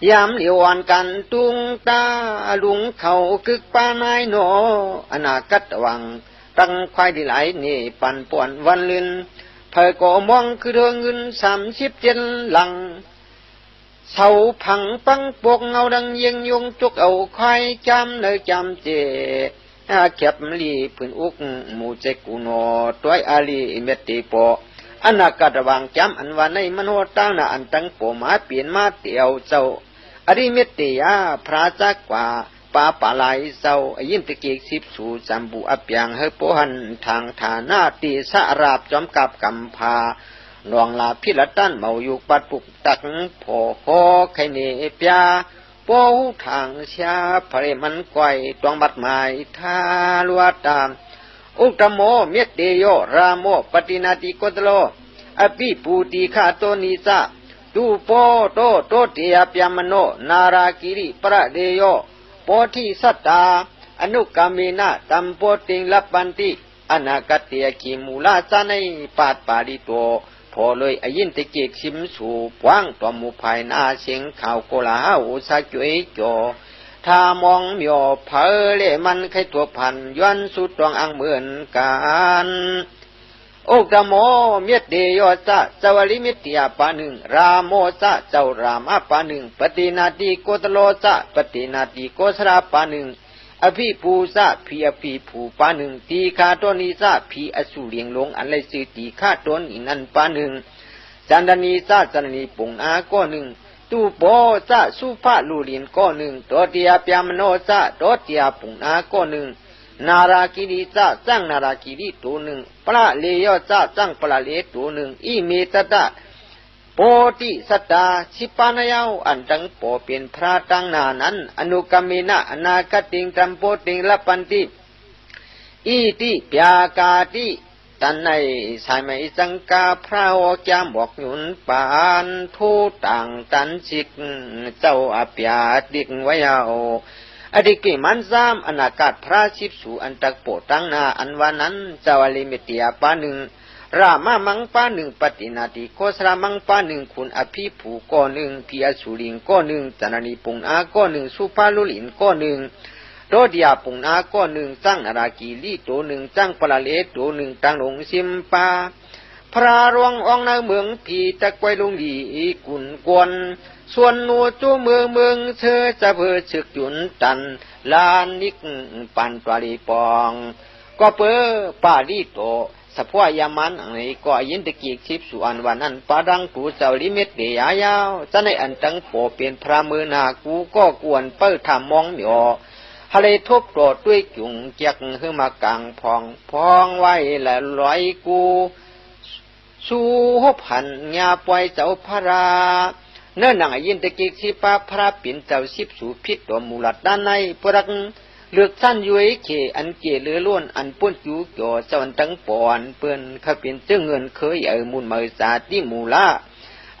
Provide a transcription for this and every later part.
ยามเหลียวอ่อนกันตุงตาลุงเขากึกป้านายโนอนาคตวังตั้งควายดีไหลนี่ปั่นป่วนวันลื่นเผยก่อมองคือเรื่องเงิน37 หลังเสาผังปังปกเงาดังเยียงยงจุกเอาควายจำเนยจำเจเก็บลีพื้นอุกหมู่เจกุโนตัวอาลีเมติโปอนาคตวังจำอันว่าในมโนตั้งนาอันตั้งโปมาเปลี่ยนมาเตียวเจ้าอริเมติยาพระจักกว่าปาปาลายเศร้ายินตะเกียก10สู่จำบุอับยังเฮโปหันทางฐานาติสะราบจอมกับกัมพานองลาพิรตันเมาอยู่ปัดปุกตักโผโคไข่เนปยาโปหูทางเชียพระมันก่อยตวงบัดหมายทาลวตามอุตโมเมตเตโยราโมปฏินาติโกตโลอภิปูติฆาโตนิสะตูโปโตโตเตียปยามโนนารากิริประเดโยโพธิสัตตาอนุกามินาตัมโพติงลับบันติอนาคตเตียขีมูลาจานัยปาดปาดิโตพอเลยอายินตะเกียกชิมสู่ปวางตัวหมู่ภายนาเสียงข่าวโกลาหอุสาจุยโจถ้ามองเหมียวเพอเล่มันไขตัวพันย้อนสุดตวงอังเหมือนกันโอกะโมเมตเดโยจะเจ้าลิมิตยาปาหนึ่งราโมจะเจ้ารามาปาหนึ่งปฏินาติโกตโลจะปฏินาติโกสราปาหนึ่งอภิภูซะพีอภิภูปาหนึ่งตีคาตนิซะพีอสุเลียงลงอันไรสือตีคาตนอินันปาหนึ่งจันดานีซะจันนีปุงอาก้อหนึ่งตูโปซะสุภาลูเลียนก้อหนึ่งตัวเตียปยามโนซะตัวเตียปุงอาก้อหนึ่งนารากิริจะจังนารากิริตัวหนึ่งปลาเลโยจะจังปลาเลตัวหนึ่งอิเมตตะโพธิสัตตาสิปานายาวอันตังโปเป็นพระตั้งนานั้นอนุกามินะอนาคติงตัมโพติงลับปันติอิติปยากาติตันในสายไม่สังกาพระโอจามบอกหยุนปานทูต่างตันสิกเจ้าอภิยาดิกไว้เอาอดีกิมันซ้ำอนาคตพระชิบสู่อันตักโปตั้งนาอันวันนั้นเจ้าอลิเมติยาปาหนึ่งรามามังปาหนึ่งปฏินาติโคสรามังปาหนึ่งคุณอภิภูก้อหนึ่งพิอสุลิงก้อหนึ่งจันนีปุงอาก้อหนึ่งสุภาลุลินก้อหนึ่งโรเดียปุงอาก้อหนึ่งจังนารากีลีตัวหนึ่งจังปลาเลตัวหนึ่งตังหลงซิมปาพระรวงองนาเมืองพีตะไกวลุงดีกุนกวนส่วนนัวจูเมืองเธอจะเพื่อฉึกจุนตันลานนิกปันปาลีปองก็เปื้อปาลีโตสะพวยามันอันนี้ก็ยินตะกีกชิบสู่อันวันนั้นปาดังกูเจ้าลิเม็ดเดียยาวจะในอันตังโปเป็นพระมือนากูก็กวนเปิ้ลทำมองเหมียวฮะเลยทบโปรดด้วยจุงเจียกขึ้นมากลางพองไว้และลอยกูสู้หบหันญาปล่อยเจ้าพระเนื้อหนังยินตะกิกสิปาพระปิ่นเจ้าสิบสู่พิษตัวมูลัดด้านในปรักเลือกสั้นยุ้ยเขอันเกลือล้วนอันป้นจูจ่อเจ้าตั้งปอนเปิ้นข้าเป็นเจ้าเงินเคยมูลมือสาติมูลา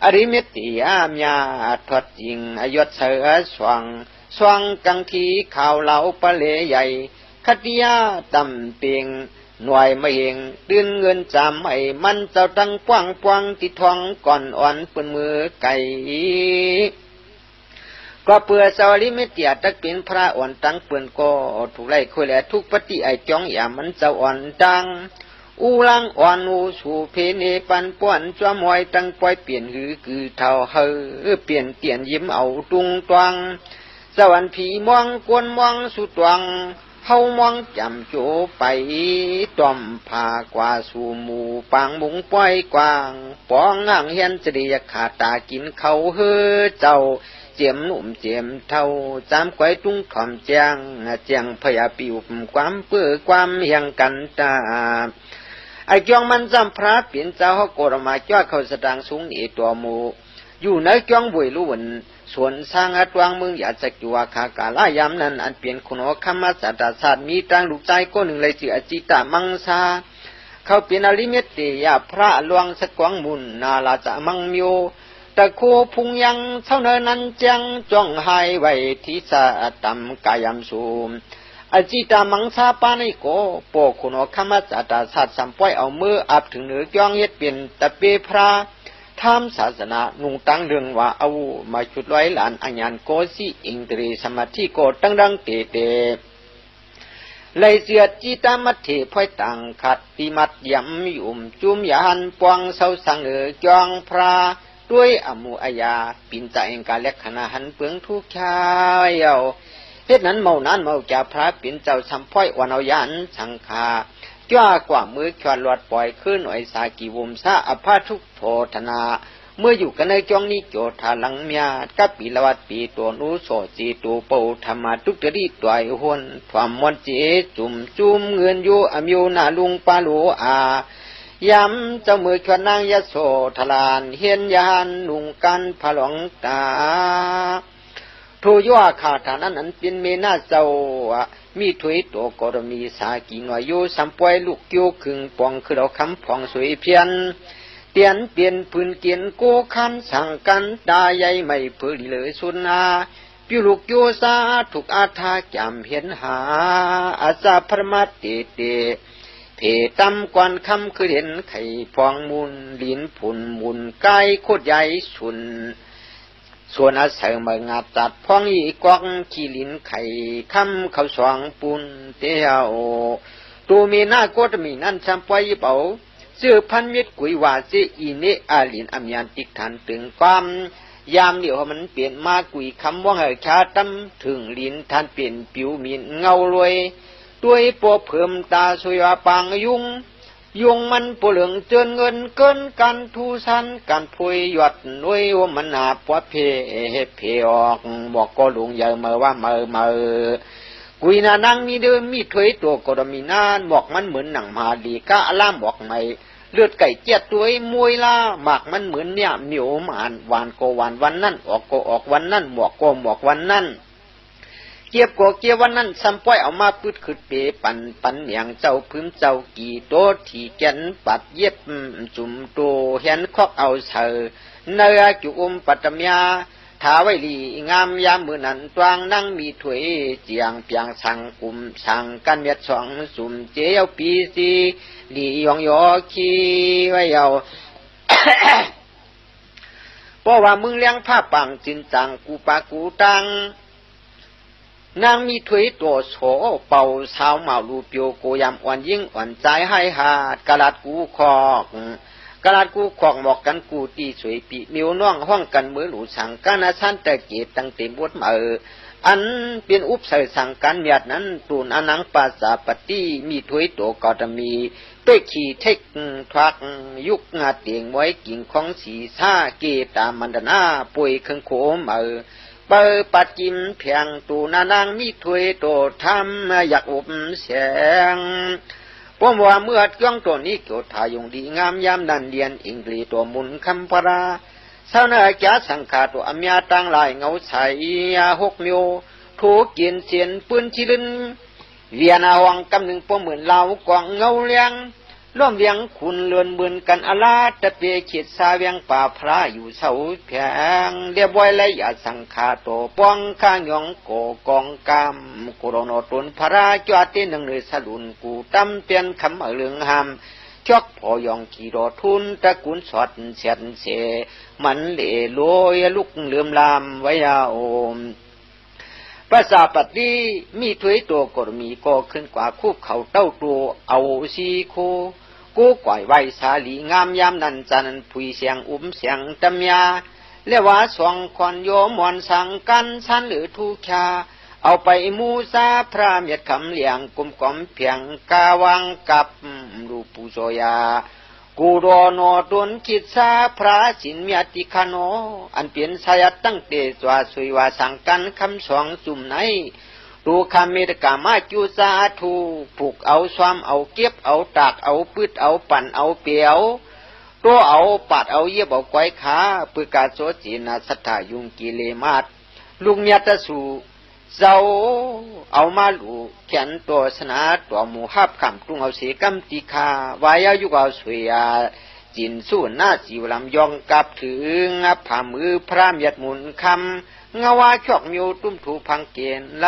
อริเมติยามยาทอดจริงอยศเสือสว่างกังทีข่าวเหลาปะเลใหญ่คติยาตำเปียงหน่วยไม่เองตื่นเงินจำให้มันเจ้าตั้งปวงติดทองก่อนอ่อนเปิ้นมือไก่ก็เปื่อสาวลิมิเตียตักเป็นพระอ่อนตั้งเปิ้นก็ถูกไล่คุยแลทุกปฏิไอจ้องอย่ามันเจ้าอ่อนดังอูลังอ่อนอูสู่เพเนปันป้วนจวมอยตั้งปล่อยเปลี่ยนหือคือเท่าเฮอเปลี่ยนเตียนยิ้มเอาตุงตวงสวรรค์ผีมองกวนมองสุดตวงเฮามองจำโจไปต้อมผากว่าสู่หมู่ปางมุงป้อยกวางปองอ่างเฮียนจะได้ขาดตากินเขาเฮอเจ้าเจียมหนุ่มเจียมเท่าจามไกวตุ้งถอมเจียงพยาปิวความเปื้อความเฮียงกันตาไอจองมันจำพระเปลี่ยนเจ้าเขาโกรมาจ้าเขาสตางสูงนี่ตัวหมูอยู่ในจองบุยลุ่นส่วนสร้างอัตวังเมืองอยากจะจัวขากาลายามนั้นอันเปลี่ยนคุณขมัสตาศาสตร์มีตังลูกใจก็หนึ่งเลยจืออจิตามังสาเขาเปลี่ยนอริเมตติยาพระหลวงสกวงมุนนาลาจะมังมิโอตะโคพุงยังเท่านั้นจังจ้องหายไว้ที่สะตัมกายมสูมอจิตามังสาปานิโกโปคุณขมัสตาศาสตร์สัมปอยเอามืออับถึงเหนือจ้องเย็ดเปลี่ยนตะเปพระ ทำศาสนานุ่งตั้งเรื่องว่าเอามาชุดร้อยหลานอัญญานโกสีอิงตรีสมาธิโกตั้งดังเตเตเลยเสียจีตามัดเทพ่อยต่างขัดปีมัดยำยุ่มจุ่มยาหันปวงเสาสังจองพระด้วยอมูอายาปินใจเองกาเล็กขณะหันเปลืองทุกชายเอาเฮ็ดนั้นเมานั้นเมาจ่าพระปินเจ้าสัมพ่อยวันเอายันสังขาจ้ากว่ามือขวานหลอดปล่อยขึ้นหน่อยสากีวุมซาอภาทุกโทธนาเมื่ออยู่กันในจองนี้โจทาลังเมียกับปีละวัดปีตัวนู้โสจีตูเป่าธรรมาทุกตรีต่อยหวนความมวนเจจุ่มจุ่มเงินอยู่อมิวนาลุงปาลูอายำเจ้ามือขวานนางยโสทลานเฮียนยานลุงกันพลองตาทูย่อขาฐานั้นเป็นเมนาเจ้ามีถวยตัวกรมีสากีหน่อยโยสัมปวยลูกโยขึงปองคือเราคำพองสวยเพียนเตียนเปลี่ยนพื้นเกียนโกคันสั่งกันตาใหญ่ไม่เพื่อเลยสุนาปิวลูกโยสาถูกอาทาจำเห็นหาอาซาพระมาเตเตเพตำกวนคำคือเห็นไข่พองมุนลิ้นผุนมุนไก่โคตรใหญ่สุนส่วนอาศัยเมืองาตัดพ้องอีกองขีลินไข่คำเขาสองปุนเตียวตูมีหน้าโกตมีนั่นสัมปวยเบาเสื้อพันเม็ดกุยวาเจอีเนอาลินอเมียนติกทันตึงความยามเดียวมันเปลี่ยนมากุยคำว่าเหชาตั้มถึงลินทันเปลี่ยนผิวมีนเงารวยด้วยปวเพิ่มตาสวยปางยุงมันปเหลืองเจินเงินเกินกันทูสันกันพุยหยดนุยว่ามันหนาปวดเพออกบอกก็ลุงเยอะเมื่อว่าเมื่อกุยนานังมีเดิมมีถวยตัวกรมีนานบอกมันเหมือนหนังมาดีก้าล่ามบอกไม่เลือดไก่เจี๊ยดตัวมวยล่าหมากมันเหมือนเนี่ยเหนียวหมานหวานก็หวานวันนั้นออกก็ออกวันนั้นหมอกก็หมอกวันนั้นเกียบก็เกียบวันนั้นสัมปวยเอามาพืดขึ้นเปปันอย่างเจ้าพื้นเจ้ากี่โตที่แกนปัดเย็บจุ่มโตเห็นคอกเอาเสือเนื้อจุ่มปัตมยาถาไว้ลีงามยามมือนั้นตวางนั่งมีถวยเจียงเปียงสังกุมสังกันเม็ดสองสุ่มเจียวปีสีลียองยอขี้ไว้เอา เพราะว่ามึงเลี้ยงผ้าปังจินจังกูปากูตังนางมีถวยตัวโฉเป่าสาวเมาลูเปียวโกยามอ่อนยิ่งอ่อนใจให้หาดกะลัดกูคอกกะลัดกูคอกหมอกกันกูตีสวยปีมิวน้องห้องกันมือหลูสังกันอาชันแต่เกตตั้งเต็มบดมาอันเป็นอุปใส่สังกันเมียดนั้นตูนอนังปัสสาปฏิมีถวยตัวกอดมีด้วยขี่เทคทวักยุกงาเตียงไว้กิ่งของสีซาเกตามันดนาป่วยเครื่องโขมเปิดปัดจิ้มเพียงตูนานางมีถวยโตทำอยากอบแสงป้อมว่าเมื่อเรื่องตัวนี้เกี่ยวทายงดีงามยามนันเรียนอิงลีตัวมุนคำปราเศร้าเนื้อแก่สังขาตัวอเมียตั้งหลายเงาใสหกนิ้วถูกเกียนเสียนปืนชิลินเวียนาวังกำหนึ่งป้อมเหมือนเรากองเงาเลี้ยงร่วมเลี้ยงคุณเลือนบืนกันอาลาตะเปียเขียดซาเวียงป่าพระอยู่เสาแผงเรียบไว้และอย่าสังขาตัวป้องข้างยองโกกองกามกุโรนตุนพระจวดที่หนึ่งเลยสลุนกูตั้มเปลี่ยนคำเหลืองหามจอกพอยองขี่รถทุนตะกุนสอดเสียนเสมันเล่ลอยลุกเลื่อมลามไว้ยาโอมภาษาปฏิมีถวยตัวกรมีก็ขึ้นกว่าคู่เขาเต้าตัวเอาสีโคกูก่อยไว้สาลีงามยามนันจันผุยเสียงเสียงตำยาเรียกว่าสองคนโยมวนสังกันสันหรือทุกชาเอาไปมูซาพระเมียดคำเลียงกุมกอมเพียงกาวังกับรูปูโซยากูโดโนตุนคิดซาพระสินเมียติคาโนอันเปลี่ยนสายตั้งเตจวาสุยวาสังกันคำสองสุ่มไหนดูคำเมตกามาจูซาทูผูกเอาซ้ำเอาเก็บเอาตากเอาปืดเอาปั่นเอาเปียวตัวเอาปัดเอาเย็บเอาไกวขาปืกาโซจีนาสัทธายุงกิเลมาดลุงเมียตะสูเจ้าเอามาลูแขนตัวสนาตัวหมูฮับคำตุงเอาเสกัมติคาวายายุกเอาสวยาจินสู้หน้าจิวลำยองกับถึงผ่ามือพระเมียดหมุนคำเงาวาชอกมิวตุ้มถูพังเกณฑ์ล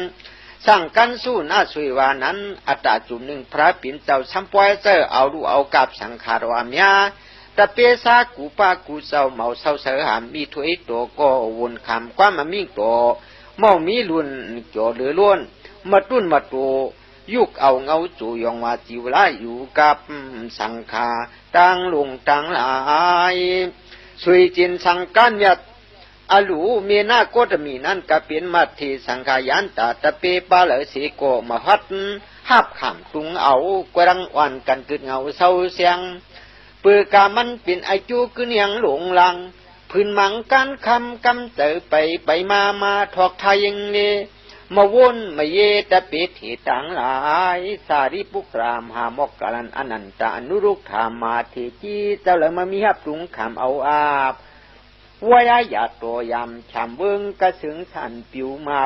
ำสั่งกันสู้หน้าสวยวานั้นอัตตาจุ่มหนึ่งพระปิ่นเจ้าสัมปวยเจอเอาดูเอากับสังขารวามียพ ตะเปซากูปากูเศร้าเมาเศร้าเสือหามมีถวยตัวก็วนคำความมามิ่งตัวเมามีลุนจ่อเหลือล้วนมาตุ้นมาโตยุกเอาเงาจูยองว่าจิวลาอยู่กับสังขาตั้งลงตั้งหลายสวยจินสังกันยัดอลูเมนาโกตมีนั่นก็เป็นมัทธิสังขายันตาตะเปปาเหลสีโกมหัดหับขำตุงเอากวรังอ่อนกันกึดเงาเศร้าเสียงเปือกามันเป็นไอจูกึนยังหลงลังพื้นมังการคำกำเตอไปมาทอกไทยยังเนมาวนมาเยตะเปถิต่างหลายสาริปุกรามหามกกาลันอนันตาอนุรุกธามาเทจีเจ้าเลยมามีหับตุงขำเอาอาบวายาอย่าตัวยำฉ่ำเบิ้งกระสึงสันปิวมา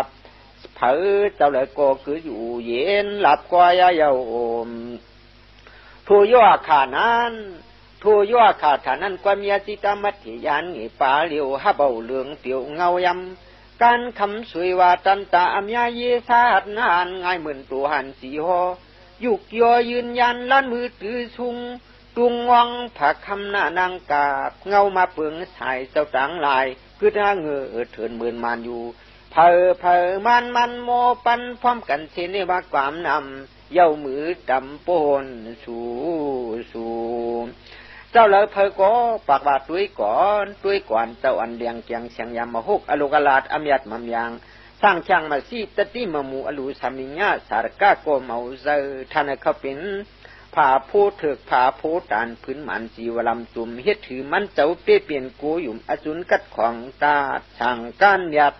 เผอเจ้าเลยก็คืออยู่เย็นหลับกวายาเยาอมทูย่อขานั้นทูย่อขาฐานั้นกว่ามีสิตามัธยานนี่ป่าเหลียวฮับเอาเหลืองเปียวเงายำการคำสวยว่าตันตาอมยาเยสาหัดนานง่ายเหมือนตัวหันสีหอยุกยอยืนยันล้านมือถือชุงตุงวังผักคำหน้านางกาบเงามาเปิงสายเจ้าต่างลายคือถ้าเงือเถินหมื่นมันอยู่เพอมันโมปันพร้อมกันเสนว่าความนำเย้ามือดำปนสู่เจ้าเลยเพอก็ปากบาดตุยก่อนเจ้าอันเลียงเกียงเสียงยามมาฮกอโลกลาดอมยัดมัมยังสร้างช่างมาซีตติมมูอลูสามิญญาสารกาโกเมาเซอท่านเขาเป็นผ่าผู้เถิกผ่าผู้ตานพื้นมันจีวลำตุ่มเฮ็ดถือมันเจ้าเปลี่ยนกูยุ่มอจุนกัดของตาสั่งการยัด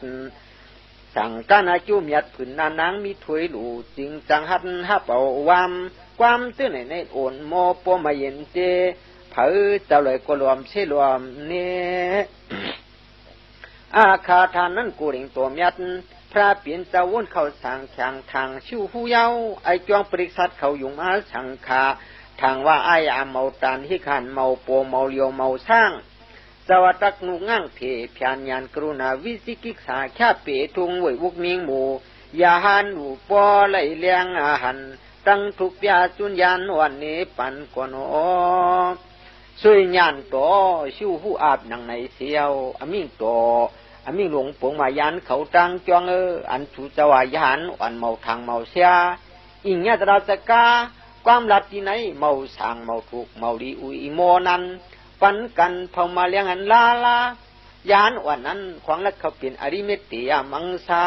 สั่งการอาจุมยัดผืนนานางมีถวยหลูจริงจังหัดฮับเอาวามความตื้อในโอนโมปมาเย็นเจเผอเจ้าเลยก็รวมเชรวมเนี่ยอาคาทานนั้นกูเร่งตัวยัดพระเปลี่ยนเจ้าวนเข้าสั่งแข่งทางชิวหูเยาไอจวงปริษัทเขาอยู่มาสังคาทางว่าไออาเมาตานฮิขันเมาโปเมาเลียวเมาสร้างสวัสดักนุง่างเถพยานยานกรุณาวิสิกิกษาแค่เปทุงไว้วุกมิงหมูยาหันหูปอไหลเลี้ยงอาหันตั้งทุกยาจุนยานวันนี้ปันกวนอสวยยานต่อชิวหูอาบนังในเสียวอมิ่งต่ออมิ่งหลวงปงมายานเขาจังจวงอันถูจวายานอันเมาทางเมาเสียอิงยาตราสกาความลัดที่ไหนเมาสางเมาถูกเมาดีอุยโมนันปันกันเผามาเลี้ยงอันลายานวันนั้นขวางลักเขาเปลี่ยนอริเมตติยามังสา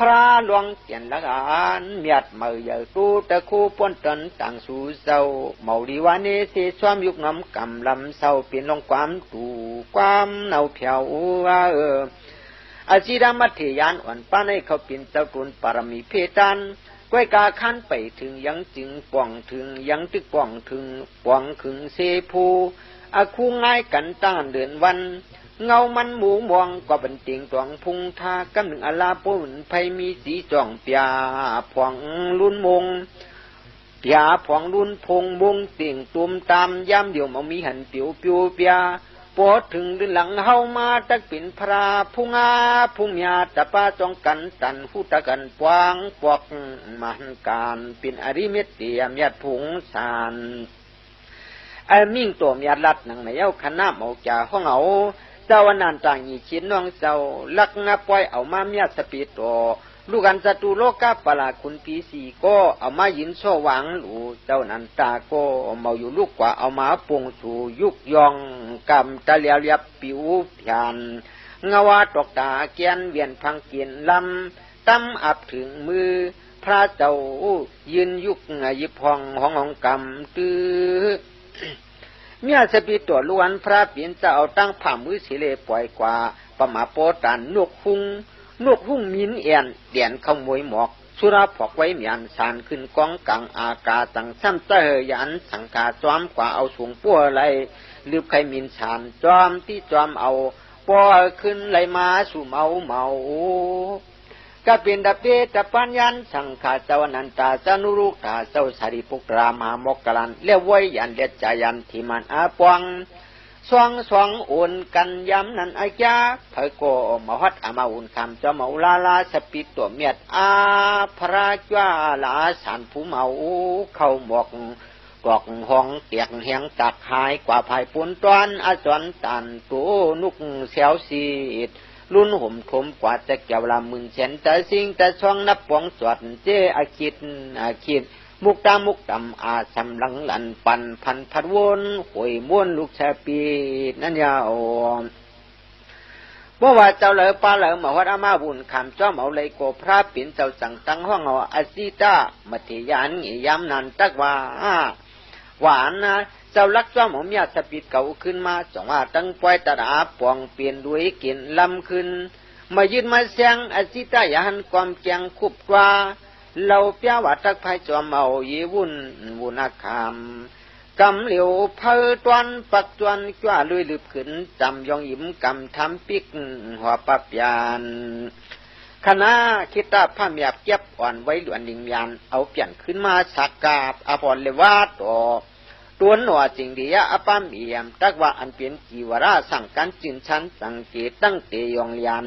พระหลวงเปลี่ยนละกันเมียดเมาเยอะตูตะคูปนตนต่างสู่เศร้าเมาดีวานเนเสสวามยุกน้ำกำลำเศร้าเปลี่ยนลงความตูความเนาเพียวอาจิรามัธยานอ่อนป้าในเขาเป็นเจ้าตุนปารมีเพตันก้อยกาขันไปถึงยังจึงป่องถึงยังตึกป่องถึงป่องขึงเสภูอาคูง่ายกันตั้งเดือนวันเงามันหมูมองก็บันเตียงตวงพุงทากำหนึ่งอลาปุ่นไพมีสีจ่องเปียผวงลุ่นมงเปียผวงลุ่นพงมงเตียงตุ่มตามย้ำเดียวมามีหันเปียวเปียวเปียพอถึงเดือนหลังเฮามาตักเป็นพระพุงาพุงยาตะป้าจ้องกันตันหูตะกันปวางปวกมันการเป็นอริเมตเตียมยัดผงสารไอ้มิ่งตัวมีลัดหนังในเย้าคณะเมาจ่าห้องเอาเจ้าวันนันต่างยี่ชิ้นน้องเจ้าลักงับปล่อยเอามาเมียสปีโตลูกอันศัตรูโลกาปลาคุณปีสีก็เอามายินโซหวังหลูเจ้านันตาก็เมาอยู่ลูกกว่าเอามาปงสู่ยุกยองกำตะเลียวเลียบปิวพยานเงาวาตกตาเกียนเวียนพังเกียนลำตั้มอับถึงมือพระเจ้ายืนยุกยิบพองของกำตื้อเมียสปีตัวล้วนพระเปลี่ยนจะเอาตั้งผ่ามือสิเลปล่อยกว่าปมาโปตันนกหุ่งมินเอียนเดียนขโมยหมอกสุราผอกไว้เมียนสานขึ้นกองกลางอากาตั้งซ้ำเตยยันสังกาจอมกว่าเอาสูงปัวไหลลืบไข่มินสานจอมที่จอมเอาปอขึ้นไหลมาสู่เมาก็เป็นดาเปตะปัญญันสังขาเจ้านันตาจานุรุกตาเจ้าสาริปุกรามามกกลันเลี้ยวไว้ยันเลียจายันที่มันอาปวงสองอุ่นกันย้ำนันอาญาเผยโกมหัดอามาอุ่นคำเจ้าเมาลาสปิตัวเมียดอาพระจ้าลาสานผู้เมาเข้าหมกก กอกห้องเตียงแหงตักหายกว่าภายปุนตอนอาจอนตันตัวนุกเสียวสีดรุ่นห่มถมกว่าจะเกี่ยวละหมื่นแสนแต่สิ่งแต่ช่องนับปองสวดเจอาคิดมุกดำอาสำลังหลันปันพันพัดวนหวยม้วนลูกชาปีนั่นยาวเมื่อว่าเจ้าเหลือปลาเหลือมาวัดอามาบุญคำจ้อมเอาเลยโกพระปิ่นเจ้าสั่งตั้งห้องเอาอาซิตามัธยานยามนันตักว่าหวานนะเจ้าลักจ้อมผมยาสปิดเก่าขึ้นมาสองว่าตั้งปล่อยตาดาปองเปลี่ยนด้วยกินลำขึ้นมายืนมาเสียงอาซิตายหันความแจงคุบกว่าเราเปียวัดทักภัยจอมเอาเยวุ่นคำกำเหลียวเพอตวนปักจวนกว่าลุยลืบขึ้นจำยองยิ้มกำทำปิกหัวปับยานคณะคิดตาผ้าเมียบเก็บอ่อนไว้หลวนดิงยานเอาเปลี่ยนขึ้นมาสักกาบอภรเลวาต่อตัวหนัวจริงดีอะอปามเอี่ยมตักว่าอันเปลี่ยนกีวราสั่งการจินชั้นสังเกตตั้งเตยองยาน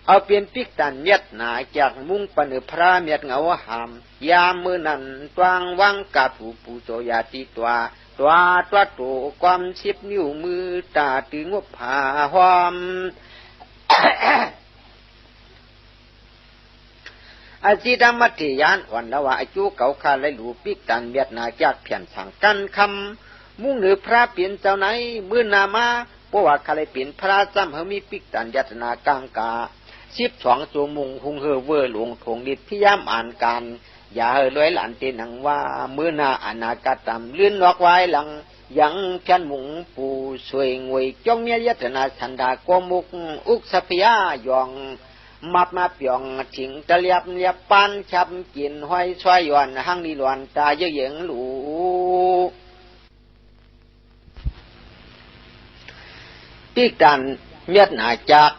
เอาเปลี่ยนปิกตันเมียดหนาจากมุงปนพระเมียดเงาหามยามมือนันตวางวังกับผู้โจยาติตัวตัวความชิบนิ้วมือตาตึงวผาหอม อาจีดามัธยานวันละว่าอายุเก่าคาเลยหลูปิกตันเมียดนาจากเพียนสั่งกันคำมุ่งเหนือพระเปลี่ยนเจ้าไหนมือนามาเพราะว่าคาเลยเปลี่ยนพระจำเขามีปิกตันยัตนากางกา12ตัวมุงหุงเฮอเวอร์หลวงถงดิดพิยามอ่านการอย่าเฮอลอยหลานเตนังว่ามือนาอนาคตำลื่นนอกไว้หลังยังแค่นมุงปูสวยงวยจ้องเมียยัตนาสันดากมุกอุกสพยายองมาเปียงถิงตะเลียบปานชับกินห้อยช่วยย้อนหังนิลวนตาเยอะเยงหลูปีกันเมียดหนาจาก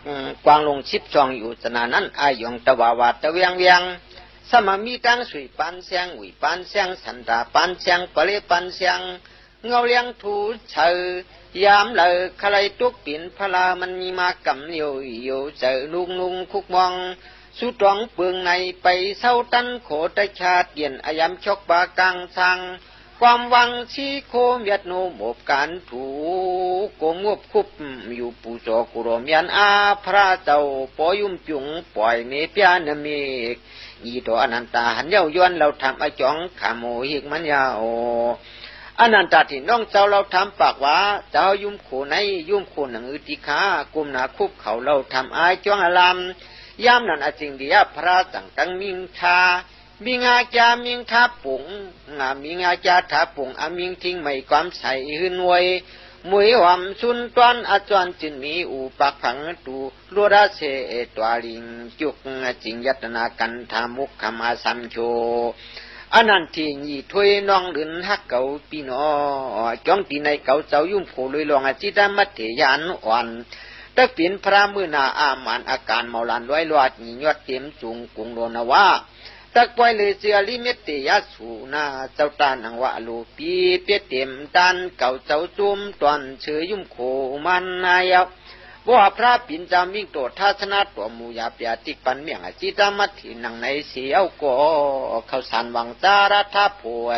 กวางลง12อยู่สนานั้นอายองตะวาวาตะเวียงสมามีตังสุยปันเสียงวิปันเสียงสันตาปันเสียงปะเลปันเสียงเงาเลี้ยงถูเชยามเลยใครตุกปิ่นพลามันมีมากำอยู่เจอลุงคุกมองสุดร้องเปลืองในไปเศร้าตันโขตชาติเย็นอายามชกบากังสังความวังชีโคมยัดโนหมบการถูโกงวบคุบอยู่ปูโจกุโรมยันอาพระเจ้าปอยุ่มจุงปล่อยเมเปียนเมกยีโตอนันตาหันเย้าย้อนเราทำอจองขโมหิกมันยาโออนันตาที่น้องเจ้าเราทำปากว่าเจ้ายุ่มโขในยุ่มโขหนังอุติคากุมนาคุบเขาเราทำอายจ้องอารามยามนั้นอจิงเดียพระสังกังมิงชามิงอาจามิงทับปุ่งมิงอาจาทับปุ่งอามิงทิ้งไม่ความใส่หืนวยมวยหวมสุนตวนอาจวนจินมีอุปขังตูลัวราเสตัวลิงจุกจิงยัตนากันทามุกขมาสัมโชอนันทีนีถวยน้องลืนฮักเก่าปีนอจ้องตีในเก่าเจ้ายุ่มโผลอยลองอาจิตามัธยานอ่อนตักเปลี่ยนพระมือนาอามานอาการเมาลันร้อยลวดหนียอดเต็มจุงกุงโดนว่าตักปล่อยเลยเสียลิเมตติยาสูนาเจ้าตานังวะลูปีเปียเต็มตันเก่าเจ้าจุ่มตอนเชยยุ่มโคมันนายว่าพระปิ่นจามิ่งโตทัศนาตัวมูยาเปียติปันเมียงจิตามัดที่นังในเสียวก็เขาสันวังจาระทัพผัว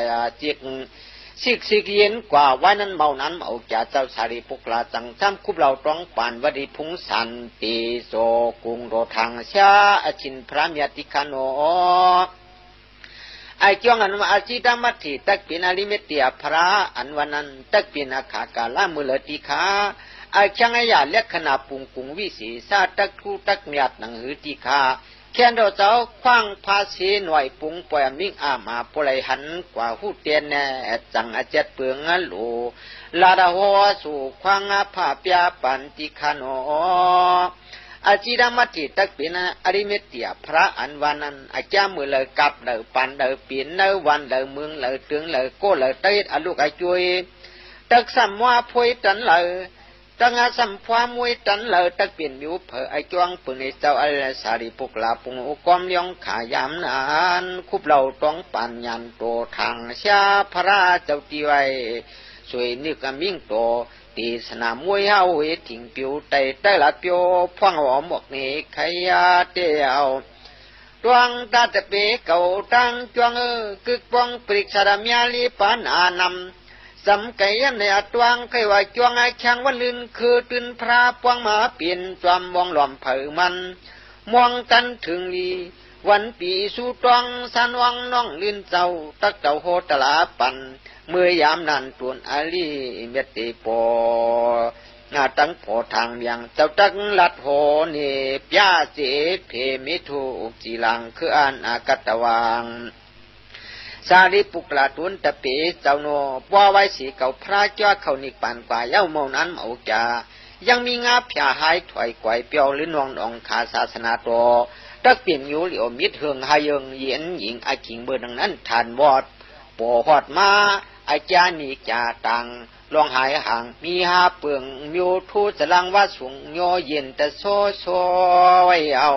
จิกสิกเย็นกว่าไว้นั้นเมานั้นเมาแก่เจ้าสารีปุกลาจังจำคุบเราต้องปานวดีพุงสันติโสกุงโรทางชาอชินพระเมียติคโนไอจ้องอันว่าอาจิตามัดที่ตักปินอริเมตเตียพระอันวันนั้นตักปินอาขากาลามุลติขาไอช่างอยาเล็กขนาปุงกุงวิสีซาตักทูตักเมียดหนังหือติขาแค่เราเจ้าคว้างภาษีหน่วยปุงปล่อยมิ่งอามาปล่อยหันกว่าหูเตียนแน่จังอาเจ็ดเปลืองโลลาดาหัวสู่คว้างผ้าเปียปันติคานออาจิรามัติตักปินอริเมตเตียพระอันวานันอาจามือเลยกับเลยปันเลยปีนเลยวันเลยเมืองเลยตึงเลยโก้เลยเตยอลูกอาจุยตักสัมว่าพวยตันเลยตั้งอาสัมฟ้ามวยตันเลยตักเปลี่ยนมิวเผอไอจวงปืนในเจ้าอลสารีปุกลาปุงอุกอมเลี้ยงขายามนานคุบเราต้องปัญญาโตทางชาพระเจ้าตีไว้สวยนึกมิ่งโตตีสนามมวยเฮาเวถิงปิวไตใต้ละเปียวฟังหอมหมกนี่ขยาเตียวดวงตาตะเปเก่าตั้งจวงกึกป้องปริกษาเมียลีปานานำ สำไก่ยันในอัตวังเคยว่าจวงไอแข้งวันลื่นคือตื่นพระปวงมาเปลี่ยนจอมวงหลอมเผอมันมองกันถึงลีวันปีสู่ตองสันวังน้องลื่นเจ้าตักเจ้าโหตลาปันเมื่อยามนั้นตวนอาลีเมตติปอหน้าตั้งพอทางเมียงเจ้าตักลัดโหเนปยาเสเพมิทุกจีลังคืออันอากัตตวังสารีปุกลาตุนตะเปเจ้าโนปัวไว้สีเก่าพระเจ้าเขานิปานกว่าเย้าเมานั้นเมาจายังมีงาผาหายถอยไกวเปียวหรือนวงนองขาศาสนาโตตักเปลี่ยนอยู่เหลียวมิดเฮืองหายังเย็นหญิงอาขิงเบอร์ดังนั้นทานวอดปอหอดมาอาจารย์นิจาตังลองหายห่างมีหาเปลืองมิวทูสลังว่าสูงโยเย็นแต่โซโซไว้เอา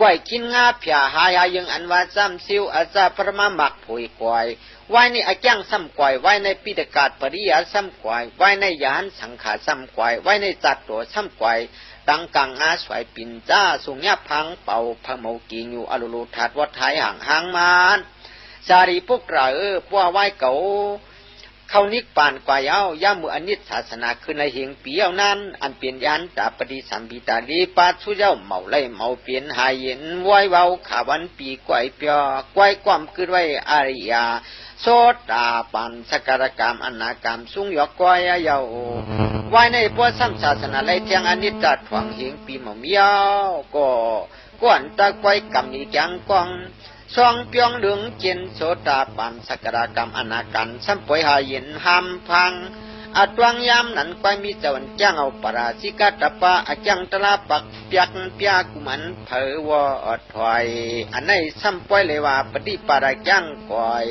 กวยกินงาผาหายยังอันว่าซ้ำซิวอาจารย์ประมาหมักผุยกวยไว้ในอาจ้างซ้ำกวยไว้ในปิฎกาศปริยาซ้ำกวยไว้ในยานสังขารซ้ำกวยไว้ในจัดตัวซ้ำกวยตังกังอาสวยปิ่นจ้าสุงยาพังเป่าพะเมากีอยู่อลุลุทัดวัดไทยห่างห่างมานสารีพวกเราปัวไว้เก่าเขานิกปานกว่าเย้าย่ามืออนิจศาสนาคือในเหียงปีเอานั้นอันเปลี่ยนยันตาปฏิสัมพิตาลีปาชุเจ้าเมาไล่เมาเปลี่ยนหายเย็นไว้เว้าขาวันปีกวยเปียกวยความคือไว้อาริยาโสตาปันสการกรรมอนากรรมสุงยกกวยเย้าไว้ในพวกสัมศาสนาไล่เทียงอนิจจัดหวังเหียงปีเมาเมียวก็กวนตะกวยกรรมอีจังกองสองเปียงเหลืองเจนโสตาปันสกรากรรมอนากันสัมปวยหาเย็นหามพังอัดวังยามนั้นกวยมีเจ้าวันจ้างเอาปราชิกาตปะอาจังตลาปักเปียกเปียกุมันเผอวอดถอยอันในสัมปวยเลยว่าปฏิปาราจังกวย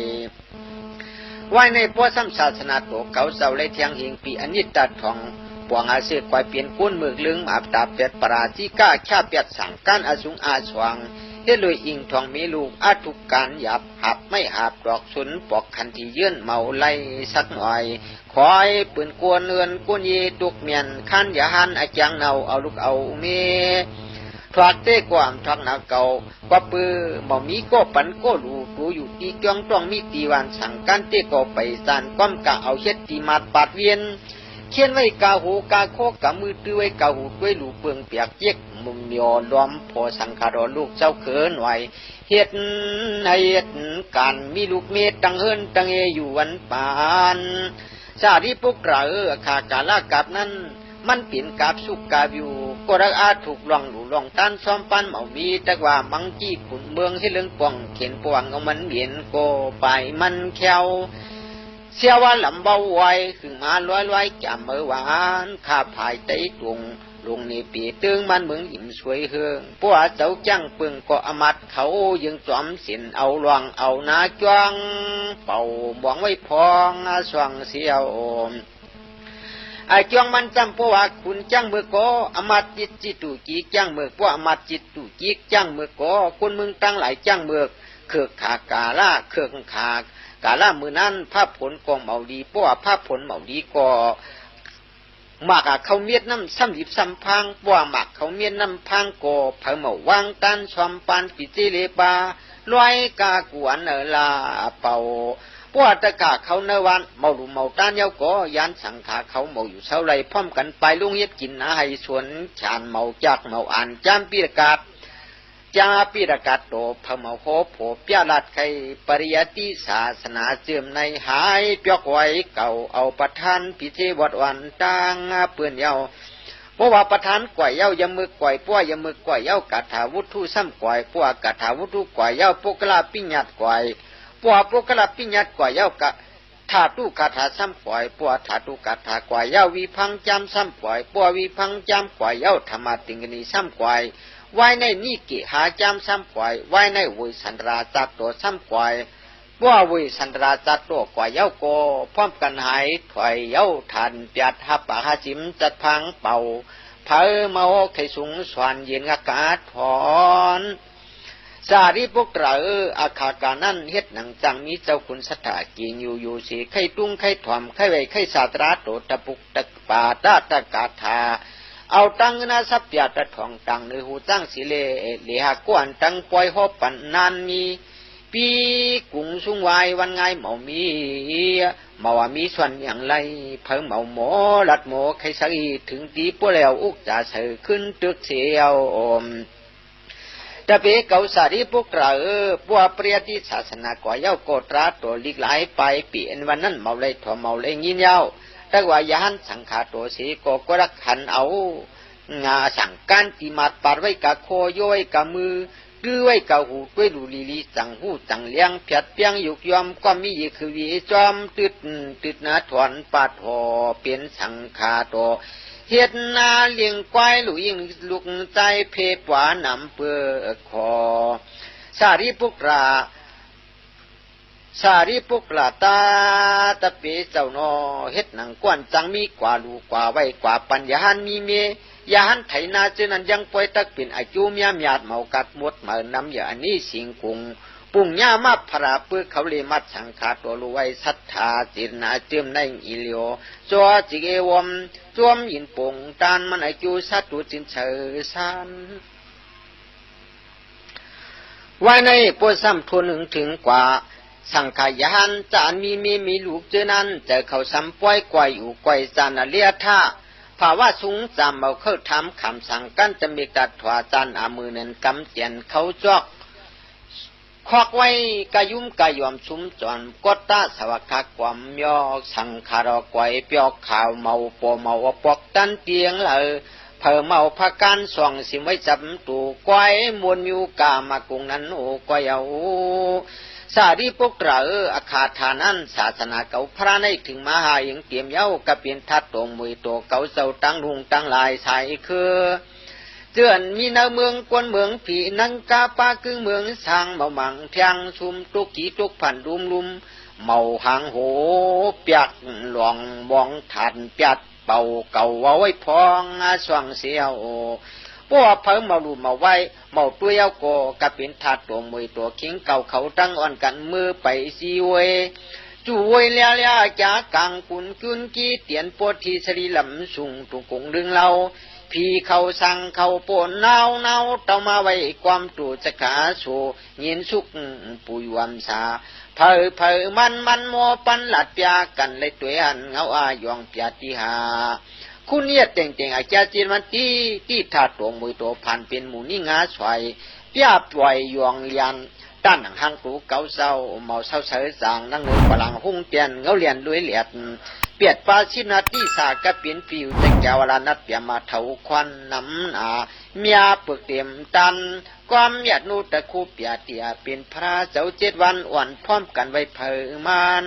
ไว้ในพวกสัมศาสนาโตเขาเสาเลยเทียงเหียงปีอนิจจัดทองปวงอาเสกกวยเปลี่ยนก้นมือลึงอาบตาเป็ดปราชิกาข้าเปียดสั่งการอาสุงอาสวังเฮ็ดเลยอิงทองมีลูกอาทุกการหยับหับไม่หับดอกสุนปอกคันที่ยื่นเมาไล่สักหน่อยคอยปืนกวนเอือนกวนยีตุกเมียนคันอย่าหันอาจังเนาเอาลูกเอาเมทวักเต้ความทักหนาเก่ากว่าปือบ่มีก็ปันก็รู้ตัวอยู่ที่จ้องต้องมีตีวันสั่งการเต้ก็ไปสานความกะเอาเฮ็ดตีมาดปาดเวียนเขียนไว้กาหูกาโคกะมือตื้อไว้กาหูด้วยลูกเปลืองเปียกเจ๊กมุมยอล้อมพอสังขารลูกเจ้าเขินไหวเฮ็ดให้เฮ็ดการมีลูกเมตตังเฮินตังเออยู่วันปานสารีปุกระขากาลากับนั้นมันเปลี่ยนกาบสุกกาบอยู่ก็รักอาถูกลองหลู่ลองต้านซ้อมปันเมามีแต่ว่ามังกี้ขุนเมืองให้เรื่องป่องเขียนปวงเอามันเบียนโกไปมันแควเสียว่าลำเบาไว้ขึ้นมาลอยๆจำเมื่อวานข้าภายใจตรงลงในปีตึงมันเมืองยิ้มสวยเฮืองปัวเจ้าจังปึงก็อมัดเขายังจอมสินเอาลวงเอานาจวงเป่าบวงไว้พองสว่างเสียวไอจวงมันจำปัวคุณจังเมื่อก็อมัดจิตจิตุจีจังเมื่อปัวอมัดจิตตุจีจังเมื่อก็คุณมึงตั้งหลายจังเมื่อเขือกขากาล่าเขือกขากาล่ามือนั้นภาพผลกองเมาดีเพราะว่าภาพผลเมาดีก็หมักเขาเมียดน้ำซ้ำหยิบซ้ำพังเพราะว่าหมักเขาเมียดน้ำพังก็เผาเมาวางตันชอมปานปิจิเลบาลอยกากวนลาเป่าเพราะว่าตะกาเขาเนวันเมาหลุมเมาตานเย้าก็ยันสังขาเขาเมาอยู่เท่าไรพร้อมกันไปลุงเย็ดกินอาให้สวนชานเมาจากเมาอ่านจามปีรกาศจาปิรกัดโตพะเมาโคโผเปียลัดไข่ปริยติศาสนาเสื่อมในหายเปียกไว้เก่าเอาประธานพิธีวัดวันต่างเปื่อนเย้าเพราะว่าประธานก่อยเย้ายมือก่อยป้วยมือก่อยเย้ากะถาวุฒิซ้ำก่อยป้วกะถาวุฒิก่อยเย้าปกลาปิญญัติก่อยป้วปกลาปิญญัติก่อยเย้ากะถาตุกะถาซ้ำก่อยป้วถาตุกะถาก่อยเย้าวิพังจำซ้ำก่อยป้ววิพังจำก่อยเย้าธรรมติงนีซ้ำก่อยไว้ในนี่กิหาจำซ้ำกวายไว้ในวิสันราจัดตัวซ้ำกวายว่าวิสันราจัดตัวกวายเย้าโกพร้อมกันหายถอยเย้าทันเปียดหับปะหาจิมจัดพังเป่าเผอมาโอไขสูงสวรรค์เย็นอากาศถอนสารีปุกระอาคาการนั่นเฮ็ดหนังจังมีเจ้าคุณสถากินอยู่สีไข่ตุ้งไข่ถ่อมไข่ไว้ไข่สาตราโตตะปุกตะปาตาตะกาธาเอาตังนาสัพยาตะทองตังในหูตั้งสิเลหากวนตังปล่อยหอบปันนานมี ปีกุ้งสุงวายวันไงเมามีเมาว่ามีส่วนอย่างไรเพิ่งเมาหมอลัดหมอใครสักอีถึงตีปัวแล้วอุกจะเสือขึ้นตึกเสียวจะเปเกาสารีพวกเราปัวเปรียติศาสนากว่าเย้าโกตราตัวลิกหลายไปเปลี่ยนวันนั้นเมาเลยถั่วเมาเลยยินเย้าแต่ว่ายานสังขาตัวสีก็รักขันเอางาสั่งการตีมาดปาดไว้กับโคย้อยกับมือดื้อไว้กับหูด้วยดูลีลีสั่งหูสั่งเลี้ยงเพียดเปียงยุกยอมก็มีคือวีจอมตึดนาถอนปาดหอเป็นสังขาตัวเฮ็ดนาเลี้ยงควายลุยลุกใจเพปวานำเปือคอสารีปุกราตาตะเปเจ้านอเฮ็ดหนังกวนจังมีกว่าลูกว่าไว้กว่าปัญญาหันมีเมยาหันไถนาเจนั้นยังป่วยตักเป็นอายุเมียมยาดเมากัดหมดเหมือนน้ำยาอันนี้สิงกุงปุ่งย่ามาพระเปื้อเขาเลยมัดสังขาตัวรู้ไว้ศรัทธาจิตนาเจิมในอิเลียวจัวจิเอวมจวมยินปุ่งตานมันอายุสัตว์จินเชอสันไว้ในปวดซ้ำทวนหนึ่งถึงกว่าสังขายานจานมีลูกเจอนั้นเจอเขาซ้ำป้อยกวายอยู่กวายจานเลียท่าภาวะสูงจำเอาเข้าทำคำสั่งกันจะมีกัดถวาจานอามือเนินกำเจียนเขาจอกควักไว้กายุ่มกายอมชุมจอนกดตาสวักขความยอกสังขารกวยเปียกข่าวเมาปอเมาปอกตันเตียงเลยเพิ่มเมาพักการส่องสิไว้จับตูกวยมวนมิวกามากุงนั้นโอกวยเอาสารีพวกเราอาคาทานั้นศาสนาเก่าพระในถึงมหายังเตรียมเย้ากระเปลี่ยนทัดตรงมวยตัวเก่าเจ้าตั้งหุงตั้งลายใส่คือเจือนมีนาเมืองกวนเมืองผีนังกาปากึ่งเมืองสร้างเมามังเทียงชุมตุกขีตุกผันลุมเมาหางโหเปียกหลวงบองถันเปียดเป่าเก่าไว้พองสว่างเสียวพวกเพิ่งมาดูมาไว้เมาตัวเย้าโกกับเป็นถาดตัวมวยตัวเข่งเก่าเขาตั้งอ่อนกันมือไปซีเวจุยเลี้ยจากกลางกุนกุนกี้เตียนปวดทีสรีลำสูงตุงกงดึงเราพี่เขาสั่งเขาปนเนาเต่ามาไว้ความตัวจะขาโซเย็นสุกปุยวันสาเผยมันโมปันหลัดยากันเลยตัวอันเงาอายองเปียติหาคุณเนี่ยเต่งอาจารย์จีนวันที่ถาดตัวมวยตัวพันเป็นหมูนี่งาสวยเปียปล่อยยองเลียนด้านหนังหางตูเก่าเศร้าเมาเศร้าเสือจางนั่งเงินพลังหุ่งเตียนเงาเลียนด้วยเหลียดเปียดปลาชินาที่สากระเปลี่ยนผิวแต่แกวลานัดเปียมาเถาควันน้ำหนาเมียเปลือกเต็มตันความเมียดนูตะคูเปียเตียเป็นพระเจ้า7 วันอ่อนพร้อมกันไว้เผยมัน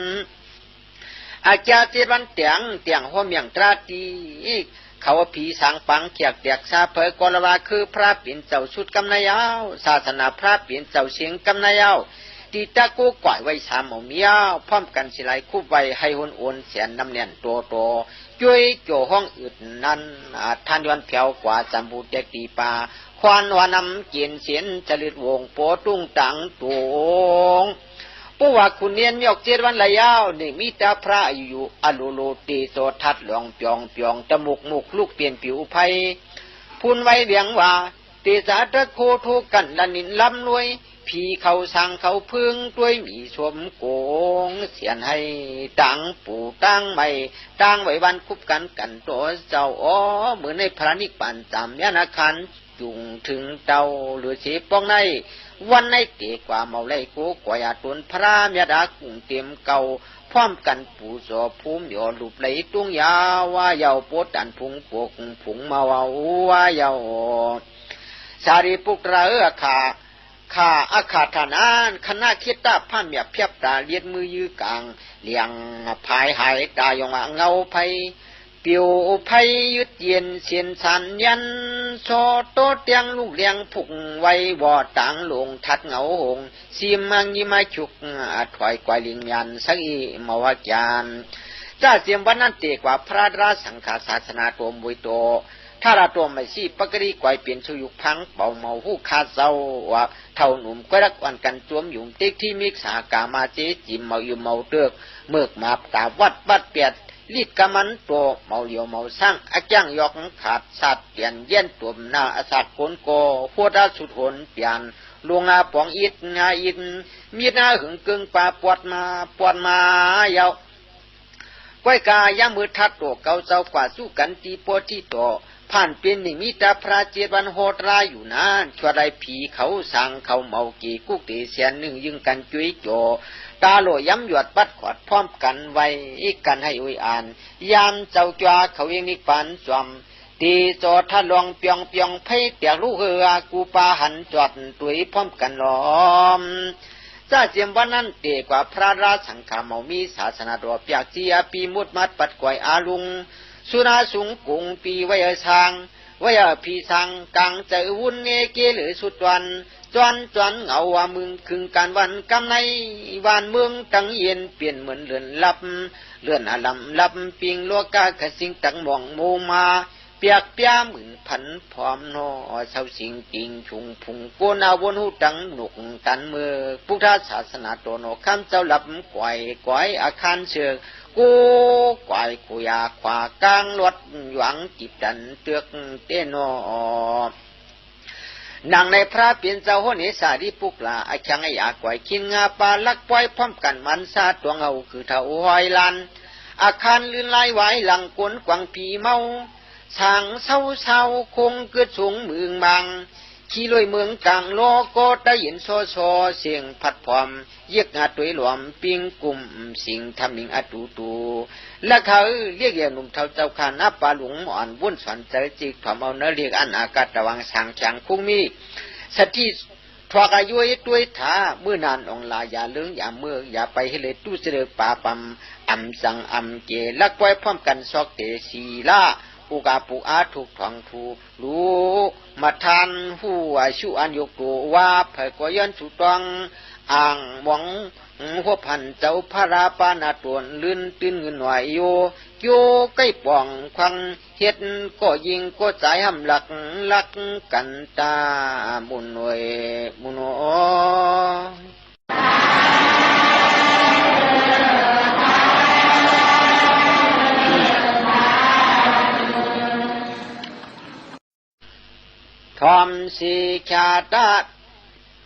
อาจารย์7 วันเตียงหัวเมียงตราตีเขาผีสางปังเขียกเดียกซาเผยกอลวาคือพระเปลี่ยนเจ้าชุดกำนายาวศาสนาพระเปลี่ยนเจ้าเสียงกำนายาวตีตะกูก่อยไว้3 หมู่เมียวพร้อมกันสิไหลคู่ไว้ให้หุ่นโอนเสียนน้ำเนียนโตช่วยโจห้องอึดนั้นท่านยวนเพียวกว่าจำบูเจกีปาควานวานำเกียนเสียนจริตวงโปตุ้งตังตุงผู้ว่าคุณเนียนมีออก7 วันระยาวนี่มีแต่พระอยู่อโลโลตีโสทัดหลองเปียงจมูกมุกลูกเปลี่ยนผิวไพพูนไว้เลียงว่าเตสาตะโคทุกันละนินลำรวยพี่เขาสั่งเขาพึ่งด้วยมีสวมโกงเสียนให้ตั้งปู่ตั้งไม่ตั้งไว้วันคุบกันตัวเจ้าเหมือนในพระนิพพานจำยานาคันจุงถึงเตาหรือชีป้องในวันในเตกว่าเมาไล่กูกว่าตุนพระเมียดากุ่งเต็มเก่าพร้อมกันปู่สอภูมิยอลูบไหลตุ้งยาว่าเยาปวดดันพุงปวกผงมาว่าเยาสารีปุกระข้าอาคาธนานคณะคิดตาผ้าเมียเพียบตาเลียนมือยื้อกลางเลี้ยงภายหายตายองเงาไผเปียวไผยึดเย็นเสียนสันยันโซโตเตียงลูกเลี้ยงผุกไว้วอต่างลงทัดเงาหงซีมังยิมาฉุกถอยกวายลิงยันสักอีมาวจานจ้าเสียมวันนั้นเตกว่าพระราสังฆาศาสนาตัวมวยโตถ้าเราตัวไม่ซีปกติกวยเปลี่ยนชุยุพังเป่าเมาหูคาเจ้าว่าเท่าหนุ่มก็รักวันกันจวมหยุ่มเต็กที่มิกษากามาเจจิมเมาอยู่เมาเตือกเมือกมาตาวัดเปียดลีดกำมันตัวเมาเหลียวเมาสร้างอาจ้างยอกขาดสัตว์เปลี่ยนเย็นตัวหน้าอาสัตว์โกนโกพวดาสุดหนเปลี่ยนลวงอาปองอิดงาอิน มีหน้าหึงกึ่งป่าปวดมาเยาก้อยกายามมือทัดตัวเก่าเจ้ากว่าสู้กันตีปวดที่ต่อผ่านเป็นหนึ่งมีแต่พระเจดวันโหดร้ายอยู่นานชั่วใดผีเขาสั่งเขาเมากี่กุกตีเสียนหนึ่งยึงกันจุยโจตาโลย้ำหยดปัดขอดพร้อมกันไว้กันให้อุยอ่านยามเจ้าจ้าเขาเองนิปันจอมตีจอดทะลองเปียงไพ่เปียกลูกเหือกูปาหันจอดตุยพร้อมกันล้อมจ้าเจียมวันนั้นเตกว่าพระราสังขาเมามีศาสนาดอกเปียกเจียปีมุดมัดปัดกวยอาลุงสุนาสุงกุงปีไว้ทางไว้พี่สังกังเจอวุ่นเงเกหรือสุดวันจวนเหงาว่ามึงคึงการวันกำในวันเมืองตั้งเย็นเปลี่ยนเหมือนเลื่อนลับลับปิงโลกาขสิงตั้งมองโมมาเปียกเปียหมื่นพันพร้อมนอเศร้าสิงปิงชุงพุงโกนาวนหูตังหนุกตันเมือพุทธศาสนาโตโนคำเจ้าหลับก่อยอาคารเชือกกูก่อยกุยาขวากลางลวดหวังจิตดันเตือกเตนอนางในพระเปลี่ยนเจ้าหัวเนสาดีปุกลาอาชังไอยากวยขินงาปลาลักปล่อยพร้อมกันมันซาตัวเงาคือเท่าหอยลันอาคารลื่นไหลไหวหลังกวนกวางผีเมาสางเศร้าคงเกิดสูงเมืองบางขี่ลอยเมืองกลางโลก็ได้ยินโซเสียงผัดพร้อมเยียกงาตัวหลวมปิงกลุ่มสิ่งทำมิงอตูและเขาเรียกหนุ่มเท่าเจ้าขานับปลาหลวงอ่อนวุ่นสอนเจอจิกถอมเอาเนื้อเรียกอันอากาศระวังสางจางคุ้งมีสติทวกอายุด้วยถาเมื่อนานองลาอย่าเลื้งอย่าเมื่ออย่าไปให้เลยตู้เสด็จป่าปั๊มอำสังอำเจลักไว้พร้อมกันซอกเตศีลาปูกาปูอาถูกทองทูรู้มาทานผู้อาชุอันยกตัวว่าเผยกย้อนสุตองอ่างหวังหัวพันเจ้าพระราปานาตวนลื่นตื้นเงินหน่วยโยใกล้ป่องควังเฮ็ดก็ยิงก็ใจหำลักกันตามุนหน่วยมุนโอทอมสีขาตา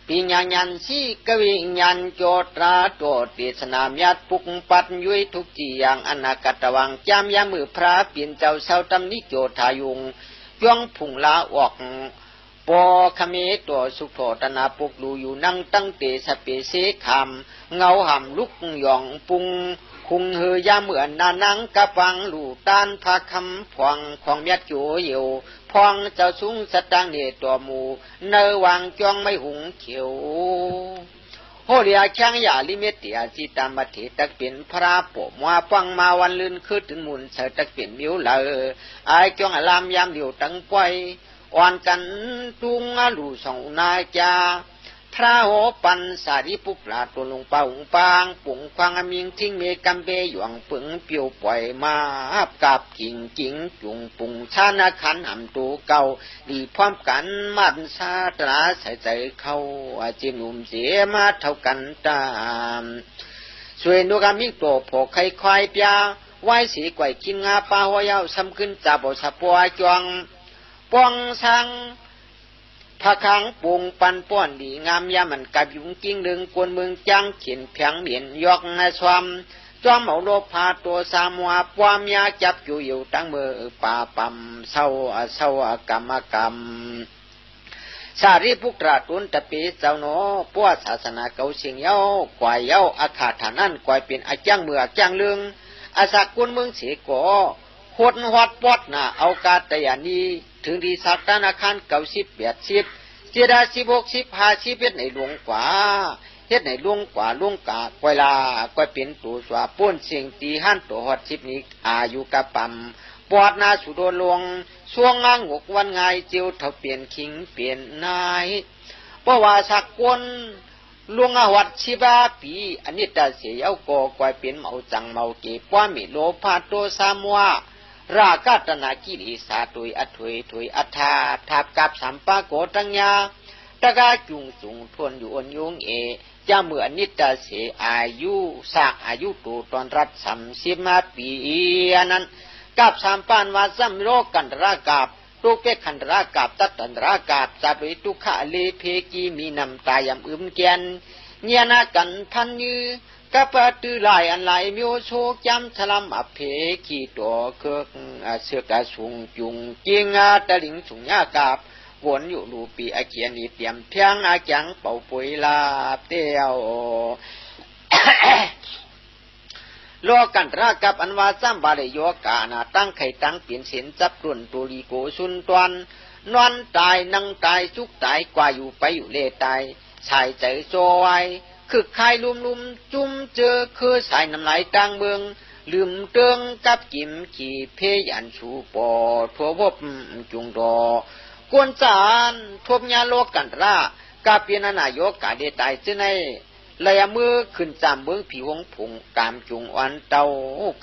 ปิญญาญันสีกวิญญาณโจตราโจติสนามยัดปุกปัดยุยทุกจีอย่างอนาคตวังจำยามือพระเปลี่ยนเจ้าเศร้าตำนิโจทายุงย่องผุงลาออกปอขเมตัวสุขโทตนาปุกดูอยู่นั่งตั้งเตสเปเสคำเงาห่ำลุกหย่องปุงคุงเฮยาเหมือนนานังกะฟังลู่ตานพาคำพวงของเมียโจเยวพองเจ้าสูงสตังเนตัวหมูเนวางจ้องไม่หุงเขียวโหเรียช่างยาลิเมติอาจิตามติตักเป็นพระปมว่าฟังมาวันลื่นคืดถึงมุนเสตักเป็นมิวเลอไอจ้องอลามยามเดียวตั้งป่วยอ่อนกันตุงอาลูสองนาจาพระโหปันสาริปุปลาตัวลงป่าหุงปางปุ่งควางมิงทิ้งเมกัมเบหยวงปึงเปียวปล่อยมากับกิ่งจุงปุ่งชานาขันหำตัวเก่าดีพร้อมกันมันซาตราใส่ใจเข้าอาจินุ่มเสียมาเท่ากันตามสวยนุกามิโตโผไข่ควายปยาไหวสีไก่กินงาปลาหัวยาวซ้ำขึ้นจับเอาสะปัวจวงป้องสังพระขังปุงปันป้อนดีงามยามันกับยุงกิ้งดึงกวนเมืองจังเขียนเพียงเหรียญยอกในสวามจอมเอาโลพาตัวสามวาปวามยาจับอยู่ตั้งมือป่าปั๊มเศร้ากรรมสารีพุกราตุนตะปีเจ้าโนปัวศาสนาเก่าเสียงเย้ากวายเย้าอาขาฐานั่นกวายเป็นอาจ้างเมือจ้างเลืองอาศักกวนเมืองเสียก่อโคดหอดปอดน่ะเอากาตยานีถึงที่สักธนาคารเก่า10 80เจดา16 15 11ในหลวงกว่าเฮ็ดในหลวงกว่าหลวงกาคอยลาคอยเป็นตัวสว่าป้นเสียงตีหันตัวฮอด10นี้อายุกะปั๊มปอดนาสุโดลงช่วงงงกวันไงเจียวเท่าเปลี่ยนคิงเปลี่ยนนายเพราะว่าสักกวนลวงวัดชิบาปีอันนี้ตาเสียเอาก่อกวยเป็นเมาจังเมาเก็บว่ามีโลภะโตสามวารากาตนากิริสาตุยอถวยอัฏฐาทับกับสัมปะโกตัญญาตะกาจุงสุงทวนอยู่อนยุงจะเหมือนนิตาเสอายุสากอายุตูตอนรัฐ30 ปีนั้นกับสามปานวาสัมโรกันรากาบตุกเกขันรากาบตัดตันรากาบจัดไว้ทุกขะเลเพกีมีนำตายำอึมเกียน เนียนากันพันยือกะปะตือหลายอันหลายมิโอโชจำฉลำอเพขีตัวเคือกเสือกะสุงจุงจิงตะลิงสุงยากาบวนอยู่รูปีอาเขียนีเตรียมเพียงอาจังเป่าปุยลาเตียวโลกันรากับอันว่าซ้ำบาลโยกานาตั้งไข่ตั้งเปลี่ยนเสียนจับกลุ่นตุลีโกสุนตวนนอนตายนั่งตายสุกตายกว่าอยู่ไปอยู่เล่ตายชายใจโซไวคือใครลุมจุ่มเจอคือสายน้ำไหลต่างเมืองลืมเตืองกับจิมขี่เพยันชูปอทั่วพบจุงดอกวนจานทบยาโลกันรากาเปียนนายกกาเดตายเจในเลยมือขึ้นจามเมืองผีวงผงกามจุงอันเตา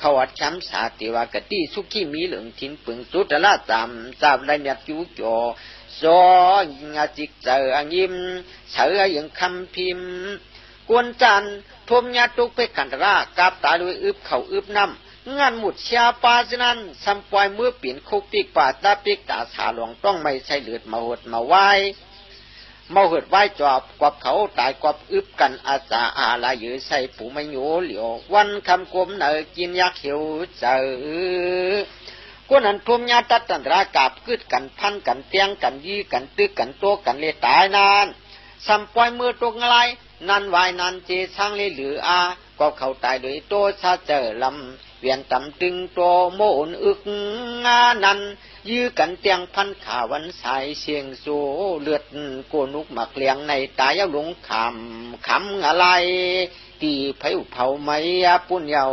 ขวัดช้ำสาติวากติสุขีมีเหลืองทิ้นปึงสุดละจำได้เมียจูจ่อซอยิงจิกเจออังยิมเสือยังคำพิมพ์กวนจันทมยาตุกเพกันรากาบตาด้วยอึบเข่าอึบน้ำงานหมุดเชียปาจนั้นสัมปอยมือเปลี่ยนคุกปีกป่าตาปีกตาสาหลวงต้องไม่ใช่เลือดมาหดมาไหวมาหดไหวจอบกอบเขาตายกอบอึบกันอาสาอาลายยือใส่ปูไม่โยเหลียววันคำกลมเนอกินยาเขียวเจอกวนนั้นทมยาตัดตันรากาบกึดกันพันกันเตียงกันยีกันตึกกันโตกันเลตายนานสัมปอยมือตรงอะไรนันวายนันเจช่างเลยหรืออาก็เข้าตายโดยโตซาเจอลำเวียนตำตึงโตโมนอึกงานันยื้อกันเตียงพันขาวันสายเสียงโซเลือดโกนุกหมักเลียงในตายเอาหลงคำอะไรตีเผาเผาไม่ปุ่นเยา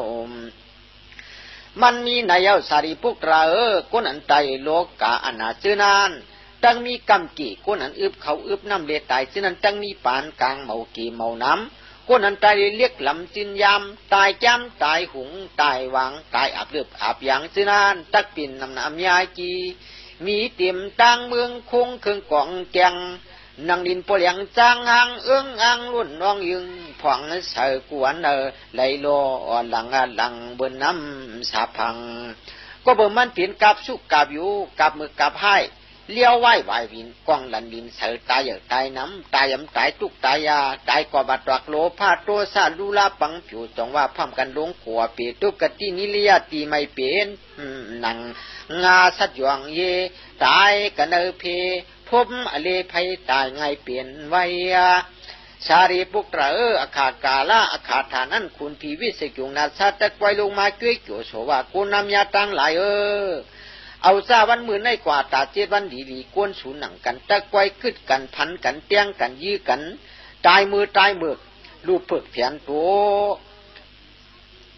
มันมีนายเอาสารีพวกเราก้นอันไตโลกาอนาเจนานตั้งมีกำกี่ก้นอันอึบเขาอึบน้ำเลตายเจนั้นตั้งมีปานกลางเมากี่เมาน้ำก้นอันตายเรียกลำจินยามตายจ้ำตายหุงตายหวังตายอาบเลือบอาบอย่างเจนานตักปิ่นน้ำยาจีมีเตรียมตั้งเมืองคงเครื่องกองแกงนังดินปเลียงจางหางอังรุ่นน้องยึงผ่องเสือกวนไหลโลหลังบนน้ำสาพังก็เบิ่มมันเปลี่ยนกับสุกกับอยู่กับมือกับให้เลี้ยวไหววินกองลันดินเสือตายตายน้ำตายตายตุกตายยาตายกว่าบาดรักโลพาโตซาลูลาปังผิวจงว่าพัมกันลงขัวเปียตุกตินิลียตีไม่เป็นนังงาสัจยวงเยตายกันเพพบอเลภัยตายไงเปลี่ยนไว้ชารีปุกตระอาคากาละอาคาฐานั้นคุณพีวิสกุงนาซาตะไกวลงมาช่วยเกี่ยวโสว่ากุนำยาตั้งหลายเอาซาวันมือในกว่าตาเจ็ดวันดีกวนสูนหนังกันตะไกวกึดกันพันกันเตียงกันยื้อกันตายมือลูกเพิกเพียนตัว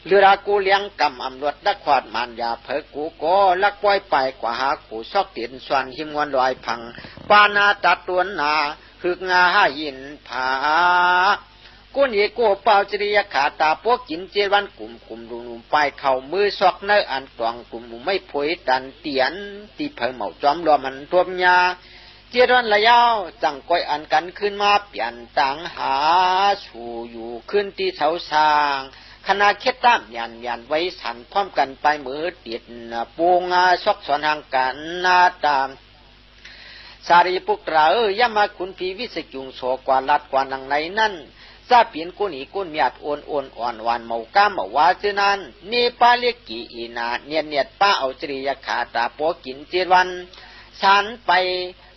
เรือรากูเลี้ยงกำอำรวจดักขวาดมันยาเพิกกูก็ลักไว้ไปกว่าหากูซอกเตียนส่วนหิมวันลอยพังปานาตัดตัวนาหึกงาหายินผากุนเยโกเป่าจริยขาตาพวกกินเจวันกลุ่มดุมไปเข่ามือซอกเนื้ออันตวงกลุ่มไม่ผยตันเตียนตีเผยเหมาจอมรอมันทวมยาเจรันละยาวจังก้อยอันกันขึ้นมาเปลี่ยนต่างหาสู่อยู่ขึ้นที่เสาสร้างคณะเคตามยันไว้สันพร้อมกันไปมือเตียนปูงาซอกสอนห่างกันนาตามสารีปุกตระยามาคุณพีวิสจุงโสกว่าลัดกว่านังในนั่นซาเปลี่ยนกุนีกุนมียดอ่อนหวานเมากาเมาวาเจนั้นเนปาเลียกีอีนาเนียดป้าเอาจริยขาตาโปกินเจวันสันไป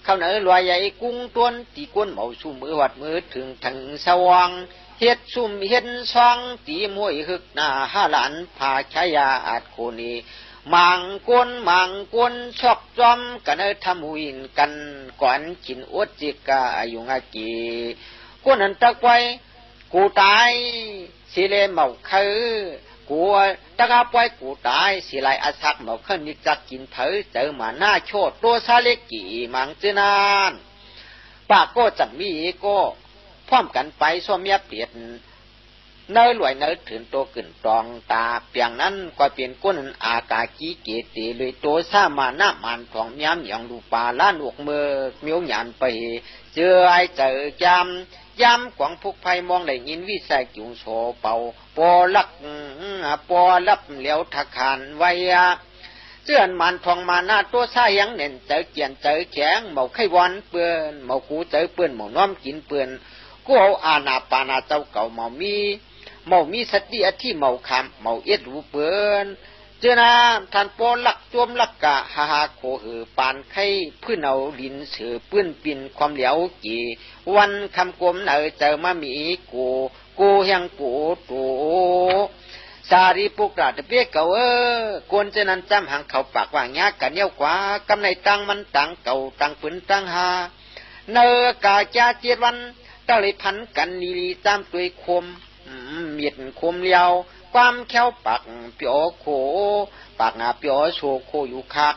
เข้าเหนือลอยใหญ่กุ้งต้นตีกุนเมาสู้มือวัดมือถึงทางสว่างเฮ็ดซุ่มเฮ็ดซองตีมวยหึกหน้าห้าหลานพาชายาอาจโคนีมังกวนชอกจอมกันทำวินกันก่อนกินอดจิกาอายุงากีกวนนั้นตะไกวกูตายสิเลเมาคือกูตะกาปวยกูตายสิไลอาศักเมาขึ้นนิจักกินเผยเจอมาหน้าโชดตัวซาเล็กกี่มังเจนานปากก็จัดมีก็พร้อมกันไปซ้อมยับเปลี่ยนเนื้อหลวยเนื้อถืนโตขึ้นตองตาเปียงนั้นก็เปลี่ยนก้นอากากีเกตีเลยโตซ่ามาหน้ามันทองย้ำอย่างดูปลาล้านหกมือเมียวหยานไปเจอไอเจอย้ำกวางพุกไพมองได้ยินวิสัยจุงโสเป่าปอลับเหลียวทักขานไว้เจือนมันทองมาหน้าตัวซ่ายังเน่นเจอเกียนเจอแข็งเมาไข่วันเปื่อนเมากูเจอเปื่อนเมาน้อมกินเปื่อน กูเอาอาณาปานาเจ้าเก่าเมามีสติอธิเมาคำเมาเอ็ดรูเปิ้นเจ้านาท่านปอลักจวมลักกะหาโคปานไข่พื้นเอาดินเสือปื้นปิ่นความเหลียวกี่วันคำกลมเนอเจอมามีกูยังกูตูสารีปุกราดเปียกเก่ากวนเจนันจำหังเขาปากว่างยากกันเย้ากว่ากำในตังมันตังเก่าตังปืนตังหาเนอกาจาเจียดวันเต้าเลยพันกันลีตามตัวคมเมียดคมเลียวความแค้วปากเปียวโคปากหน้าเปียวโชโคอยู่คัก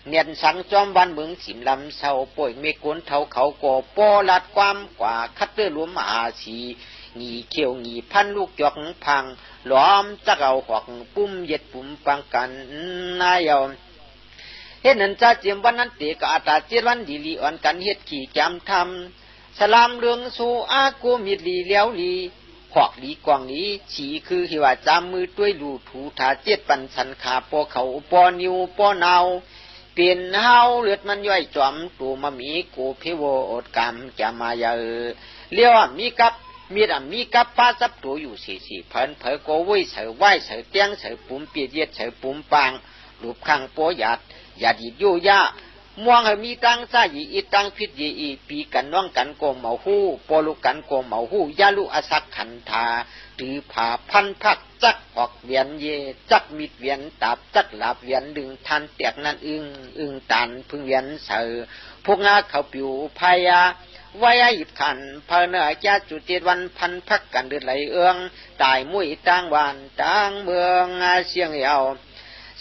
เนียนสังจอมวันเมืองสิมลำเศร้าป่วยเมกวนเท่าเขาก่อปอลัดความกว่าคัดเตอรวมอาชีงีเขียวงีพันลูกจอกพังหลอมจักเอาหอกปุ่มเย็ดปุ่มปังกันนายเอาเฮ็ดนั้นจะเจียมวันนั้นเตกอาตาเจวันดีลีอ่อนกันเฮ็ดขี่จำทำสลามเรื่องสู่อากูมิดลีเลี้ยวลีขอกลีกวางลีฉีคือหิวาจามมือด้วยลูถูถาเจ็ดปันสันขาปอเขาปอนิวปอนาวเปลี่ยนเฮาเลือดมันย่อยจอมตัวมามีกูพิโวอดกรรมจะมาเยอเลี้ยวมีกับป้าซับตัวอยู่สี่เพิ่นเผอโกวุ้ยเสือไหวเสือเตียงเสือปุ่มเปียเย็ดเสือปุ่มปางรูปข้างโปหยัดดีดยู่ยาม่วงให้มีตังซายีอีตังพิษยีอีปีกันน้องกันโกมเหมาหู้ปอลุกันโกมเหมาหู้ยาลุอสักขันธาตือผ่าพันพักจักออกเวียนเยจักมิดเวียนตับจักหลับเวียนดึงทันเตียกนั่นอึงตันพึ่งเวียนเสือพวกงาเขาปิวพายาไว้หยิบขันเพเนอจาจุดเจ็ดวันพันพักกันเดือดไหลเอื้องตายมุ้ยต่างวันต่างเมืองเสียงเยาว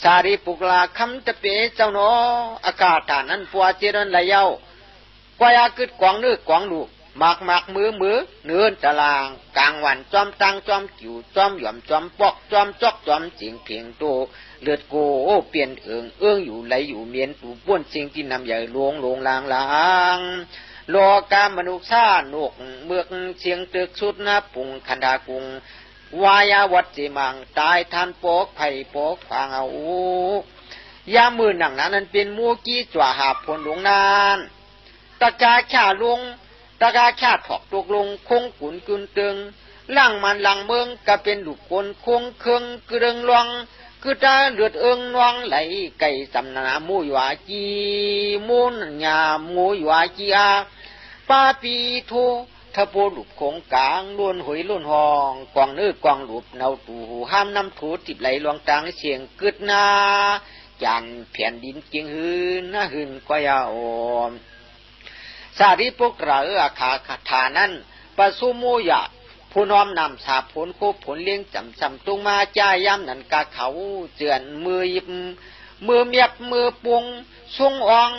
สารีปุกลาคำจะเปเจ้าโนอากาศฐานนั้นปัวเจริญไหลเยาวกวยากึดกวางนึกกวางลูกหมากมือเนื้อตารางกลางวันจอมตังจอมกิ่วจอมหย่อมจอมปอกจอมจอกจอมจิงเพียงโตเลือดโกเปลี่ยนเอื้องอยู่ไหลอยู่เมียนตูป้วนสิ่งที่นำใหญ่ลงลางโลกามนุษย์ชาหนกเมือกเชียงตึกสุดนะปุ่งคันดากุงวายาวัดจิมังตายทานโปกไผ่โปกขวางเอายามือหนังนั้นเป็นมูกี้จ่วหาผลหลวงนานตะกาข่าลงตะกาข่าถอกตกลงคงขุนกุนตึงล่างมันหลังเมืองก็เป็นลูกคนคงเคืองกระเริงลวงคือตาเลือดน้องไหลไก่สำนามูยวาจีมูนยามูยวาจีอาปาปีโททะโพลุบโคงกลางล้วนหอยล้วนห้องกวางเนื้อกวางหลุบเนาตูห้ามน้ำถูติบไหลลวงตางเสียงกึดนาจันแผ่นดินเกียงหืนนะหืนกวยาอมสารีปุกราอาคาคาฐานั้นปะสุโมยะผู้น้อมนำสาผลโคผลเลี้ยงจำตุงมาจ่ายย้ำนันกาเขาเจือนมือยิบมือเมียบมือปุงทรงอ่อง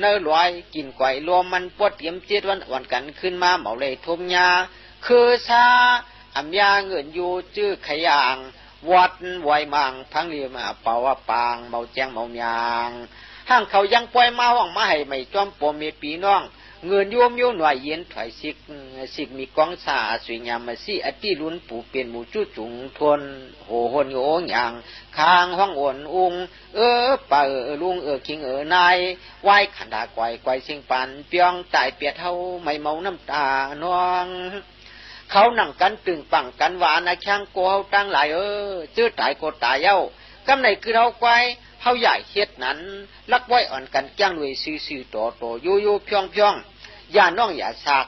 เนื้อลอยกินไก่รวมมันปวดเตรียมเจ็ดวันอ่อนกันขึ้นมาเหมาเลยทมยาคือซาอัมยาเงินอยู่จื้อขยางวัดไวมังพังเรียมาเป่าว่าปางเมาแจงเมายางห้างเขายังปล่อยมาห้องมาให้ไม่จอมปมเมปีน้องเงินโยมโยหน่วยเย็นถอยสิกมีกองสาสวยงามมาสิอติลุนปูเป็นหมูจุจุงทนโหหนโยงอย่างข้างห้องอ่อนอุงป่าลุงคิงนายไหวขันดาไกวเสียงปันเปียงตายเปียเท่าไม่เมาน้ำตาน้องเขานั่งกันตึงปังกันหวานช่างโกเฮาตั้งหลายจื้อตายโกตายเย้ากำไหนคือเราไกวเฮาใหญ่เฮ็ดนั้นลักไว้อ่อนกันจ้างรวยซื่อโตโยเพียงอย่าน้องอย่าสาก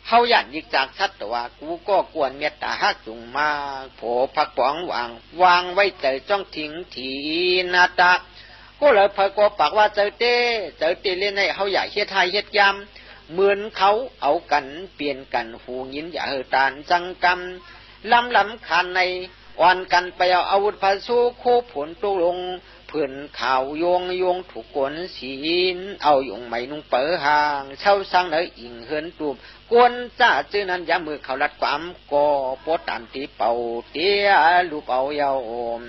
เฮาย่านยิกจากชัดตัวกูก็กวนเมตตาฮักจุงมาโผพักป๋องวางไว้ใจจ้องทิ้งทีนาตาก็เลยพก็ปากว่าเจอเต้เล่นให้เฮาใหญ่เฮ็ดไทยเฮ็ดยำเหมือนเขาเอากันเปลี่ยนกันหูยินอย่าตานจังกำลำคันในอ่อนกันไปเอาอาวุธพาสู้โคผลตกลงเพื่อนข่าวโยงถูกกวนศีลเอายงไม่นุ่งเป๋อห่างเช่าสร้างเนยอิงเฮินตูบกวนจ้าจื้อนั้นยามือเขาลัดความก่อปวดตันตีเป่าเตี้ยลูกเอายาวอม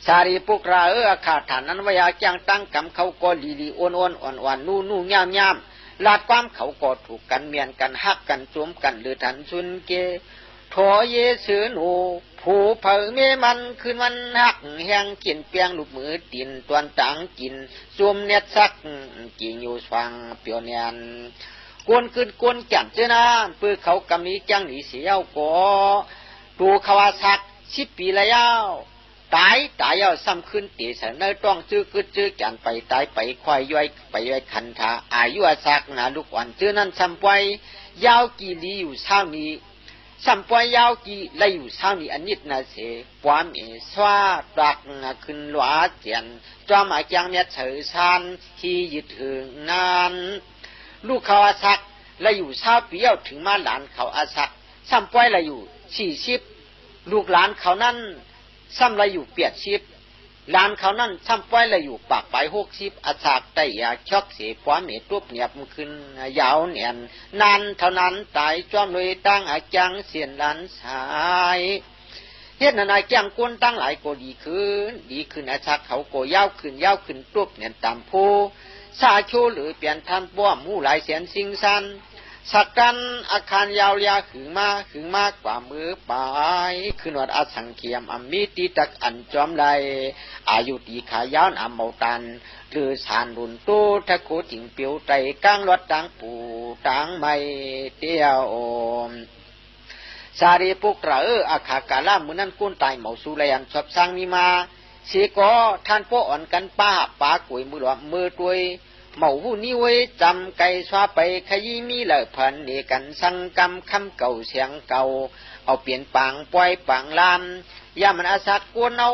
สารีปุกราอาคาฐานนั้นวิยาจ้างตั้งกำเขาก็ลีอ้วนอ่อนนู่ย่ำลาดความเขาก็ถูกกันเมียนกันฮักกันจมกันหรือทันซุนเกโถเยสือหนูผู้เผยเมมันคืนวันหักแห้งกินเปียงลูกมือตินตวนต่างกินซุ่มเน็ดซักกินอยู่ฟังเปียวเนียน กวนขึ้นกวนจันเจ้านาปื้อเขากำนี้จังหนีเสียวก่อดูเขาว่าสัก10 ปีแล้วตายเอาซ้ำขึ้นตีเสนอต้องซื้อกึดซื้อจันไปตายไปควายย่อยไปย่อยคันธาอายุอาศักนาลูกอ่อนเจ้านั้นซ้ำไปยาวกี่ลีอยู่เช้านี้ซ้ำไปยาวกี่ไลอยู่เช้านี้อันนิดนาเสปวามสวาตักขึ้นหลวเจียนจอมอาจังเนี่ยเฉยชันที่ยึดถึงนั้นลูกเขาอาศักและอยู่เช้าปีเอาถึงมาหลานเขาอาศักซ้ำไปและอยู่40ลูกหลานเขานั้นซ้ำละอยู่80หลานเขานั้นซ้ำไปละอยู่ปากไป60อาศักได้ยาช็อกเสียความเมตุบเนียบขึ้นยาวเนียนนานเท่านั้นตายจอมเลยตั้งอาจังเสียนหลานสายเฮ็ดนาจังกวนตั้งหลายก็ดีขึ้นอาศักเขาก็ยาวขึ้นตุบเนียนตามผู้ซาโชหรือเปลี่ยนท่านป้อมมู่หลายแสนสิงสันสักกันอาคารยาวยาขึงมากกว่ามือปลายขึ้นวัดอาสังเขียมอมิติตักอันจอมไดอายุตีขายาวอำเมาตันหรือสานรุนโตทะโคจิงเปียวไตกลางรถต่างปูต่างไม่เตียวสารีปุกระอาคากาลามือนั้นกุ้นตายเหมาสุเลยอันชอบสร้างมีมาเสียก็ท่านพ่ออ่อนกันป้ากุยมือหลวมมือตัวยเมาหูนี้ไว้จำไก่สวาไปขยี้มีเลิกพันเนกันสังกำคำเก่าเสียงเก่าเอาเปลี่ยนปางปล่อยปางลามยามันอาศักกวนเอา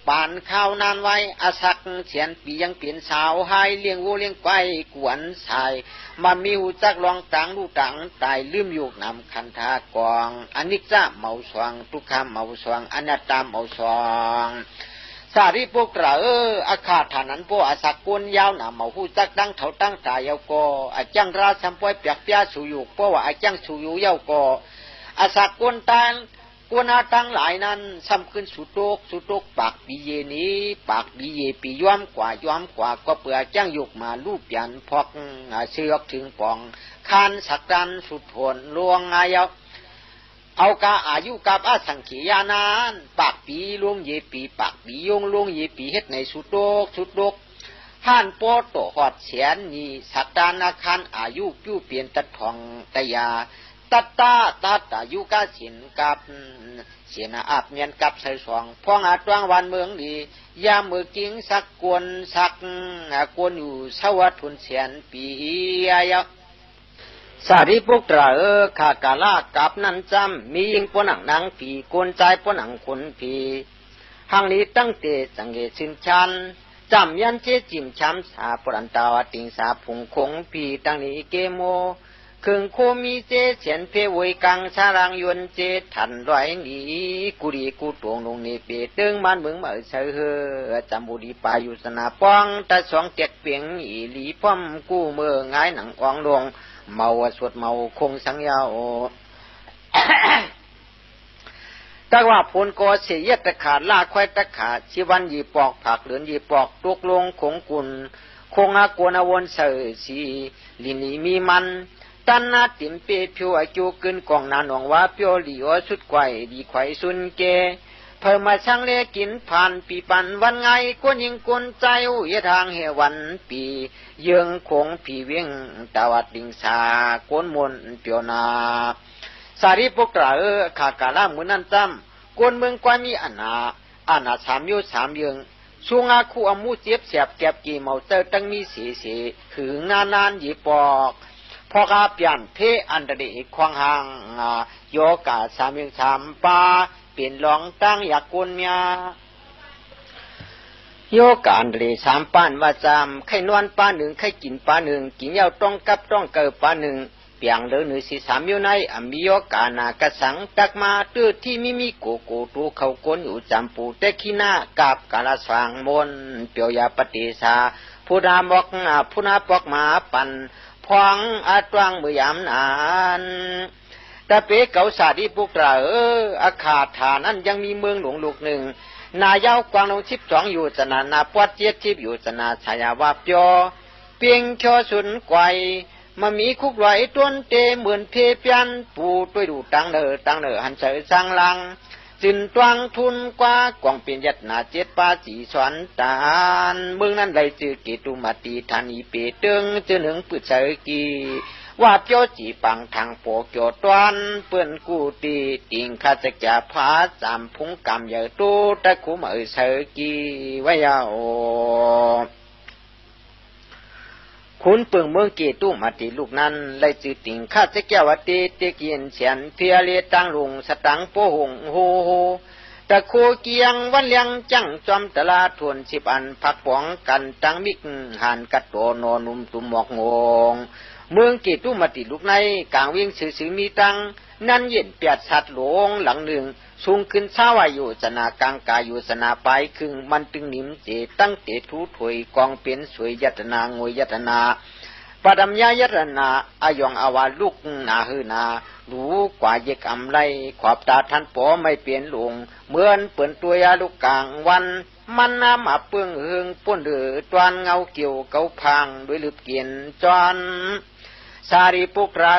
ปานข้าวนานไว้อาศักเสียนปียังเปลี่ยนสาวหายเลี้ยงวัวเลี้ยงไก่กวนสายมามีหูจักลองต่างดูต่างตายลืมยุกนำคันธากองอนิจจเมาสวงทุกขเมาสวงอนัตตาเมาสวงสารีปุกระอาคาฐานันโปอาศักกวนยาวหนาเมาหูจักดังเถาตั้งตายาวกออาจังราสัมปวยเปียกเปียสุยุกเพราะว่าอาจังสุยุยาวกออาศักกวนตังกวนอาตั้งหลายนั้นซ้ำขึ้นสุโตกปากปีเยนี้ปากปีเยปีย้อมกว่าก็เปื่อจังยุกมาลูกยันพอกเชือกถึงปองคานสักดันสุดทนลวงอายาวเอากาอายุกับอาสังขียานานปากปีลวงเยปีปากปียงลวงเยปีเฮ็ดในสุดโดกห่านโปโตหอดเสียนนี่สัตตานาคันอายุกู้เปลี่ยนตัดทองตยาตัดอายุกาสินกับเสียนาอาบเมียนกับใส่สองพองอาตวงวันเมืองดียามมือกิ้งสักกวนอยู่สวัสดิ์ทุนเสียนปีอายะสารีปุกระขากาลากับนันจำมียิงปนังนางผีกวนใจปนังคนผีหังนี้ตั้งเตสังเกตสินชันจำยันเจจิมช้ำสาปรันตาวติงสาพุงคงผีตั้งนี้เกโมคึงโคมีเจเฉียนเพวยกังชารังยวนเจทันร้อยนี้กุรีกูตวงลงนี่เปตึงมันมึงมาเสยจำบุรีปายุสนาป้องตะสองเจ็ดเปียงอีหลีป้อมกู้เมืองง่ายหนังอ่องลงเมาสวดเมาคงสังยาวแต่ว่าผลก็เสียตะขาดลาควายตะขาดชีวันยีปอกผักเหลือนยีปอกตกลงคงกุลคงอากวนอวนเสยสีลินีมีมันตันนาติมเปผิวอาจูขึ้นกองนาหนองว่าเปียวหลีวสุดไข่ดีไข่สุนเกเพิ่มมาช่างเลกินผ่านปีปันวันไงกวนยิงกวนใจอุ้ยทางเหวันปีเยืองคงผีเวียงตาวัดดิงสากวนมนเปียวนาสารีปุกระขากาลามือนันจำกวนเมืองกว่ามีอาณาสามเยืองช่วงอาคูอมูเจ็บเสียบแก็บกี่เมาเตอตั้งมีเสีหึงนานยีปอกพอกาเปลี่ยนเพอันเดอีควางหางโยกาสามเยืองสามปาเปลี่ยนหลองตั้งอยากกุนเมียโยกอันเดสามป้านว่าจำไข่นวลป้าหนึ่งไข่กินป้าหนึ่งกินยาวต้องกับต้องเกิดป้าหนึ่งเปียงเลือหนึ่งสี่สามอยู่ในมีโยกานากระสังตักมาตื้อที่มีโกตูเขาก้นอยู่จำปูเตขีนากับกาลสวางมนเปียวยาปฏิสาผู้นาปอกมาปันพองอาตวังมือยามนานแต่เปเก่าสาดีปุกระอาคาฐานั้นยังมีเมืองหลวงลูกหนึ่งนายาวกวางลง12อยู่จนานาปวดเจ็ดทิพอยู่จนาชายาวาปยอเปียงชอสุนไกวมามีคุกไหลต้นเตเหมือนเพเปียนปูด้วยดูตังเนอหันเสยสังลังจินตวังทุนกว่ากวางเป็นยัดนาเจ็ดปาสีสวนตานเมืองนั้นไหลจือกิตุมาตีธานีเปตึงจือหนึ่งปืดเสยกี ว่าเปียวจีปังทางโปเกียวตวนเปิ้นกูตีติงข้าจะจะพาจำพุงกำใหญ่ตูตะคุมเสกีไว้ยาวคุณเปิงเมืองเกตุมาติลูกนั้นไล่จือติงข้าจะแก้วตีเตเกียนเฉียนเพียเลียตังลุงสตังโปหงโฮโฮตะโคเกียงวันเลียงจังจอมตลาทวนสิบอันผักป๋องกันตังมิกหันกัดโตนอนุมตุมหมอกงงเมืองเกตุมาติลูกในกลางเวียงสื่อมีตังนั่นเย็นเปียดสัตว์หลงหลังหนึ่งสูงขึ้นเช้าอายุสนากลางกายุสนาไปครึ่งมันตึงนิ่มเจตั้งเตทูถวยกองเป็นสวยยัตนางวยยัตนาปดมยายัตนาอายองอาวาลูกนาฮือนารู้กว่าเยกอำไรขอบตาท่านปอไม่เปลี่ยนลงเหมือนเปิ่นตัวยาลูกกลางวันมันน้ำมาเปื้องเฮืองป้นเดือตวนเงาเกี่ยวเกาพังด้วยลืบเกียนจอนสารีปุกรา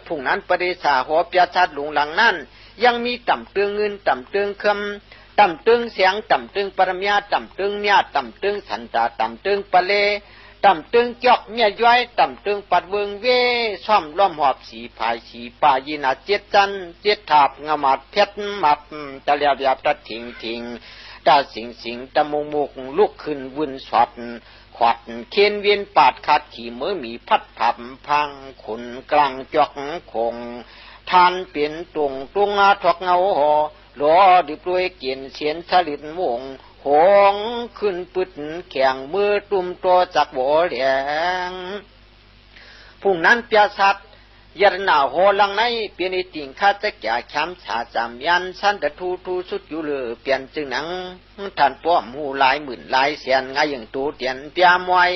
ผู้นั้นปฏิสาหัวเปียชัดหลงหลังนั้นยังมีต่ำเตืองเงินต่ำเตืองคำต่ำเตืองเสียงต่ำเตืองปรมญาต่ำเตืองญาต่ำเตืองสันตาต่ำเตืองปะเลต่ำเตืองจอกเนี่ยย้อยต่ำเตืองปัดเวิงเวซ่อมล้อมหอบสีภายสีป่ายินาเจ็ดจันเจ็ดถาบงามาดเพชรมับตะเลียบยาบตะถิงถิงตาสิงตะมุงมุกลุกขึ้นวุ่นสอดขวัดเคียนเวียนปาดขาดขี่มือมีพัดผับพังขุนกลางจอกคงทานเปลี่ยนตรงอาทอกเงาหอหลอดิบด้วยเกียนเสียนสลิดวงหงขึ้นปึดแข่งมือตุ่มตัวจากบ่อแหลงผู้นั้นเปียสัตยันหนาโหลังในเปลี่ยนติ่งข้าจะแก่ช้ำชาจำยันสันตะทูสุดอยู่เลยเปลี่ยนจึงหนังท่านป้อมหูหลายหมื่นหลายแสนไงอย่างตูเตียนเปียมวย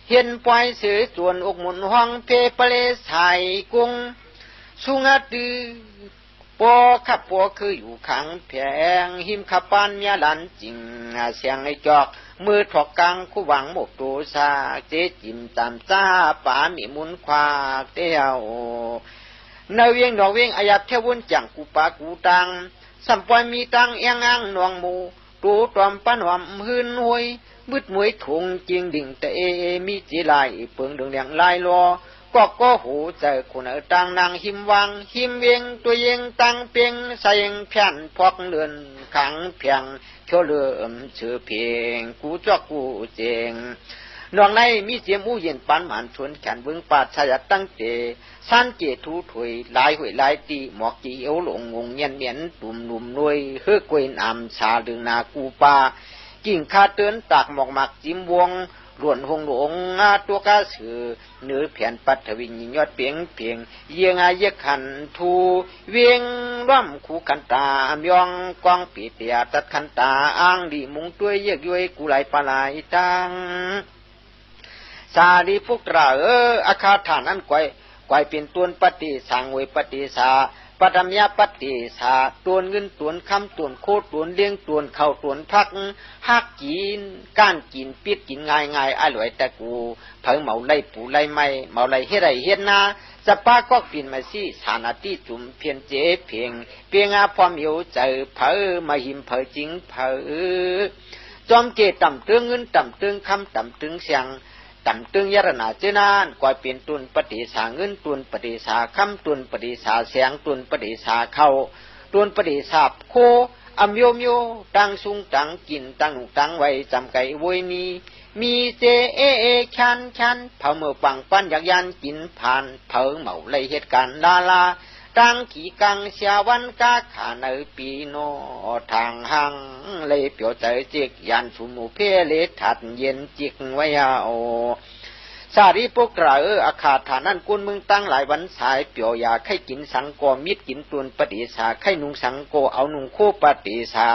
เห็นปล่อยสื่อส่วนอกหมุนห้องเพเปเลสายกุ้งสุงาตือปอขับปอคืออยู่ขังแผงหิมขับปานเมียหลันจริงเสียงไอจอกมือถอกกลางคู่หวังหมกตัวซาเจ๊จิมตามจ้าป่ามีมุนควาเตี้ยวนาเวียงดอกเวียงอายับเทวุนจังกูปากูตังสัมปอยมีตังเอียงอ่างนวงหมูตูตอมปันหอมหืนหวยมืดมวยถุงจริงดิ่งแต่มีจีลายเปิงเดืองแดงลายลอก็หูใจคนตังนางหิมวังหิมเวียงตัวเองตังเปียงใส่แผ่นพอกเลือนขังเพียงเที่ยวเลื่อมชื่อเพียงกูจอกกูเจงนองในมีเสียมูเย็นปานหมันชวนแขนเบิ้งปาดชายตั้งเจสันเจทูถวยลายหวยลายตีหมอกจีเอวหลงงงเงียนเหมียนตุ่มหนุ่มนวยเฮือกวยนำชาดึงนากูปากิ่งคาเตือนตากหมอกหมักจิ้มวงล้วนหงหลงตัวกาสือเนื้อแผ่นปัทวิญยอดเพียงเยียงอาเยขันทูเวียงร่ำคู่ขันตามยองกวางปีเตียตัดขันตาอ้างดีมุงตัวเยกย้อยกุไหลปลายตังสาลีพวกเราอาคาฐานนั้นไกวเป็นตัวปฏิสังเวปฏิสาปฐมยปฏิสาตัวเงินตัวคำตัวโคตัวเลี้ยงตัวเข้าตัวพักหักกินก้านกินปิดกินง่ายอร่อยแต่กูเผาเมาไล่ปูไล่ไม้เมาไล่เฮ็ดไรเฮ็ดนาจะป้าก็ปินมาสิสานาที่จุ่มเพียนเจเพียงอาพร้อมอยู่ใจเผามาหิมเผาจริงเผาจอมเกต่ำตึงเงินต่ำตึงคำต่ำตึงเสียงต่ำตึงยรนาเจนานกว่าเปลี่ยนตุนปฏิสาเงินตุนปฏิสาคำตุนปฏิสาเสียงตุนปฏิสาเข้าตุนปฏิสาโคอมโยตังสุงตังกินตังไว้จำไก่โวยมีเจชันเผาเมื่อปังปั้นอยากยันกินผ่านเผาเมาไล่เหตุการณ์ลาตังขี่กังเสียวันกาขาในปีโนทางหังเลยเปียวใจจิกยันสุมูเพเลถัดเย็นจิกไว้เอาสารีพวกเราอาคาฐานั้นกุนมึงตั้งหลายวันสายเปียวยาไข่กินสังโกมิดกินตุนปฏิสาไข่นุงสังโกเอานุงโคปฏิสา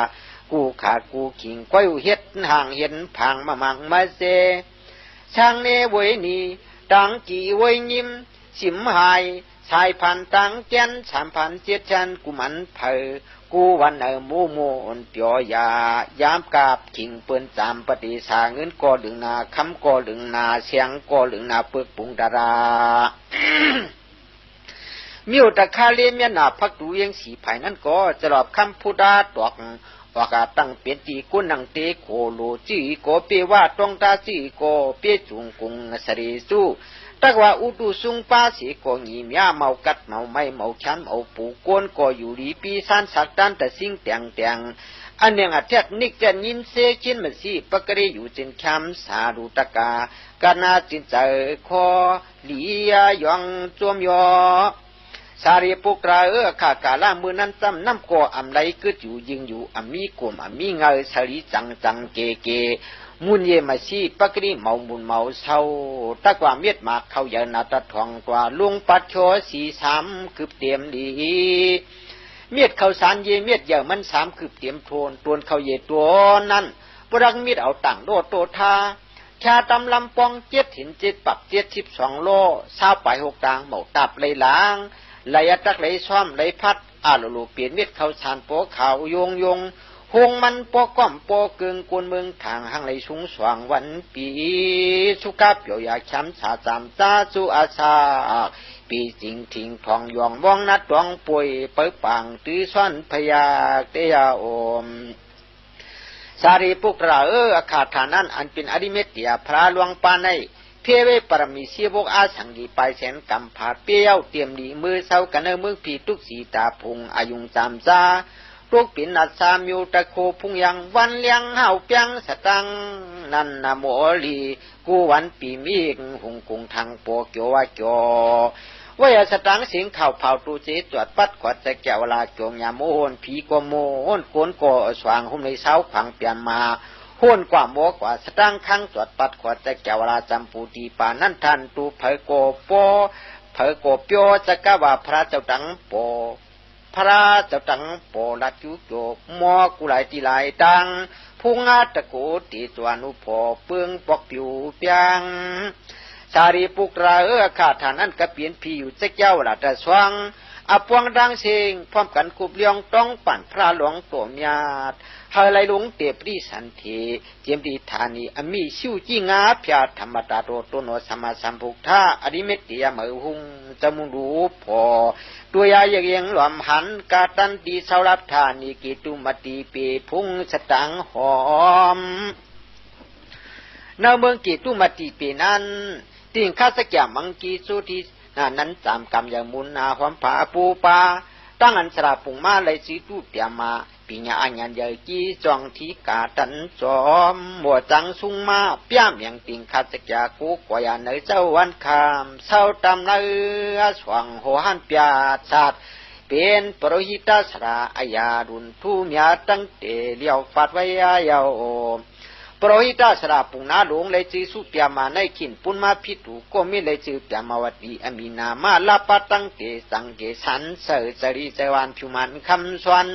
กูขากูขิงก้อยเฮ็ดห่างเห็นพังมามังมาเซช่างเนเวยนีตังจีเวยยิ้มสิมหายชายพันตังแกน3,700ชันกูมันเผอกูวันมูนเปียวยายามกาบขิงเปิ้นจามปฏิสาเงินก่อดึงนาคำก่อดึงนาเสียงก่อดึงนาเปึกปุงดารา มิวตะคาเลเมียนาพักดูยังสีไผ่นั้นก็จะหลอบคำพูดาตอกว่ากาตั้งเปลี่ยนตีกุนังเตโคโลจีโกเปว่าตรงตาจีโกเปจุงกุงสรีสู้ ตักว่าอุตุสุงป้าสีก็หยีเมียเมากัดเมาไม่เมาชันเมาปูกวนก็อยู่ดีปีสันสักดันแต่สิ่งแต่งอันเนียงอาเทศนิกจะยินเสชินมาสีปกริอยู่จินคำสาดุตกากานาจินใจคอหลียยองจวมยอสารีปุกราข้ากาลามือนั้นจำน้ำก่ออำไรกึดอยู่ยิงอยู่อมีกลมอมีเงยสลีจังเกมุนเยมาซีปกริเมามุนเมาเศร้าตะกว่าเมียดมากเขาเยนาตะทองกว่าลุงปัดโชสีสามคืบเตรียมดีเมียดเขาสารเยเมียดเยอะมันสามคืบเตรียมโทนตวนเขาเยตัวนั้นปรังเมียดเอาต่างโดโตทาชาตำลำปองเจ็ดหินเจ็ดปับ72 โลเศร้าไป6 ต่างเมาตับเลยล้างไหลตักไหลซ้อมไหลพัดอาลูเปลี่ยนเม็ดเขาสานโปขาวยงหงมันโปก้อมโปเกิงกวนเมืองทางห้างไหลสูงสว่างวันปีสุกาเปียวอยากช้ำสาจำตาสุอาซาปีสิงถิงทองยองว่องนัดดวงป่วยเปิดปังตื้อซ้อนพยาเตยาโอมสารีปุกราอาคาฐานั้นอันเป็นอริเมตเตียพระหลวงปานในเทเวปรมีเสียบกอาสังดีไปแสนกำผาเปี้ยวเตรียมดีมือเศร้ากันเมืองผีทุกสีตาพุงอายุงจามซาลูกปิ่นอัดสามอยู่ตะโคพุงยังวันเลี้ยงเฮาเปียงสตังนันนาโมลีกูวันปีมีกหงกุงทางโปเกียวว่าจอว่าสตังเสียงข่าวเผาตูเจตรวจปัดขวัดจะแก้วลาจงยาโมนผีกโมนโกนก่อสว่างหุ่มในเสาขังเปลี่ยนมาห้วนกว่าโมกว่าสตังข้างตรวจปัดขวัดจะแก้วลาจำปูตีปานั่นทันตูเผยโกโปเผยโกเปียวจะกะว่าพระเจ้าดังโปพระเจ้าตังโปลัดยุโจกมอกุไหลตีไหลตังพุงอาตะโกตีสวานุพอเปืองปอกผิวเปียงสารีปุกราข้าฐานนั้นกระเปลี่ยนผีอยู่เจ้าเจ้าละตะสว่างอปวงดังเสียงพร้อมกันคุบเลี้ยงต้องปั่นพระหลวงตัวญาติเฮาไหลหลงเตียบรีสันเทเจียมดีธานีอมีชิวจี้งาพยาธรรมตาโตโตโนสัมมาสัมพุทธะอริเมตติยะเหมยหุงจมุรูพอตัวยาเยียงหลอมหันกาตันตีสาวรับธานีกิตุมตีเปพุงสตังหอมในเมืองกิตุมตีเปนั้นติ่งข้าสกยามังกีสุทีนั้นจำกำยามุนนาหอมผาปูปาตั้งอันสระปุงมาเลยสีตูเปียมาปีญาอันยันเยจีจองทีกาตันจอมหมวจังสุงมาเปียมยังติ่งข้าสกยากูกวายาเนเจ้าวันคามเศร้าตำเนื้อสว่างหัวหันเปียชาติเป็นปรหิตาสระอายาดุนทูมียตั้งเตเลียวฟัดไว้ยาวปรหิตาสระปุงนาหลวงเลยจีสุเปียมาในขินปุนมาพิจูก็มีเลยจือเปียมาวดีอมีนามาลาปตั้งเตสังเกสันเสยจรีเจวันผิวมันคำสวน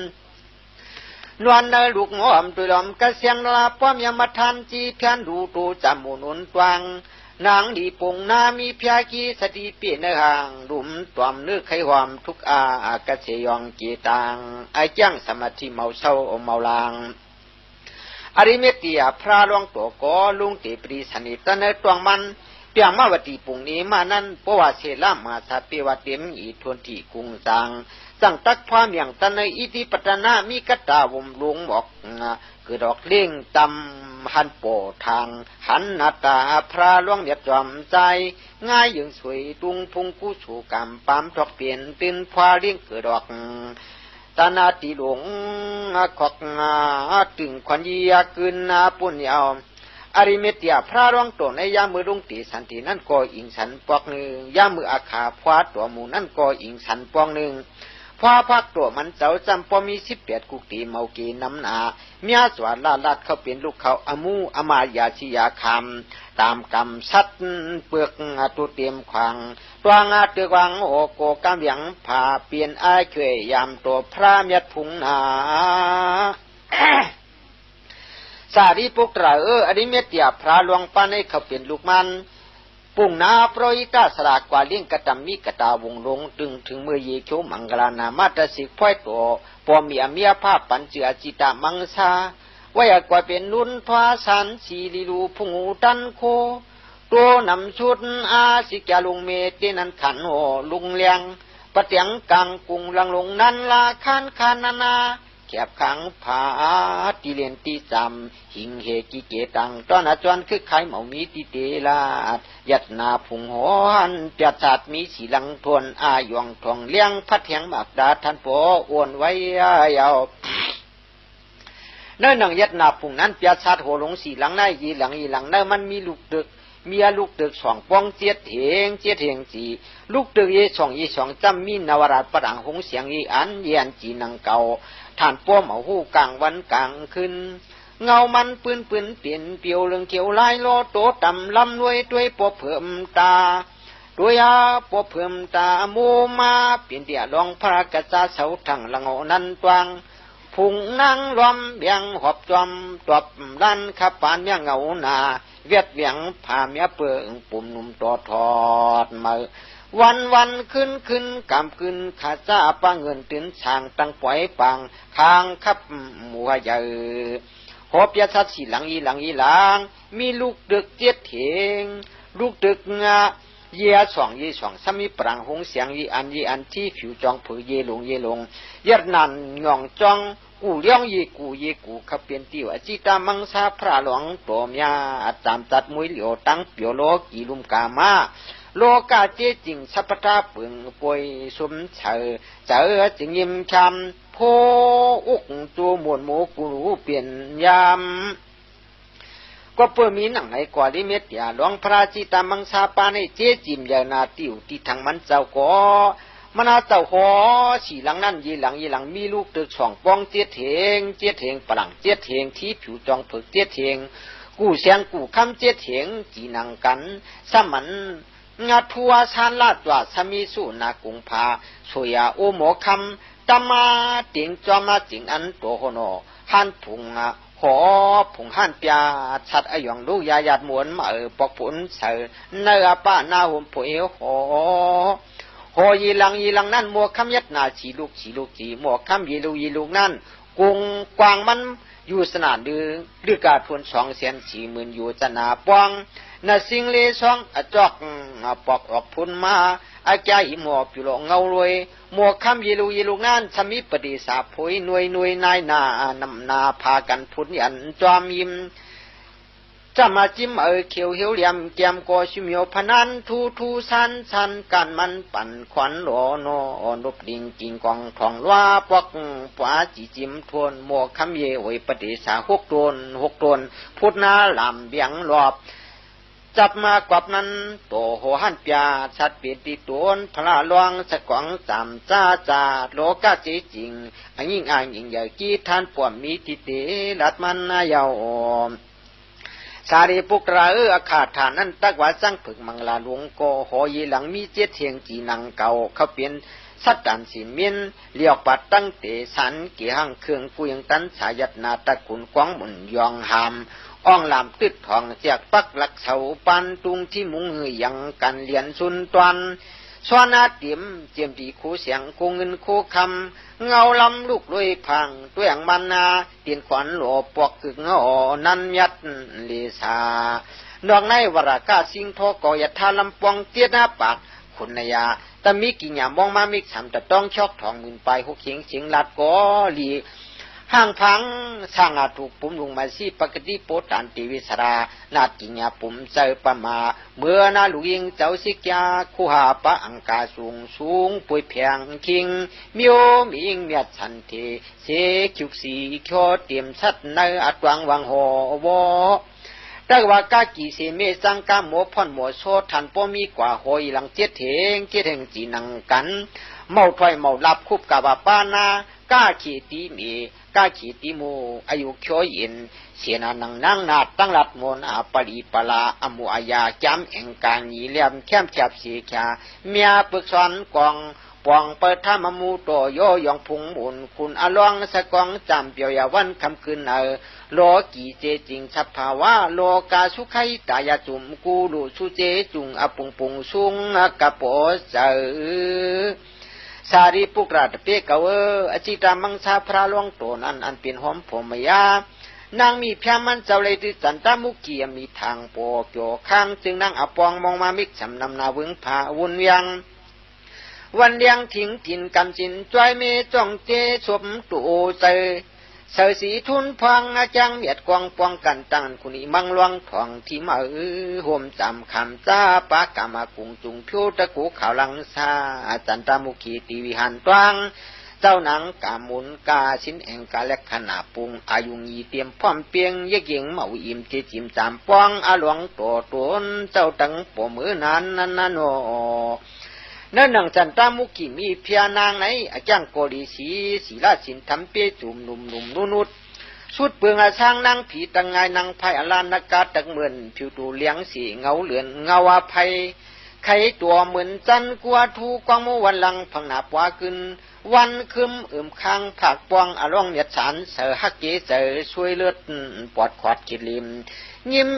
นวลเนลูกงอมตุลอมกระเสียงลาป้อมยามทันจีเพียนดูตูจำมุนุนตวังนางดีปงนามีเพียกีสติเปียนหางดุมตวมนึกไขหอมทุกอากระเสยองกีตังไอจ้างสมาธิเมาเศร้าเมาลางอริเมตติยาพระหลวงตัวก็ลุงเตปรีสนิทในตวงมันเปียงมาวตีปุงนี้มานั้นเพราะว่าเชลามาสาเปวเต็มอีทวนที่กุงจังจังตักความอย่างตันในอิทิปัตนามีกตาวมหลวงบอกคือดอกเลี้ยงตำหันโปทางหันนาตาพระหลวงเดียดจอมใจง่ายยังสวยตุงพุงกู้ชูกรรมปามทอกเปลี่ยนตื่นพาเลี้ยงเกิดดอกตานาติหลงขอกตึงขวัญยาคืนปุ่นยาวอริเมตยาพระร้องตัวในยามมือลุงตีสันตินั่นก็อิงสันปอกหนึ่งยามมืออาขาพวาตัวหมูนั่นก็อิงสันปอกหนึ่งพอพักตัวมันเจ้าจำพอมี18กุฏิเมากีน้ำหนาเมียสวรรค์ลาดเขาเป็นลูกเขาอมูอมายาชิยาคำตามกรรมสัตเปลือกตัวเตรียมขวางตัวงาตือกวางโอโกกำยังผ่าเปลี่ยนไอ้เขยยามตัวพระเมียพุงนาสารีปุกราอริเมตยาพระหลวงปานให้เขาเป็นลูกมันปุ่งนาโปรยิตาสลากกว่าเลี้ยงกระตำมีกระตาวงลงดึงถึงมือเยโชมังกลานามาตสิกพ้อยตัวปอมีอเมียภาพปัญเจือจิตามังสาว่ากว่าเป็นนุนทวาสันสีลิลูพุงตันโคตัวนำชุดอาสิกาลุงเมตินันขันโหลุงเลียงปะเตียงกังกุงลังลงนันลาคันนานา แคบขังผาตีเลียนตีจำหิงเฮกิเกตังตอนอาจวนคือไข่เหมามีติเตลาดยัดนาพุงหอนเปียดจัดมีสีหลังทวนอายองทองเลี้ยงพัดเถียงบักดาทันโปอ้วนไว้ยาวเนื้อหนังยัดนาพุงนั้นเปียดจัดโหลงสีหลังในยีหลังยีหลังเนื้อมันมีลูกดึกเมียลูกตึกสองป้องเจี๊ยดเหงจีลูกตึกยี่สองจำมีนวราชประดังหงเสียงอีอันเยียนจีนังเก่าท่านป้อมเอาหูกลางวันกลางคืนเงามันปืนเปลี่ยนเปียวเรื่องเกี่ยวลายโลโตต่ำลำด้วยปอเพิ่มตาด้วยปอเพิ่มตาโมมาเปลี่ยนเดียรองพระกษาเสาทั้งละงอนันตวังพุงนั่งล้อมเบียงหอบจอมตบลั่นขับปานเมียเงาหนาเวียดเวียงผ่าเมียเปิงปุ่มนุ่มต่อทอดมาวันขึ้นกำขึ้นขาจ้าปังเงินตื่นช่างตั้งปล่อยปังคางขับมัวใหญ่หอบยาสัตสีหลังอีหลังมีลูกดึกเจี๊ยดเถงลูกดึกงาเยียสองสามีปรางหงเสียงอีอันที่ผิวจองผือเยลงยัดนันงองจองกูเลี้ยงยีกูขับเปลี่ยนติวจิตามังสาพระหลวงตัวเมียตามจัดมวยเหลียวตั้งเปียวโลกีลุมกามาโลกาเจจิงสัพพะปึงป่วยสมเจอจึงยิ้มช้ำโพอุกตัวหมวนหมูกูรู้เปลี่ยนยามก็เพื่อมีหนังไหนกว่าลิเมตยาหลวงพระจิตามังสาปาในเจจิมยานาติวที่ทางมันเจ้าก็มนาเจ้าหอสีหลังนั่นยีหลังมีลูกตึกสองป้องเจี๊ยดเถงปลังเจี๊ยดเถงที่ผิวจองฝึกเจี๊ยดเถงกูเสียงกูคำเจี๊ยดเถงจีนังกันสมันงัดทัวชานลาดว่าสมีสุนากุงพาสวยโอหมอคำตมาติงจอมาจิงอันโตโหโนหันพุงหอผงหันเปียชัดอายองลูกยาหยาดหมวนมาปอกผลเสือเนื้อป้าหน้าหุ่มผุยหอยีหลังนั่นมัวคำยัดนาฉีลูกจีมัวคำยีลูกนั่นกุงกวางมันอยู่สนานดือกาทวน240,000อยู่จนาปองนาสิงเลสองจอกปอกออกพุนมาอาแกหิมัวปิโลเงารวยมัวคำยีลูกนั่นสมิปฏิสาผุยหน่วยนายนานำนาพากันพุนยันจอมยิมจะมาจิ้มเขียวเหี่ยวเหลี่ยมแก้มกอชิมโยพนันทูสันกันมันปั่นขวัญหลอนอนบดิงกิงกองทองว่าปอกปวาจีจิมทวนมัวคำเยไว้ปฏิสาหกตนพุทนาลำเบียงรอบจับมากว่านั้นโตโหหันเปียชัดเปียติตวนพระลวงสะกวงจำจ้าโลกาเจจริงอันยิ่งใหญ่กี้ท่านป่วมมีติเตลัดมันนายาวสารีปุกราอาคาฐานนั้นตักว่าจังผึกมังลาหลวงโกหอยีหลังมีเจี๊ยดเทียงจีนังเก่าเขาเปลี่ยนสัดดันสิเมียนเลี้ยวปัดตั้งเตสันเกี่ยงเครื่องกุยงตันสายัดนาตะกุนกวางหมุนยองหามอ่องลามตึดทองเจียกปักหลักเสาปันตุงที่มุงหือยังกันเลียนสุนตวันสวนาเตียมตีคู่เสียงคู่เงินคู่คำเงาลำลูกลุยพังตัวอย่างมันนาเตียนขวัญหลวปอกกึกเงานันยัดเลสานอกในวรากาสิงโทกอยทาลำปองเตี้ยนาปากคุณนายาแต่มีกิญญามองมามิกสามแต่ต้องชอกทองหมื่นไปหกเสียงลัดก็ลีห่างพังสร้างอาถูกปุ่มลงมาซีปกติโปตันติวิสรานากิญญาปุ่มเจอปมาเมื่อนาลูกยิงเจ้าสิกยาคู่หาปะอังกาสูงป่วยเพียงคิงมิโอมิงเมียชันเทเสคิวสีเขียวเตรียมชัดในอัดวังหอวอแต่ว่ากากีเสเมสังกาหมอพ่อนหมอโซทันป้อมีกว่าหอยหลังเจี๊ยดเถงจีนังกันเมาถอยเมาลับคุบกับป้านากาขีตีมีกาขีตีมูอายุเขียวยินเสียนังนาดตั้งหลัดมนปรีปลาอมุอายาจำแห่งการยีเลี่ยมแคมแฉบเสียขาเมียปึกสอนกองปองเปิดท่ามมูโตโยยองพุงบุญคุณอลองสะกองจำเปียวยาวันคำคืนโลกีเจจริงสัพภาวะโลกาสุขัยตายาจุมกูลุสุเจจุงอปุงสุงกะโปเจสารีปุกราตเปกเวอจิตามังสาพระหลวงโตนั้นอันเป็นหอมผมยานางมีเพียงมันเจ้าเลยที่จันตามุกีมีทางโปโยข้างจึงนางอปองมองมามิกสำนำนาเวงผาวุ่นยัง วันเลี้ยงทิ้งถิ่นกำจินจ้อยเมจ้องเจสมตูเจเสือสีทุนพังอาจังเมียดกวางป้องกันตังคุนีมังลวงทองที่มาห่มจำคำจ้าปากามากุงจุงพิวตะกูข่าวลังซาจันตามุขีตีวิหันตวังเจ้าหนังกามุนกาชิ้นแองกาและขนาปุงอายุงีเตรียมพร้อมเปียงเยกยิงเมาอิ่มที่จิมจามป้องอาหลวงตัวตนเจ้าตังปมือนั้นนั่นโนนั่นหนังจันตามุขีมีเพียนางไหนอาจังโกดีสีศีลาสินทำเปียจุ่มนุ่มนุดสุดเปลืองอาช่างนางผีตังไงนางไพ่อลานนากาตักเหมือนผิวตูเลี้ยงสีเงาเหลือนเงาอภัยไข่ตัวเหมือนจันกัวทูกวางโมวันลังพังหนาปวาขึ้นวันคืมข้างผักปวงอารองเนียดสารเสือฮักเกเสือช่วยเลือดปอดขวดกิริมยิ้ม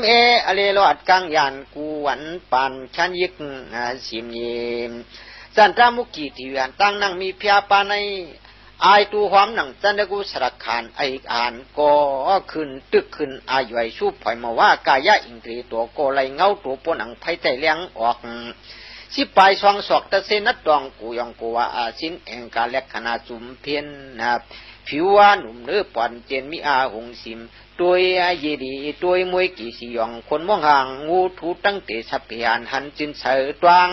อเลรอดกลางยานกูหวันปานชันยิกสิมเยมจันทรามุกีที่วิหารตั้งนั่งมีเพียปาในอายตูหอมหนังจันทกุสระคานไออ่านก็ขึ้นตึกขึ้นอายุไอชูปล่อยมาว่ากายะอิงตรีตัวโกไลเงาตัวปนังไผ่ใจเลี้ยงออกสิปลายสองศอกตะเซนัดดองกูยองกูว่าอาสินเองกาเล็กขนาดจุ่มเพียนผิวว่าหนุ่มเนื้อปอนเจนมีอาหงสิมตัวเยดีตัวมวยกี่สิยองคนมองห่างงูทูตั้งเตสัพยานหันจินเสือตวัง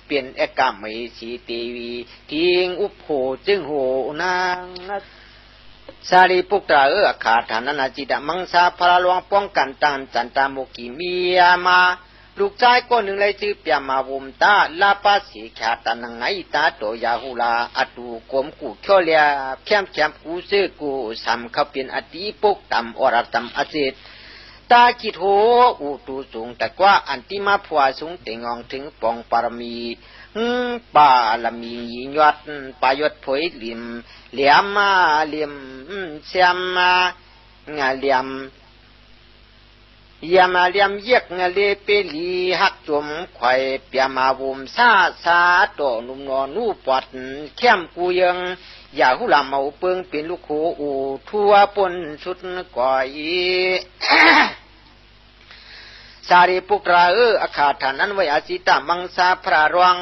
เปลี่ยนเอกามไม่สีตีวีทิ้งอุปโหจึงโหนางสารีปุกตราขาดฐานาจิตมังสาพระหลวงป้องกันตันจันตาโมกีมีมาลูกชายคนหนึ่งเลยชื่อเปียมาวุมตาลาปาสีขาดตันไงตาโตยาหูลาอตูกมกูเขียวเลียแคมกูเสือกูสัมเขาเป็นอติปุกตำอรตำอเจตตาจิตโหอุตูสูงแต่กว่าอันติมาผัวสูงเต่งองถึงปองปารมีปาลมียอดปายดผอยลิมเหลี่ยมมาเหลี่ยมเสียมมางาเหลี่ยมยามาเลียมเยกเลเปลีหักจมไข่เปียมาวุมซาโตนุ่มนอนูปอดเข้มกูยังอย่าหุลาเมาเปิงเป็นลูกโคอูทั่วปนสุดก่อย สารีปุกราอาคาฐานั้นไว้อาจิตามังสาพระรวง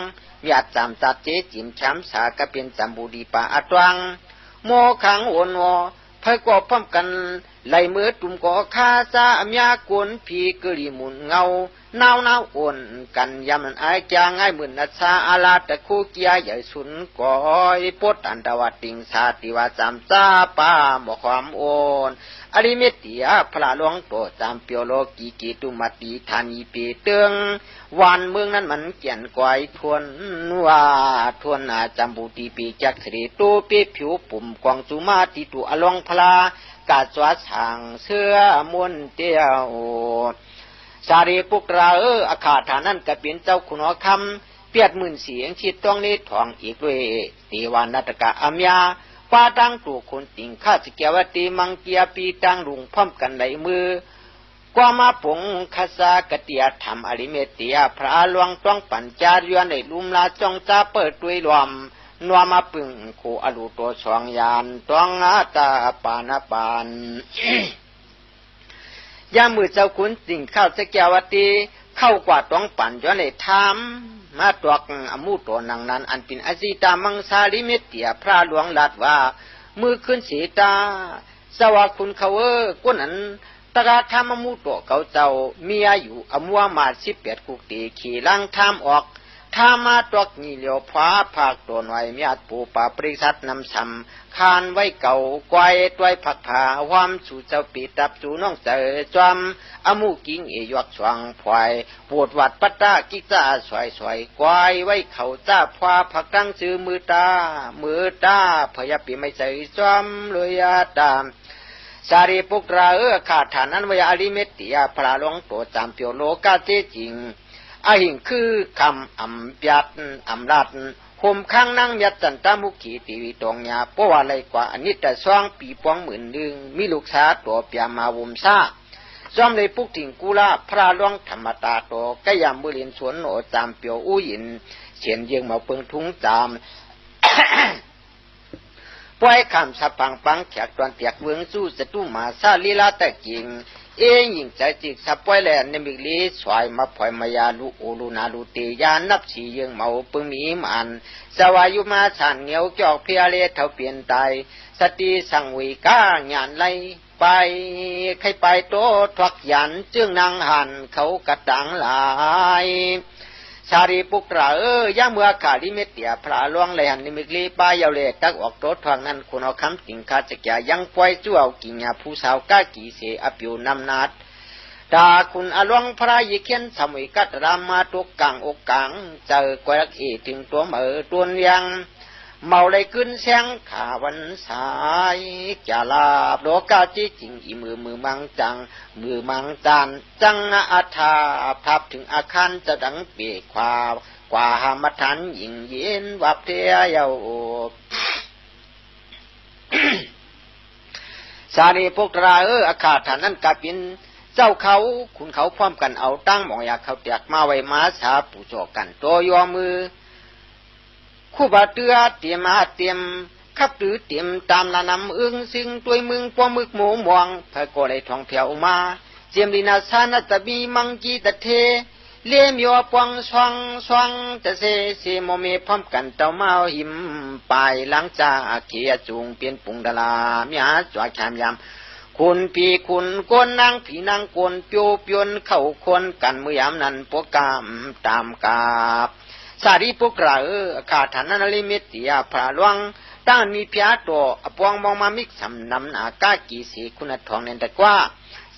ญาติจำจัดเจจิมช้ำสากะเป็นจำบูดีปาอัตวังโมขังโอนวเพื่อก่อพร้อมกันไหลเมื่อตุ่มก่อคาซาอมยากวนผีกรีมุนเงาหนาวอ่อนกันยามนั้นอายจางง่ายเหมือนนัชาอาลาตะคูเกียใหญ่สุนก่อยปดอันตวัดติงสาติวาจำซาป้าหมอความโอนอริเมติยาพระหลวงโตจำเปียวโลกีกีตุมาตีธานีเปเตืองวันเมืองนั้นมันเกี่ยนกวายทวนว่าทวนอาจำบูตีปีจักเสด็จตูเปผิวปุ่มกวางจุมาติตุอลองพลากาจวัดสางเสื้อมวนเตียวสารีปุกราอาคาฐานั้นก็เป็นเจ้าขุนคำเปียดหมื่นเสียงชิดต้องนี้ทองอีกด้วยตีวานัตกะอมยาปาตังตูคนติงข้าสเกวตีมังเกียปีตังลุงพร้อมกันไหลมือกว่ามาปงคาสากติยธรรมอริเมติยาพระหลวงต้องปัญจารยวนในลุมลาจองจ้าเปิดด้วยรวมนัวมาปึงโคอรุโตสองยานต้องอาตาปานาปาน ยามมือเจ้าขุนติงข้าวสเกวตีเข้ากว่าต้องปัญย้อนในธรรมมาตวกอมุโตนังนั้นอันเป็นอจิตามังสาลิเมติยาพระหลวงลัดว่ามือขึ้นสีตาสวาคุณเขากุนันตระธรรมมุโตเขาเจ้ามีอายุอมัวมา18กุกตีขี่ล่างทามออกถ้ามาตวกนี่เหลียวฟ้าภาคตัวหน่อยมีอาจปูปาปริสัตนำซ้ำคานไว้เก่าไกวต้วยผักผาความสู่เจ้าปีตับสู่น้องเจอจอมอมูกิงยกสว่างพลอยปวดวัดปัตตากิจ้าสวยไกวไว้เข่าจ้าพวาผักตั้งซื้อมือตาพยาปีไม่ใส่จอมเลยตามสารีปุกราขาดฐานนั้นวิอาริเมติยาพระหลวงโตจำเปียวโลกาเจจริงอาหิงคือคำอำยัดอำรัดห่มข้างนั่งยัดจันตามุขีตีวิตองยาเพราะว่าอะไรกว่าอันนี้แต่ซ่องปีปองหมื่นหนึ่งมีลูกสาวตัวเปียมาวุมซาซ่อมเลยปุกถิงกุลาพระหลวงธรรมตาโตกยามมือเลียนสวนโอจามเปียวอู้ยินเฉียนเยียงมาเปิงทุงจาม ปล่อยคำสะพังปังแขกตอนเตียกเวืองสู้สตุ้มมาซาลีลาตะกิง หญิงใจจิกสับไว้แลนในมิกลีสวยมาปล่อยมายาลูโอลูนาลูเตยานับสียังเมาปึงมีมันสวายุมาฉันเหนียวจอกเพียเลเท่าเปลี่ยนตายสติสังวิกาหยานไลไปใครไปโตทวักยันจึงนางหันเขากระตังหลายชารีปุกระย่าเมื่อขาดิเมตเตียพระลวงเลยหันนิมิกลีป้ายาวเลตักออกโตทางนั้นคุณเอาคำติงคาจะแก่ยังปล่อยจู่เอากิญญาผู้สาวก้ากีเสอภิวนำนาดดาคุณอลวงพระยิเขียนสมุยกัตรามาตุกกังอกกังเจอกวยรักถึงตัวเมื่อตัวยังเมาเลยขึ้นแสงขาวันสายจะลาบโลกาจิจริงอีมือมังจังมือมังจานจังอาธาพับถึงอาคารจะดังเปียกกว่าหามทันยิงเย็นวับเทียเยาสารีพวกราอาคาฐานนั้นกลายเป็นเจ้าเขาคุณเขาพร้อมกันเอาตั้งหมองอยากเขาแตกมาไว้มาสาผู้โจกันตัวยอมือคู่บาเตือเตรียมมาเตรียมขับหรือเตรียมตามละนำซึ่งตัวมึงป้อมึกหมูมวงพระก็เลยท่องเที่ยวมาเจียมลีนาสานัตบีมังกีตะเทเลี้ยมยัวปวงสวงจะเสโมเมพร้อมกันเต้าเมาหิมปลายหลังจากเขียจูงเปลี่ยนปุงดาลามีหาจวดแคมยำคุณพี่คุณกวนนางผีนางกวนเปียวเปียนเข้าคนกันเมื่อยามนั้นพวกกามตามกาบสารีพวกเราขาฐานนันลิมิตติยาพระหลวงตั้งมีเพียตัวปวงมองมามิกสำนำหนากากีสีคุณทองเนนตะกว่า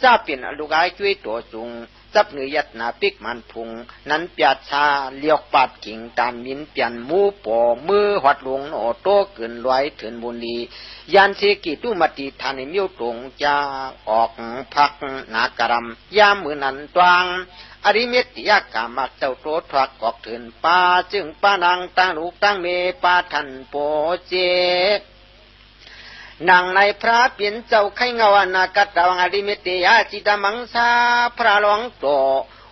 จะเปลี่ยนลูกไอช่วยตัวจุงจับเนื้อยัดนาปิกมันพุงนั้นเปียชาเลียกปาดกิ่งตามมินเปลี่ยนมูปอมือหัดลงโนโตเกินร้อยถึงบุรียันเสกิตุมติทานิมิวตรงจะออกพักนากรำยามมือนันตวางอริเมตติยากามักเจ้าโตทวักออกถึงป่าจึงป้านางตั้งลูกตั้งเมป้าทันโปเจนางในพระเปลี่ยนเจ้าไข่เงาอนาคตวังอริเมตติยาจิตมังสาพระหลวงโต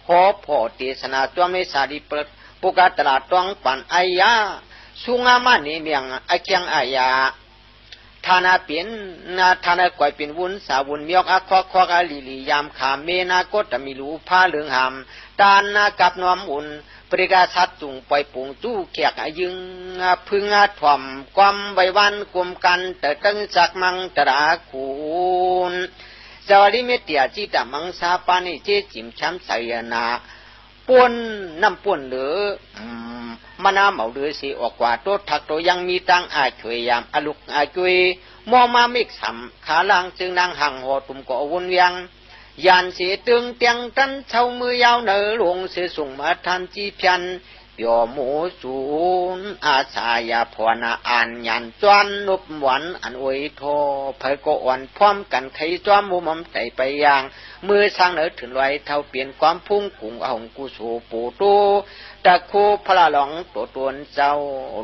หอพอเทศนาตัวเมสาดิเปิดปุกตลาดตวงปันอายาสุงามานีเมียงไอเคียงอายาธานาเปลี่ยนธานาก่อยเป็นวุ้นสาวุ้นมียกอักคอกอาลียามขามเมนากตมีรูผ้าเหลืองหามตานนากับนวมอุ่นปริกาชัดจุงปล่อยปุงจู้แขกยึงพึงถ่อมความไว้วันกลมกันแต่ตั้งจากมังตราคูนสวัสดีเมตติยาจิตามังสาปานิเจจิมช้ำใสนาป่วนน้ำป่วนเหลือมนาเหมาเดือสีออกกว่าโตถักโตยังมีตังอาช่วยยามอลุกอาช่วยมอมามิกสำขาล่างจึงนางห่างหัวตุ่มก่อวนเวียงยานเสียตึงเตียงตันเช่ามือยาวเนอหลวงเสียส่งมาทันจีเพียนเปียวหมูสูนอาสายาพนาอ่านยันจวนนุบหวันอันอวยโทเผยก็อ่อนพร้อมกันใครจ้อมมุมใจไปอย่างมือสร้างเนอถึงไว้เท่าเปลี่ยนความพุ่งกุ้งเอาหงกุสูปูตูตะคูพระหลงตัวตวนเจ้า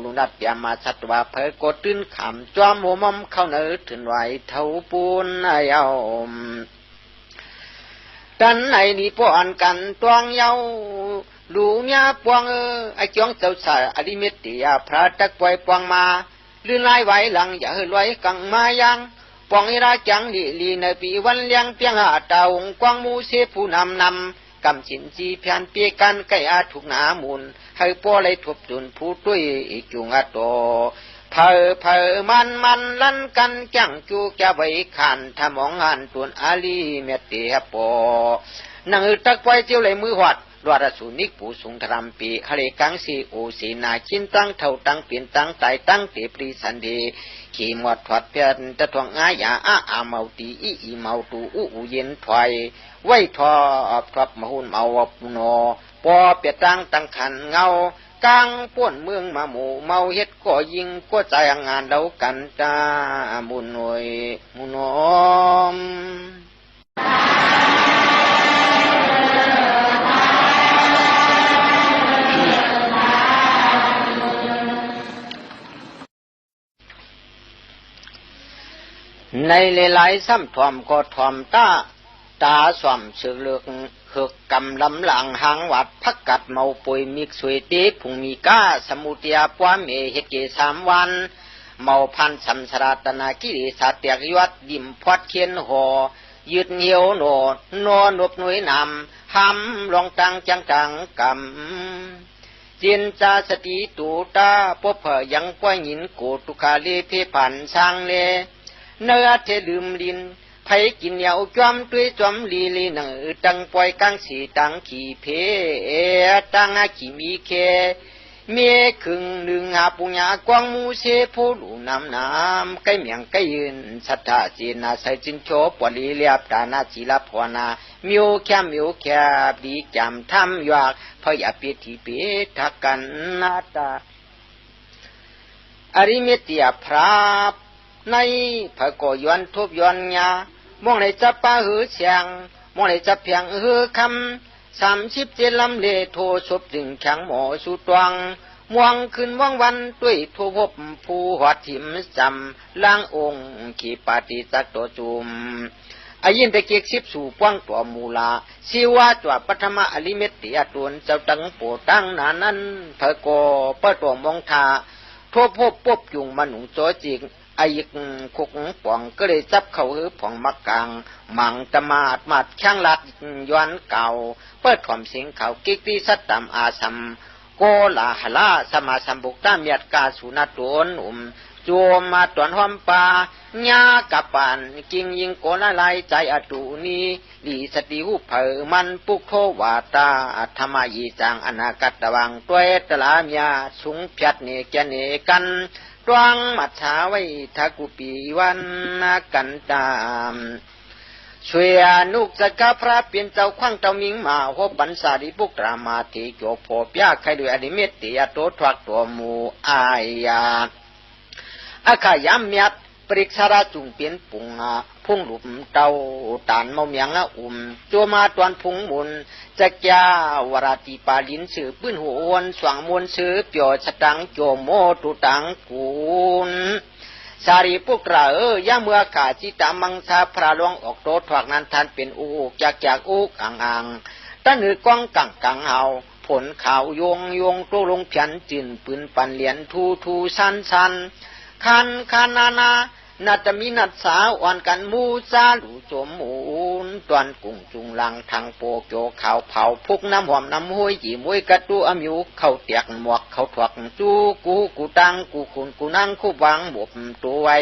ลุนัดยามาสัตวาเผยก็ตื้นขำจ้อมมุมเข้าเนอถึงไว้เท่าปูนเอาดันไอ้นี่ป้อนกันตวงเยาลูเมียปวงไอ้จ้องเจ้าสายอริเมตติยาพระตักปล่อยปวงมาลื่นไหลไหวหลังอย่าเฮลอยกังมายังปวงอิราจังลีในปีวันเลี้ยงเพียงหาตาองกวางมูเสผู้นำกำสินจีเพียนเปียกันไก่อาถูกหนามุนให้ป้อเลยทบจุนผู้ด้วยจุงอาโตเพอมันลั่นกันจังจูจะไว้ขันทำมองหันตุนอาลีเมตเตียปอนังตักไว้เจียวเลยมือหวัดรวดสุนิกผู้สุงทรมปีฮเลกังสีโอสีนาชินตั้งเท่าตั้งเปลี่ยนตั้งไตตั้งเตปรีสันดีขี่หมดถอดเพียนตะทวงอายาอาเมาตีอีเมาตูอูเย็นถอยไว้ทอบทบมาหุ่นเมาปุโนปอเปียตั้งขันเงากลางป้วนเมืองมาหมู่เมาเฮ็ดก็ยิงก็ใจงานเดากันตาบุญหน่วยมุนอมในหลายๆซ้ำถ่อมก็ถ่อมตาส่อมสึกเลือกหึกกำลำหลังหางวัดพักกัดเมาป่วยมิกสวยตีผุงมีก้าสมุทยาปวามเอเฮกเก3 วันเมาพันสัมสราตนากิริสาเตียกยวัดดิมพอดเขียนหอ ยืดเหี่ยวโหนดนอนนบหน่วยนำห้ำลองตังจังตังกำจินจาสติตูตาพบเพยังป้อยหินโกตุคาเลเพผันสร้างเลเนื้อเทลืมลินไผกินเหยาจอมด้วยจอมลีลีหนังตังปล่อยกังสีตังขี่เพตังขี่มีเคเมียครึ่งหนึ่งหาปุญญากวางมูเสผู้หลูน้ำใกล้เมียงใกล้ยืนสัทธาจีนาใส่จินโชปวลีเลียบตานาจีลพวนามิวแคบีจำทำยากพยาปิธิเปทักกันนาตาอริเมติยพราบในพระก่ย้อนทุบย้อนยามองในจับปะหือเสียงมองในจับเพียงหือคำ37ลำเลโทศพถึงขังหมอสุตวังม่วงขึ้นว่างวันด้วยทุพบผู้หัดถิ่มจำล้างองค์ขีปาติจักตัวจุมอายินตะเกียก10สู่ป้องตัวมูลาสิวาตัวปฐมอลิเมตติยตวนเจ้าตังโปตั้งนานั้นพระก่อเปิดตัวมองทาทุพบปบยุงมนุงโจจิกอายิกคุกป่องก็เลยจับเขาหือผ่องมักกลางมังตมาดมัดช่างลัดย้อนเก่าเปิดความเสียงเขากิกตีสัตตามอาสัมโกลาหลาสมาสัมบุกตาเมียดกาสุนัตวนจวมมาตวนหอมปาญากับปานกิงยิงโกละลายใจอตุนีดีสติหุเผอมันปุกโทวาตาธรรมยีจังอนาคตวังตัวตลาเมียสุงพยัดเนแกเนกันตวงมัจฉาไว้ทักุปีวันกันตามช่วยอนุกจักพระเปลี่ยนเจ้าขวังเจ้ามิงมาหบบันสาริปุกรามาธิโยโพปยาใครด้วยอนิเมตติยโตทวักตัวมูอายาอาขายามเมียดปริกษาราจุงเปลี่ยนปุงพุ่งหลุมเตาตานเมาเมียงจัวมาตวนพุงมุนจักยาวราติปาลินสือปื้นหัวนสว่างมวลสือเปียวสตังโจโมตุตังกุนสารีปุกราย่าเมื่อขาจิตามังสาพระลวงออกโตถวักนั้นท่านเป็นอุกจากอุกอ่างตั้งหือกองกังเอาผลข่าวโยงโตลงเพียนจินปืนปันเหรียญทูสันคันนานาจะมีนัดสาวอ่อนกันมูซาลูโจมมูนตวนกุ้งจุงลังทางโปโจข่าวเผาพุกน้ำหอมน้ำห้วยจีมวยกระตูอมิวเข้าเตียกหมวกเข้าถวักจูกูตังกูคุนกูนั่งคู่วางบวบตัวไว้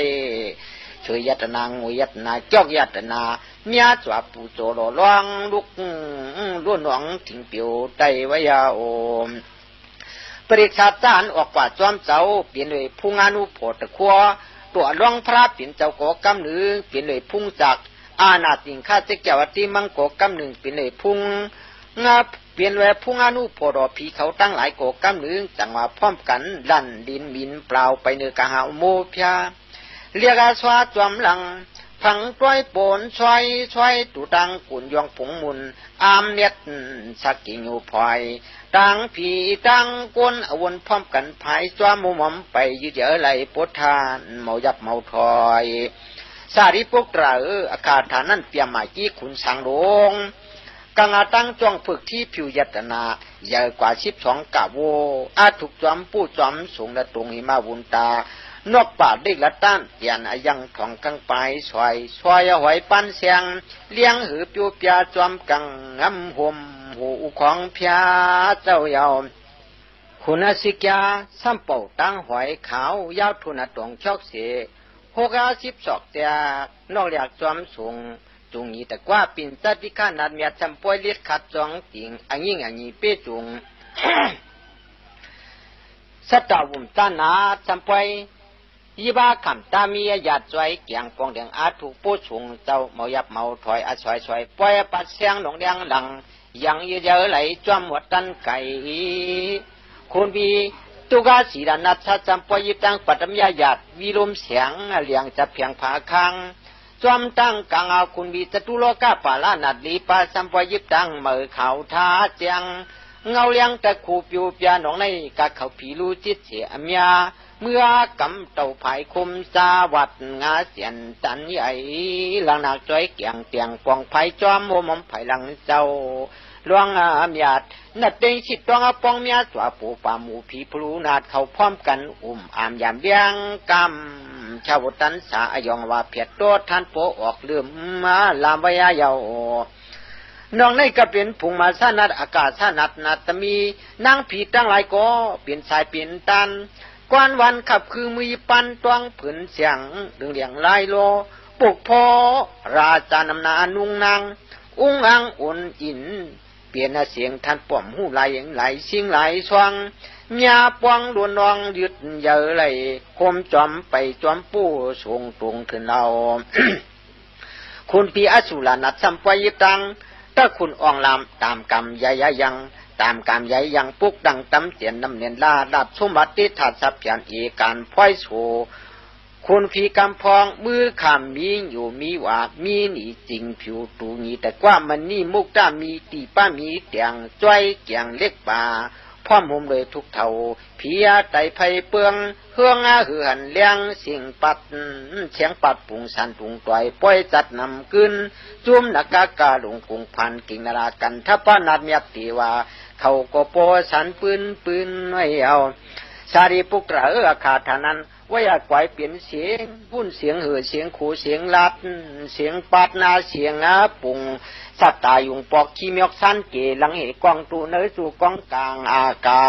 ช่วยยัตนางวยยัตนาจอกยัตนาเมียจวบปูโจโลล่องลุกล้วนหวังทิ้งเปียวไตไว้ยาโอมปริศาจารย์ออกกว่าจอมเจ้าเปลี่ยนเลยพุงอนุโพตะคัวตัวรองพระเปลี่ยนเจ้าโกกำหนึ่งเปลี่ยนเลยพุงจากอาณาติงข้าเจ้าวัติมังโกกำหนึ่งเปลี่ยนเลยพุงงาเปลี่ยนเลยพุงอนุโพดอผีเขาตั้งหลายโกกำหนึ่งจังว่าพร้อมกันลั่นดินมินเปล่าไปเนื้อกะหาโมพยาเรียกอาสวาจอมหลังผังต้อยโปนช่วยตุตังกุนยองผงมุนอามเน็ดสักกิญูพลอยตังผีตังกวนอวนพร้อมกันภายจ้ามุมมไปยืดเยอะไหลปดทานเมายับเมาถอยสาริปุกราอากาศฐานนั้นเปียหมายกี้ขุนสังลงกังอาตั้งจ้องฝึกที่ผิวยัตนาใหญ่กว่า12กะโวอาถูกจอมปู้จอมสูงและตรงหิมาวุนตานอกป่าได้ละต้านเตียนอายังทองกังไปซอยหอยปั้นเสียงเลี้ยงหือปิวเปียจอมกังงำห่มหูของพยาเจ้าเยาคุณสิกาซ้ำเป่าตั้งหอยขาวยาวทุนตรงชอกเส60ศอกแต่นอกเรียกจอมสูงจุงนี้แต่กว่าปิ่นตัดที่ขานาดเมียจำป่วยเลียดขัดจองติงอันยิ่งอันนี้เป้จุง สัตว์วุ่นตานาจำป่วยยี่บ้าคำตามีหยาดใจเกียงปองเดียงอาถูกปูชุงเจ้าเมายับเมาถอยอาชอยปล่อยปัดเสียงหลงเดียงดังยังยืดเยอะไหลจอมหมดตันไก่คุณบีตุกาสีดานัดชาจำป่วยยิบตั้งปัตมยาหยาดวิลมเสียงเลียงจะเพียงผาคังจอมตั้งกังเอาคุณบีจะตุโลกาปาลานัดลีปาจำป่วยยิบตั้งเมื่อเขาท้าเจียงเงาเลี้ยงแต่คูปิวเปียหนองในกะเขาผีลูจิตเสียเมียเมื่อกำเต่าภายคุมสาวัดงาเสียนจันใหญ่หลังนักจ้อยเกียงเตียงปองไผ่จอมโมมไผ่หลังเจ้าหลวงอาเมียดนัดเด้งชิดต้องปองเมียตัวปูปาหมูผีพลูนาดเขาพร้อมกันอามยามเลี้ยงก ชาวตันสาอยองว่าเพียรโตท่านโปออกลืมมาลามวยาเยาน้องในก็เป็นผงมาสนัดอากาศสนัดนาตมีนางผีตั้งหลายก็เปลี่ยนสายเปลี่ยนตันกวนวันขับคือมือปันตวงผืนเสียงดึงเลียงลายโลปุกพอราชานำนานุ่งนางอุ้งอังอุ่นอินเปลี่ยนเสียงท่านป้อมหูไหลไหลชิงไหลสว่างเมียปวงล้วนนองยึดเยอะไหลคมจอมไปจอมปู้ทรงตรงขึ้นเรา คุณปีอสุรนัดสัมปยิตังถ้าคุณอองลำตามกรรมใหญ่ยังตามกรรมใหญ่ยังปุกดังตำเตียนน้ำเนียนลาดับสมบัติถาดสับเพียนอีการพ้อยโฉคุณพีกำพองมือขามมีอยู่มีว่ามีหนีจริงผิวตูนี้แต่ว่ามันนี่มุกด้ามีตีป้ามีเตียงจ้อยเกียงเล็กป่าพร้อมมุมเลยทุกเท่าเพียไตไผ่เปืองเฮืองเหือนเลี้ยงสิ่งปัดเชียงปัดปุงสันปุงต่อยป้อยจัดนำขึ้นจุ่มนักกาลงกุงพันกิ่งนารากันทัพนัดเมียตีว่าเขาก็โปสันปืนไว้เอาสารีปุกระขาดท่านั้นว่าอยากไกวเปลี่ยนเสียงวุ่นเสียงเหือเสียงขู่เสียงลัดเสียงปัดนาเสียงปุงสัตตายุงปอกขี้เมียกสั้นเกหลังเหกองตูเนยสู่กองกลางอากา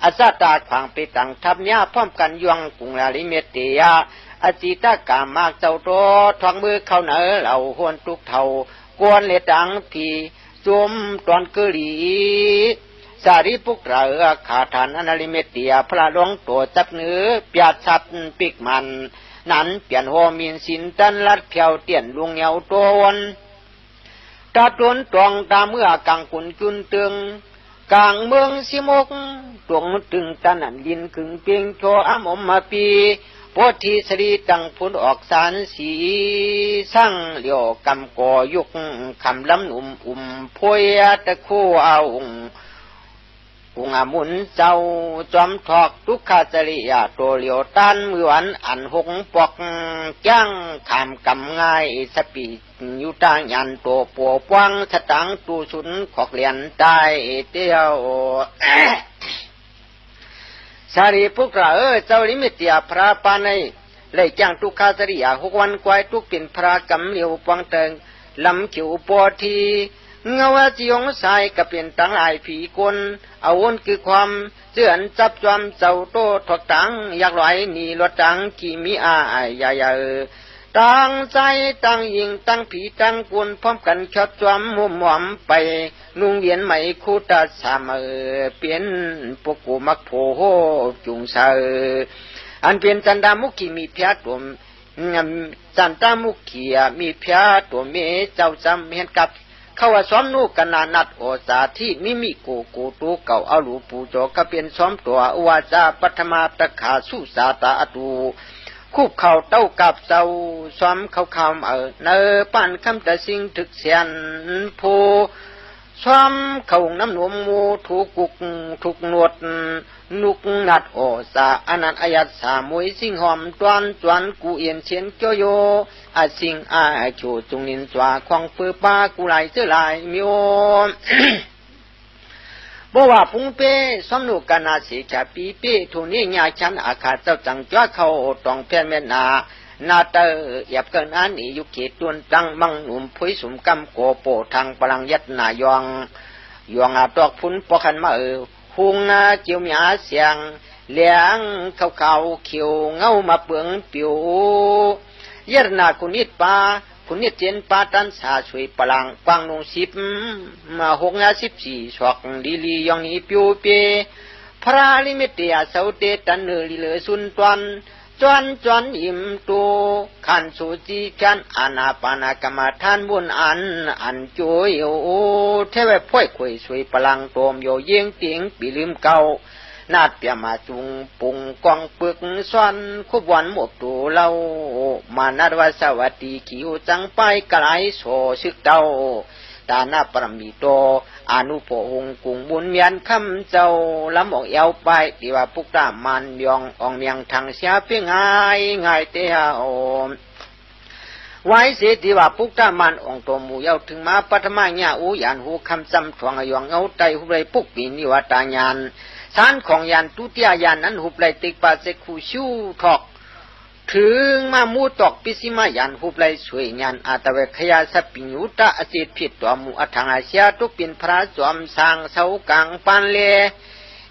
อาซาตาขวางไปต่างทับเนี้ยพร้อมกันยวงกุงลาลิเมเตียอจิตากามากเจ้าโตทองมือเข้าเนอเหล่าหวนทุกเท่ากวนเลดังพีจุมตอนเกลีสารีปุกระขาฐานอนาลิเมเตียพระหลวงตัวจับเนื้อเปียชัดปิกมันนั้นเปลี่ยนโฮมินสินตันลัดเพียวเตียนลุงเหนียวตัววนตาตวนตรองตาเมื่อกังกุนจุนตึงกลางเมืองสิมกตวงตึงตานันลินขึงเพียงโชอมอมมาปีโพธิสรีตั้งพุนออกสารสีสั่งเหลียวกำก่อยุกคำล้ำหนุ่มพวยตะคู่เอากุงมุนเจ้าจอมทอกทุกขจริยาตัวเหลียวตันมือวันอันหงปอกจ้างขามกำง่ายสปียุตายันตัวปัวปวังสตังตูสุนขอกเลียนตายเตียวสารีปุกระเจ้าลิมิตยาพระปานในเลยจ้างทุกขจริยา6 วันกวายทุกเป็นพระกำเหลียวปวังเติงลำขิวปอทีเงาจียงสายก็เป็นตั้งหลายผีคนเอาวนคือความเจือนจับจอมเจ้าโตถกตังอยากลอยหนีรถตังกี่มีอายใหญ่ตั้งใจตั้งยิงตั้งผีตั้งกวนพร้อมกันชอบจอมมุมหอมไปนุ่งเวียนไหมคู่ตาสามเปลี่ยนปกุมักโพโหจุงเสอันเป็นจันดามุขีมีเพียตัวจันดามุขีมีเพียตัวเมเจ้าจำเห็นกับเขาว่าซ้อมนูกันนานัดโอสาที่มิมิโกตูเก่าเอาหลูปูโจก็เป็นซ้อมตัวอวาจาปัทมาตะขาสุสาตาอตูคูบเข่าเต้ากับเจ้าซ้อมเขาคำเนอปั่นคำแต่สิ่งถึกเสียนผู้ซ้อมเขาน้ำหนวมมูถูกกุกถูกหนวดนุกนัดโอสาอนันอายัดสามวยสิ่งหอมจวนกูเอียนเชียนเกียวโยอาสิ่งอาโชจุงนินจวาควงปือป้ากูไหลเจอลายมิโอบ่ว่าปุงเป้สมนุกันนาสิชาปีเป้ทุนี้ญาฉันอาคาเจ้าจังจ้าเขาต้องแผ่นแม่นาเตอหยับเกินอันนี้ยุเขตตวนตังบังหนุ่มพุยสุมกำโกโปทางพลังยัดนายองอาตอกพุนปอขันมาหุงเจียวมีอาเสียงเลี้ยงเขาเขียวเงามาเปลืองปิวเยรนาคุนิดปาคุนิดเจนปาตันสาช่วยพลังปังนง10มา14สอกลียองนี้ปิวเปพระลิมิตยาเสาเตตันเนลิเลสุนตวนจวนอิ่มตูขันสุจีกันอานาปานากรรมฐานบุญอันโจยโอเทวพ่อยคุยสวยพลังโตมโยเยียงติงปีลืมเก่านาดเปียมาจุงปุงกองปึกซ้อนคุบวันหมดตัวเรามานาดวาสวัสดีขิวจังไปกลายโสซึกเต้าตาหน้าปรมีโตอนุโภหงกุงบุญเมียนคำเจ้าลำออกเอวไปที่ว่าปุกตามันยองอองเมียงทางเสียเพียงง่ายเตียวไว้เสียที่ว่าปุกตามันองตัวหมู่เยาถึงมาปัทมาญาอูยานหูคำจำทวงยองเอาไตหุบไรปุกปีนิวตายานสารของยานตุติยายานนั้นหุบไรติกปาเสคูชูทอก ถึงมามูตอกปิสิมายันหุบไลสวยงานอาตเวขยาสปิญยุตะอสิทธิผิดตัวมูอัฐังอาเซียตุปินพระจอมสร้างเสากลางปันเล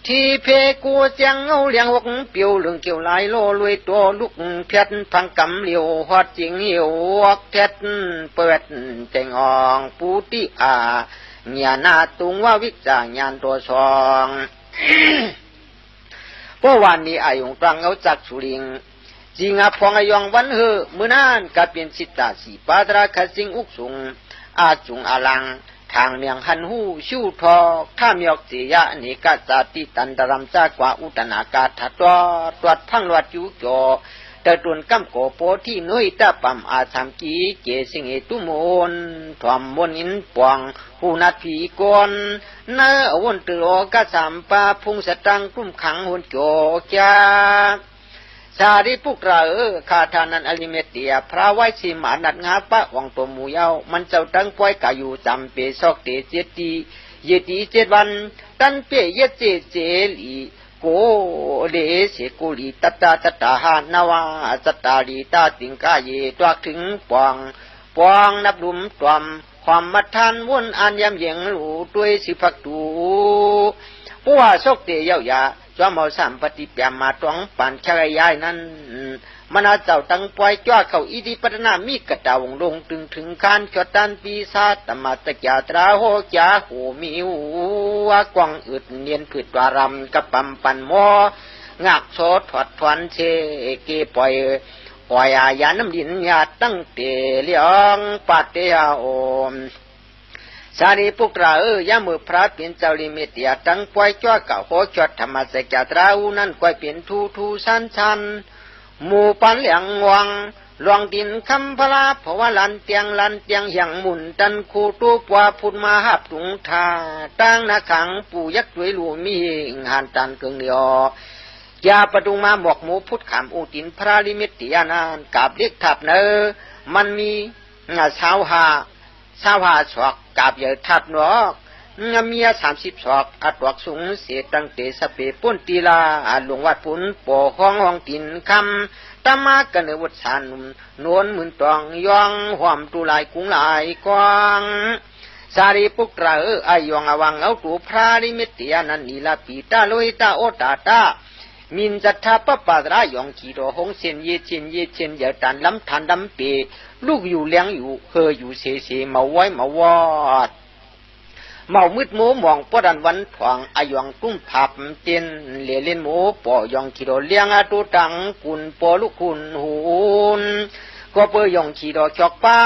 ที่เพกูเจียงเอาเลี้ยงหกเปียวเหลืองเกี่ยวลายโลลวยตัวลูกเพชรพังกำเหลียวฮอดจิงเหี่ยววักเพชรเปิดเจงอองปูติอาเงียนาตุงว่าวิจารญาณตัวสอง เพราะวันนี้อายุตรังเอาจากสุริงจิงอาพองอายองวันเฮอมือนั้นก็เป็นสิตาสีปาตราคสิงอุกสุงอาจุงอาลังทางเมียงหันหูชิวทอข้ามยอกเสียนิกาจาติตันตรำจากว่าอุตนากาถัดตรวจพังลวดยูจอแต่ตุนกำโกโปที่นุยตาปั๊มอาสามกีเกสิงเอตุโมนทอมบนอินปวงหูนัดผีกอนเนื้อวนตือกะสามปาพุงสตังกุ้มขังหุนโจจากสาริปุกราคาทานันอลิเมเตียพระไว้ชิมานัดงาปะวังตัวมูเยามันเจ้าตั้งป่วยกาอยู่จำเปซอกเตเจตีเยตี7 วันตันเปเยเจเจลีโกเดเสกุลีตตาตตาหานาวาสตาลีตาติงกาเยตัวถึงปองนับลุมตวมความมัดทานวนอันยำเยียงหลูด้วยสิพักตูผู้ว่าซอกเตเยายาจอมเอาสามปฏิเปียมาตรองปันชายยายนั้นมันอาเจ้าตั้งปล่อยจ้าเขาอิทิปัตนามีกระดาวลงถึงคานจอดันปีศาจตมาตะยาตราโหจาโหมิวว่ากวางอึดเนียนผืดวารำกับปั๊มปันหมองักโซถอดทวนเชเกปล่อยปล่อยอาญาน้ำดินยาตั้งเตเลียงปัตเตยาโอมสารีปุกราย่ามือพระเป็นเจ้าลิเมตยาตั้งปล่อยจ้าเก่าโหจดธรรมสกาตราอูนั่นก้อยเป็นทูชันหมู่ปันเหลียงวังหลวงดินคำพลาเพราะว่าลันเตียงอย่างหมุนตันคูตูปวาพุนมาหับถุงทาตั้งนาขังปู่ยักษ์ด้วยหลวมีหันตันเกิงเดียวยาประดุงมาบอกหมูพุทธขามอุตินพระลิเมตยานานกาบเล็กทับเนอมันมีชาวหาศอกกาบใหญ่ทับนอกเมีย30 ศอกอัดวักสูงเสียตั้งเตสเปปุ้นตีลาหลวงวัดปุนปอห้องตินคำตามากันในวัดสานุนวลหมื่นตองยองหอมตุลายกุ้งลายกวางสารีปุกราอายองอวังเอาตัวพระลิเมตยานันนีลาปีตาโลหิตาโอตาตามินจัตถาปปาตรายองขีโรหงเซนเยเชนเยตันล้ำทันดำเปลูกอยู่เลี้ยงอยู่เฮออยู่เสเมาไว้มาวอดเมามืดโมมองปดันวันถวงอายองตุ้มผับเตียนเล่นโมปอยองขีโรเลี้ยงอาตุตังกุนปอลูกคุณหูนก็เปยองขีโรจอกป้า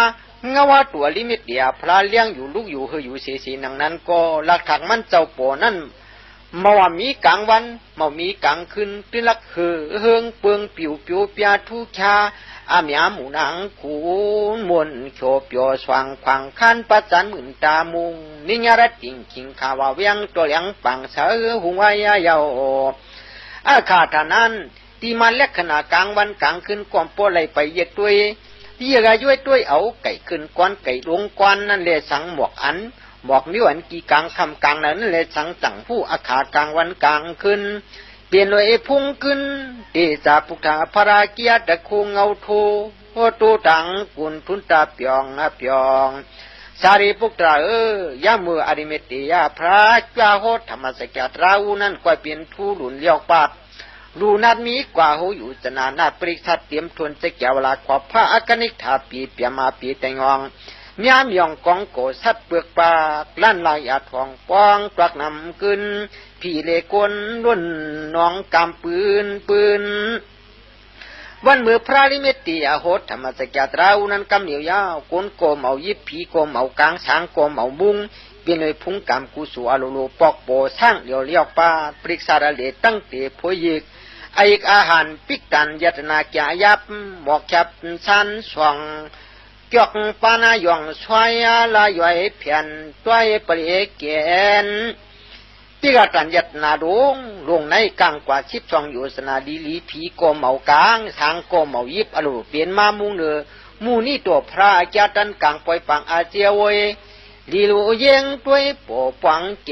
เงาว่าตัวลิมิตเดียพระเลี้ยงอยู่ลูกอยู่เฮออยู่เสนังนั้นก็หลักถักมันเจ้าปอนั่นมาว่ามีกลางวันมามีกลางคืนตื่นลักเฮืองเปืองปิวเปียทุกชาอาเมียหมูนังคูนมวนโฉบโยสว่างขวางคันปัจจันหมื่นตามุงนิยรัตติงคิงขาวาเวียงตัวเลี้ยงปังเสือหุงวายายาอาคาทานั้นที่มันเล็กขนาดกลางวันกลางคืนก่อนปอไหลไปเย็ดด้วยที่ยาย่วยด้วยเอาไก่ขึ้นก้อนไก่ลงก้อนนั่นเลยสังหมวกอันบอกนิ้วอันกี่กลางคำกลางนั้นเลยสังจังผู้อาคากลางวันกลางคืนเปลี่ยนเลยพุ่งขึ้นเอจาปุถาพราเกียตะคูเงาโทโอตูตังกุนทุนตาเปียงสารีปุตราย่ามืออริเมตยาพระเจ้าโหธรรมสกาตราอูนั่นก็เป็นทูหลุนเลี้ยวปาดรูนัดมีกว่าหูอยู่จนานาปริทัดเตรียมทวนจะแก้วลาขอบพระอากนิกถาปีเปียมาปีแตงองเมียมยองกองโกสัดเปลือกปากลั่นลายอาทองป้องปลักนำขึ้นพี่เลกนล้นน้องกำปืนวันเมื่อพระลิเมติอาโหธรรมสกาตราอุนันกำเหนียวยาวกนโกมเอายิบผีโกมเอากลางช้างโกมเอาบุ้งเป็นเลยพุงกำกุสูอโลโลปอกโปสร้างเลี้ยวป้าปริกษาเลตั้งเตะพยิกไออาหารปิกตันยัตนาแกยับหมอกฉับชันสว่างจอกปานายองสวยลายอยเพียนตัวเปรียเกนที่กตันยัตนาลงในกลางกว่าชิบช่องอยู่สนาดีลีผีโกมเอากลางทางโกมเอายิบอรูเปลี่ยนมามุงเนอมูนี่ตัวพระอาจารย์ตันกลางปล่อยปังอาเจียวเวลีลูเยงตัวปอปังแก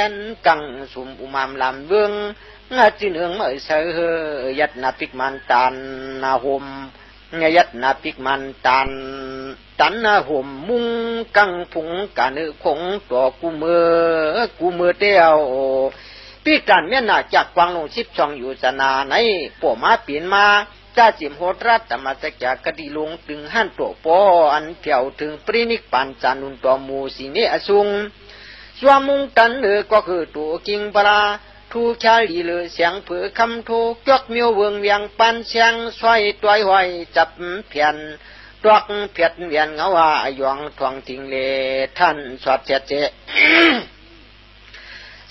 นกังสุมอุมามลำเวง จีเนืองเมื่อเสือยัดนาปิกมันตันนาหมยัดนาปิกมันตันนาหมมุงกังพุงกันคงตัวกูมือเดียวปีกันเมียนาจากกวางลง12อยู่สนาในปวมาเปลี่ยนมาจ้าจิมโหดรัตธรรมสัจจกดีลงถึงหันตัวปออันเที่ยวถึงปรินิปันจานุนตัวมูสีเนอสุงสวามุงตันก็คือตัวกิงปลาทูชาลีเลยเสียงเผือคำทูจอกเมียวเวงเวียงปันเสียงสวยตัวหอยจับเพียนตอกเพียดเวียนเงาว่าหยองทวงทิงเลท่านสวัสดิ์เจ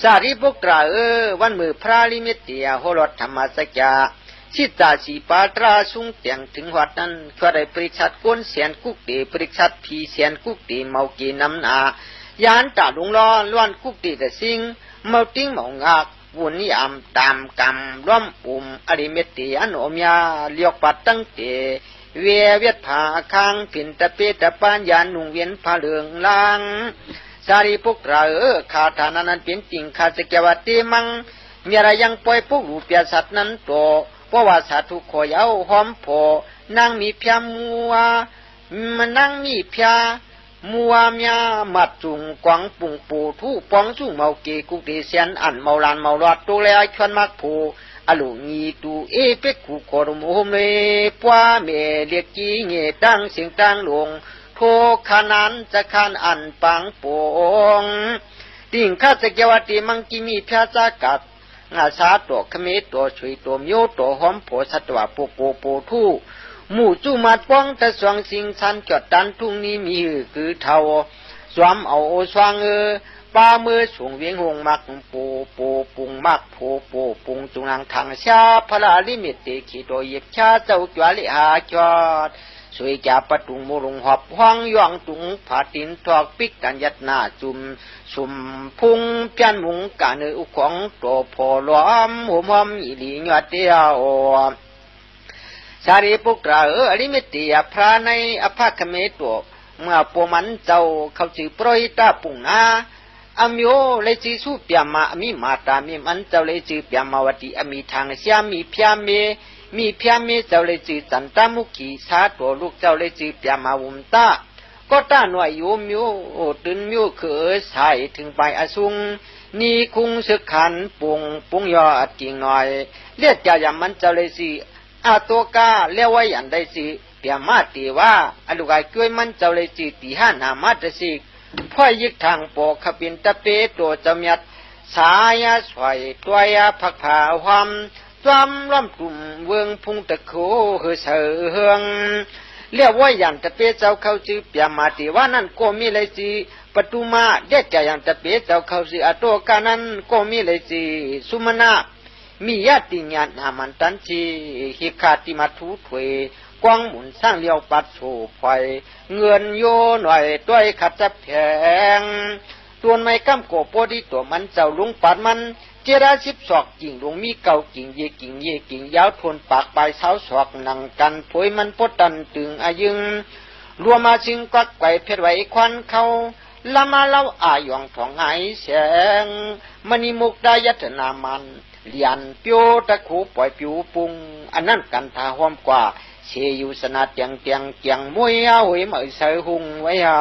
สารีบุตรวันมือพระลิมิตเตียโหรถธรรมสัจจาชิตาสีปาตราสุงเตียงถึงวัดนั้นก็ได้ปริชัดก้นเสียนกุกตีปริชัดพีเสียนกุกตีเมากีน้ำนายานตาลุงล้อล้วนกุกตีแต่สิงเมาติ้งเมางากวุ่นยามตามกรรมร่วมปุ่มอริเมตติอโนมยาเลียกปัดตั้งเตเวียดผาคางผินตะเปตะปานยานนุ่งเวียนผ้าเหลืองลางสารีปุกราคาฐานั้นเป็นจริงข้าจะเกวติมังมีอะไรยังปล่อยปุกรูปยาสัตว์นั้นโตเพราะว่าสัตว์ทุกขอยาวหอมโผนั่งมีพยามัวมันนั่งมีพยามัวเมียมัดจุงกวางปุ่งปูทู่ปองสุ่งเมาเกกุติเสียนอันเมาลานเมาลอดตัวแลชวนมักผูอลุงีตูเป็กกูโครมโฮมเลปัวเมเลียกีเงตั้งเสียงตั้งหลงโทขานานจะขานอันปังปงดิ่งข้าจะเกวติมังกิมีพยาจักัดอาสาตัวขมิตัวช่วยตัวมิโยตัวหอมโผสัตวะปูปูทู่หมู่จุมาดป้องแต่สวงสิงสันจดดันทุ่งนี้มีคือเท่าสวมเอาสวงป้ามือสูงเวียงหงมักปูปุงมักปูปุงจุงนางทางชาพระลิมิตติขีโดยเย็บชาเจ้าจวลิหาจอดสวยจ่าประตุงมุรุงหอบห้องย่องตุงผาตินทอกปิกกันยัดหน้าจุมสุ่มพุงเพียนมุงกันอุของตัวพอล้อมหัวมอมอีหลีหยอดเดียวสารีปุกราอริมิตติพระในอภาคเมตัวเมื่อปมันเจ้าเขาจือโปรยตาปุงนาอมิโอเลยจือสู้เปียมามีมาตามีมันเจ้าเลยจือเปียมาวติอมีทางเสียมีพยามีพยามีเจ้าเลยจือจันตามุขีสาตัวลูกเจ้าเลยจือเปียมาวุมตาก็ตาหน่วยโยมิโอตื่นมิโอเคยใส่ถึงไปอสุงนี่คุงสึกขันปุงยอดกิ่งหน่อยเลียดใจยามันเจ้าเลยจืออาตัวกาเลี้ยวไว้ยันได้สิเปียมาตีว่าอลูกไก่กล้วยมันเจ้าเลยจีตีห้านามาตสิพ่อยึกทางปอกขบินตะเปตัวจำยัดสายสวยตัวยาผักผาความจอมล้อมกลุ่มเวงพุงตะโคเฮือเสืองเลี้ยวไว้ยันตะเปเจ้าเขาจือเปียมาตีว่านั่นก็มีเลยจีประตูมาเด็ดใจยันตะเปเจ้าเขาจืออาตัวกานั้นก็มีเลยจีสุมาณะมีญาติญาณหามันตันจีฮิคาติมาทุถวยกวางหมุนสร้างเลี้ยวปัดโฉบไฟเงินโยหน่อยด้วยขัดจับแผงตัวไม่ก้ำโกโปดีตัวมันเจ้าลุงปัดมันเจรา10 ศอกกิ่งลงมีเก่ากิ่งเยกิ่งยาวทนปากปลายเท้าศอกนั่งกันผวยมันพดตันตึงอายึงรวมมาจึงกักไก่เพชรไว้ควันเขาละมาเล่าอายองทองหายแสงมณีมุกได้ยัตนามันเลียนเปียวตะคูปล่อยปิวปุงอันนั้นกันทาหอมกว่าเชยุสนาเตียงมวยเอาไว้เหมือนเสือหุงไว้เอา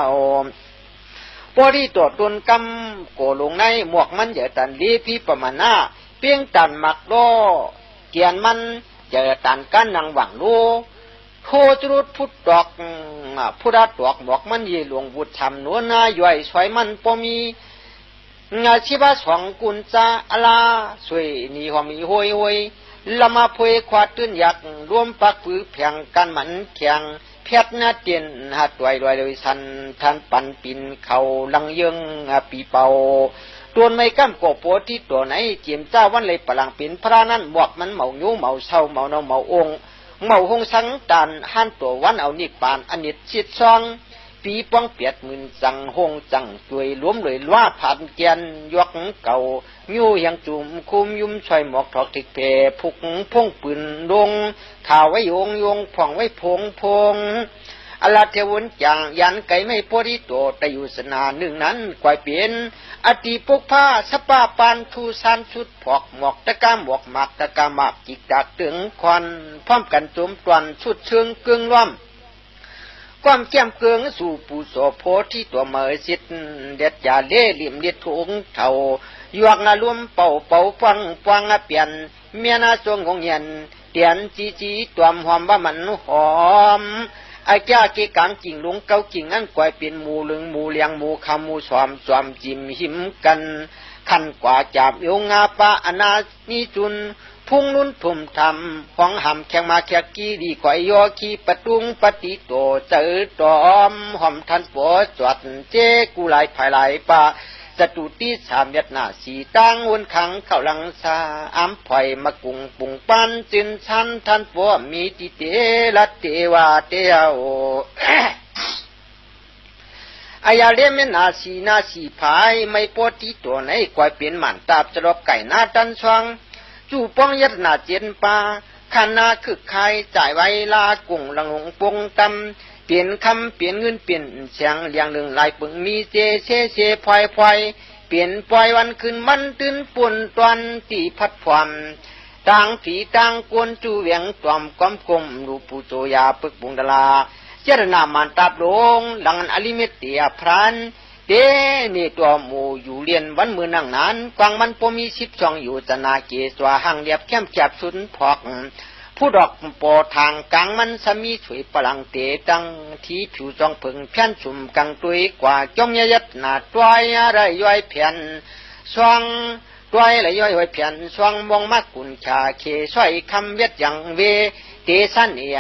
พอที่ตัวตนกำโกลงในหมวกมันเยอะตันลีพี่ประมาณหน้าเพียงตันหมักโลเกียนมันเยอะตันกันนางหวังโลโคจรุดพุดดอกพุดดอกหมวกมันยีหลวงบุตรทำนัวนาย่อยสวยมันปมีงาชิบะสองกุญจาอลาสวยนี่หอมีห้อยละมาพวยควาตื้นยักรวมปักปือเพียงกันมันเขียงเพียดหน้าเตียนหัดไว้เลยสันทันปันปินเขาลังยึงปีเป่าตัวไม่ก้ำโกโปที่ตัวไหนเจียมเจ้าวันเลยปลังปินพระนั้นบวกมันเมายูเมาเศร้าเมาเนาเมาองเมาหงสังตันหันตัววันเอานิปานอนิจชิดซองปีป้องเปียดมืนจังหงจังช่วยล้มเลยล้าผ่านเกียนยกเก่ายูยังจุ่มคุมยุ่มช่วยหมอกถอกติกเพพุกพงปืนลงข่าวไว้โยงผ่องไว้พง อลาเทวนจางยันไก่ไม่พอที่โตแต่อยู่สนาหนึ่งนั้นกวายเปลี่ยนอติปุกผ้าสปาปานทูสันชุดผอกหมอกตะกามหมอกหมักตะกามาบจิกดักถึงควันพร้อมกันจุ่มตวนชุดเชิงเกลืองล้อมความแก้มเกลืองสู่ปูโสโพที่ตัวเมยสิทธิ์เด็ดยาเล่ลิมเด็ดถุงเท่ายวกนาลุ่มเป่าฟังฟังเปลี่ยนเมียนาทรงของเย็นเตียนจีตัวหอมว่ามันหอมไอ้แก่เกกังกิ่งลุงเก้ากิ่งอันกวายเป็นหมูลึงหมูเลียงหมูคำหมูสวมจิมหิมกันขันกว่าจับโยงาปะอนานิจุนพุ่งนุ่นทุ่มทำห้องหำแข่งมาแขกกี้ดีกว่ายอขี้ปะตุงปฏิโตเจอตอมหอมทันปอจวดเจกูไหลภายไหลปะจตุติสามยัดหน้าสีตั้งวนขังเข้าหลังซาอ้ำผ่อยมากุงปุงปันจินชันทันปอมีติเตละเทวาเตียวอายาเลียมนาสีพายไม่ปอติตัวไหนกวายเป็นหมันตาบจรบไก่หน้าตันชวงจู่ป้องยัดหน้าเจียนปาขันนาคึกใครจ่ายไว้ลากุ่งลังหงปงตำเปลี่ยนคำเปลี่ยนเงินเปลี่ยนเสียงเลี้ยงหนึ่งลายปึงมีเซพลอยเปลี่ยนปล่อยวันคืนมันตื่นปุ่นตอนตีพัดความต่างผีต่างกวนจู่เวียงตอมก้อมกลมรูปูโจยาปึกบุงดลาเจรนามันตับลงหลังอลิเมตเตียพรานเดนี่ตัวหมูอยู่เรียนวันมือนั่งนานกวางมันปมี12อยู่จนาเกสวาหังเรียบแคมจับสุนพอกผู้ดอกปอทางกลางมันสมีสวยปลังเตตังที่ผิวจองผึ่งเพี้ยนสุ่มกังตุยกว่าจอมยัดหน้าต้อยอะไรย่อยเพียนสวงต้อยอะไรย่อยเพียนสวงมองมักกุนชาเคช่อยคำเวทยังเวเตสันเนีย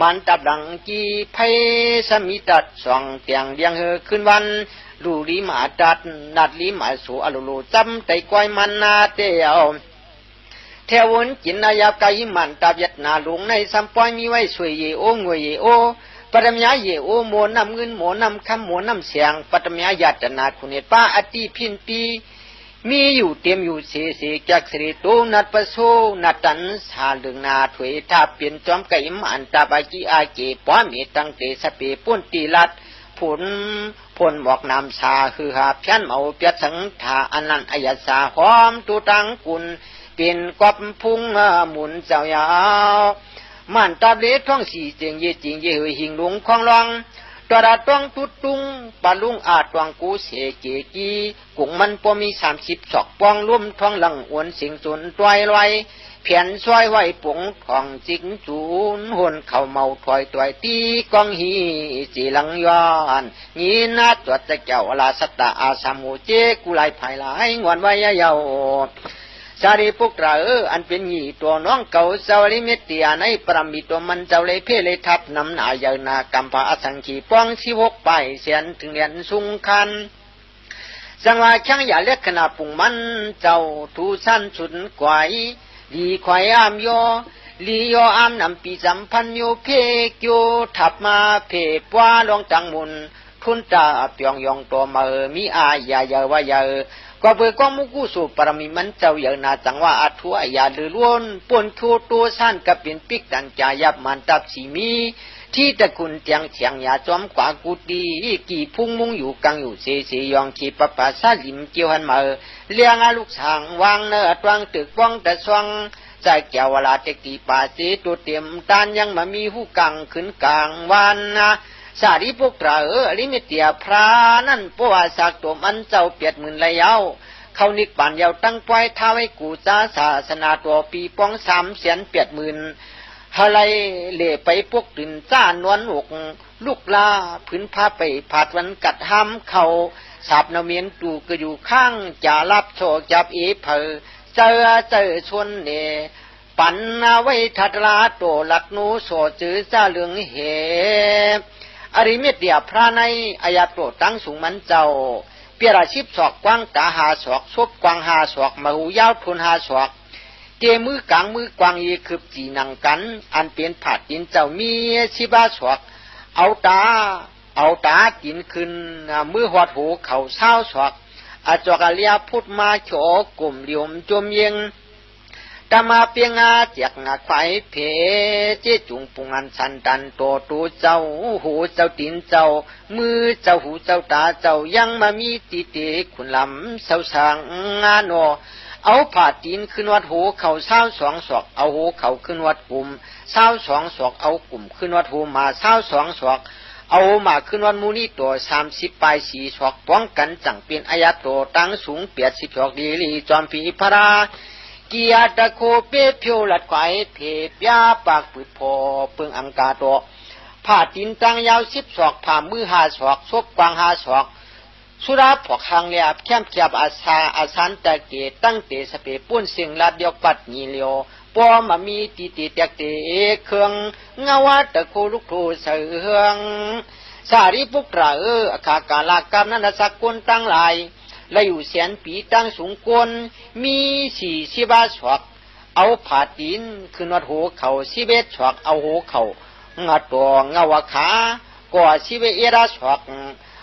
มันตับดังกีไพสมิตัดสองเตียงเลี้ยงเฮอขึ้นวันลูลีมาดัดนัดลีมาสู่อโลโลจำไตก้อยมันนาเตียวเทวนจินนายาไกมันตับยัดนาลุงในสัมปอยมีไว้สวยเยโองวยเยโอปรมยาเยโอโมนำเงินโมนำคำโมนำเสียงปรมยาญาตนาคุณเนป้าอติพินปีมีอยู่เต็มอยู่เสจักสริโตนัดปะโซนัดตันสาลึงนาถวยทาเปลี่ยนจอมไก่มันตาบาจีอาเกปอมีตังเตสเปปุนตีลัดผลบอกนำชาคือหาเพียนเมาเปียสังทาอันนั้นอายสาหอมตุตังกุลเป็นกอบพุงหมุนเจ้ายาวมันตาเล็ดท้องสีเจียงเยจิงเยหหิงลุงคลองลองตระต้องตุตุงปาลุงอาตวังกูเสเจกีกุงมันพอมี30ศอกปองร่วมท้องหลังอวนสิงสุนต้อยลอยเพียนซอยไว้ปงทองจิงจูนหนเข่าเมาถอยตัวตีกองหีจีหลังย้อนยีนาตัวจะเจ้าลาสตาอาสามูเจกุไลภายหลายงวนไว้ยาวสารีปุกราอันเป็นหยีตัวน้องเก่าเจ้าลิเมติยาในปรมิตัวมันเจ้าเลยเพเลยทับนำหนาเยนากัมพาอสังขีป้อง16ไปเสียนถึงเรียนสุงคันสังวาช่างอย่าเล็กขนาปุ่งมันเจ้าทูสั้นสุดกวายลีควายอามโยลีโยอามนำปีสัมพันโยเพกโยทับมาเพปว่าลองจังมุนทุนตาเปียงยองตัวมามีอายาเยาวายาก็เบิกก็มุกุสุปรมิมันเจ้าอย่างนาจังว่าอัฐัวยาลือล้วนปนโคตัวสั้นกับเป็นปิกตันจายับมันตับสีมีที่ตะกุนเตียงเฉียงยาจอมกว่ากุดีกี่พุ่งมุงอยู่กังอยู่เสียองขีปะปะซาลิมเกี่ยวหันมาเลี้ยงอาลูกสางวางเนื้อตวังตึกป้องแต่สวงใจแก้วเวลาเตกีป่าเสตัวเต็มตานยังมามีหูกังขึ้นกลางวันนะสารีพวกเราลิมิเตียพระนั่นปัวสักตัวมันเจ้าเปียดหมื่นเลยเอาเขานิกป่านยาวตั้งปล่อยท้าไว้กูจ้าศาสนาตัวปีป้อง3แสนเปียดหมื่นฮะไรเล่ไปพวกตื่นจ้านวลอกลูกลาพื้นผ้าไปผาดวันกัดห้ามเขาสาบนาเมียนตูก็อยู่ข้างจะรับโชคจับเพอเจอชวนเนปันนาไว้ทัดลาโตหลักนูโสจื้อจ้าเลืองเหอริเมตเดียพระในอายาโปรตั้งสูงมันเจ้าเปียราชิบศอกกว้างตา5 ศอกซบกว้าง5 ศอกมหูยาวทุน5 ศอกเตมือกลางมือกว้างยีคืบจีนังกันอันเป็นผาดดินเจ้ามี15 ศอกเอาตากินขึ้นมือหอดหูเข่า20 ศอกอาจอกอาเลียพุทธมาโฉกลุ่มเหลี่ยมจมเยง ตามาเปียงอาเจียกงาไข่เพเจจุงปุงอันสันดันโตตูเจ้าหูเจ้าตีนเจ้ามือเจ้าหูเจ้าตาเจ้ายังมามีติเตขุนลำเสาสางงานโนเอาผ่าตีนขึ้นวัดหูเข่าเศร้าสองศอกเอาหูเข่าขึ้นวัดกลุ่มเศร้าสองศอกเอากลุ่มขึ้นวัดหูมาเศร้าสองศอกเอามาขึ้นวันมูนี่ตัว30 ปลาย4 ศอกป้องกันจังเป็นอายะโตตั้งสูง80 ศอกดีลีจอมผีพราเกียรตะโคเปเพียวหลัดไข่เพปยาปากปืดพอเปิงอังกาโตผ่าตีนตั้งยาว10 ศอกผ่ามือ5 ศอกซบกวาง5 ศอกสุราผอกหางเลียบแคมเกียบอาสันตะเกตั้งเตสเปปุ้นเสียงลาดเดียวปัดนีเลียวปอมามีตีแตกเตเครื่องเงาวัดตะโคลุกโคเสืองสารีปุกระอากาศกาลากรรมนันสักกุลตั้งหลายและอยู่เสียนปีตั้งสูงกวนมี40 ศอกเอาผ่าตีนขึ้นวัดหูเข่า11 ศอกเอาหูเข่างัดตัวเงาขาก่อ11 ศอก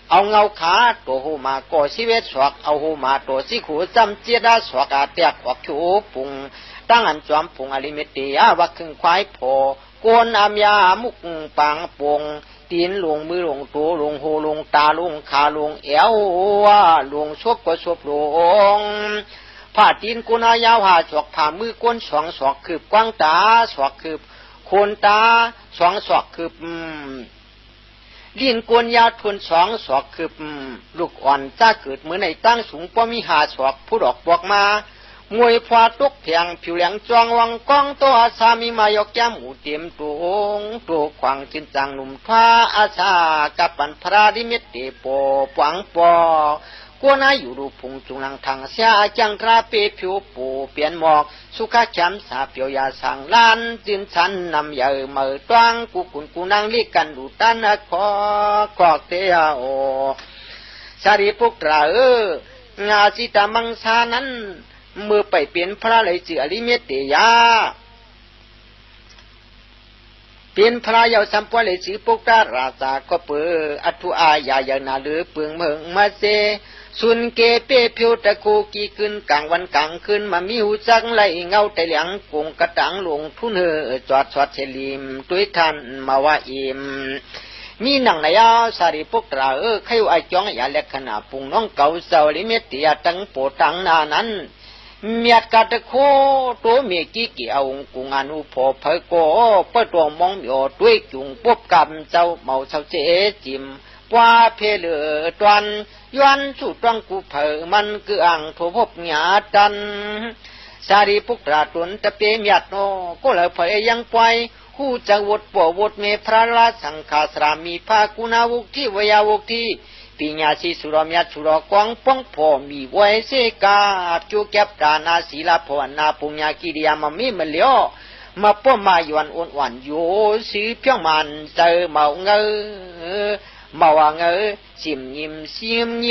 เอาเงาขาตัวหูมาก่อ11 ศอกเอาหูมาตัวสิขูจำ7 ศอกแตกออกชูปุงตั้งอันจอมปุงอลิเมตียวักขึ้นควายโผโกนอามยามุกปังปงตีนลงมือลงตัวลงหูลงตาลงขาลงเอวลงซบก็ซบลงผ่าตีนกุนายาว5 ศอกผ่ามือก้น2 ศอกคืบกว้างตาศอกคืบโคนตา2 ศอกคืบลิ้นกวนยาวทน2 ศอกคืบลูกอ่อนจ้าเกิดเหมือนในตั้งสูงป้อมี5 ศอกผู้ดอกบอกมามวยพาตกเพียงผิวเหลืองจวงวังก้องตัวอาสามีมายกแก้มหูเต็มตัวขวางจินจังหนุ่มท้าอาชากับปันพระดิเมตเตโปปวังปอกวนายอยู่รูพุงจุงลังทางเสียจังกราเปผิวปูเปลี่ยนหมอกสุขแชมสาเปียวยาสังลานจินชันนำเยอะเมื่อตวงกูกุนกูนางลิกันดูตันขอกอกเตียโอสารีปุกระงาจิตามังสานั้นเมื่อไปเปลี่ยนพระเลยจืออริเมตเตยาเปลี่ยนพระยาวสัมปวะเลยจือปุกตาราชาก็เปิดอัตุอายายนาเลือเปืองเมืองมาเซสุนเกเปเพียวตะโคกีขึ้นกลางวันกลางคืนมามีหูจังไหลเงาแต่เหลียงกงกระตังลงทุนจอดสอดเฉลิมด้วยท่านมาว่าอิมมีหนังนายาสารีปุกตราใครว่าจ้องอย่าเล็กขนาปุงน้องเก่าเสาลิเมตเตียตั้งโปตังนานั้นเมียกาตะโคตัวเมียกี้เกี่ยวกุงานุพอเพอโกเปิดตัวมองมีอด้วยจุงปุ๊บกำเจ้าเมาเจ้าเจจิมว่าเพลตวันย้อนสู่ตรังกูเผอมันคืออ่างทพบหยาดันสารีปุกตราตุนตะเปียดโนก็เลยเผยยังปล่อยหูจังวดป่วดเมพระราสังฆาสรามีภากุณาวุฒิวยาวุฒิปิญญาสีสุรมยัสุรกวางป้องพ่อมีไว้เสกาจูแก็บดานาศีลาภวนาปุญญากิริยามามีมาเลียวมาป้อมาหยวนอ่อนหวานโยสีเพียงมันเจอเมาเงเมาเงสิมยิ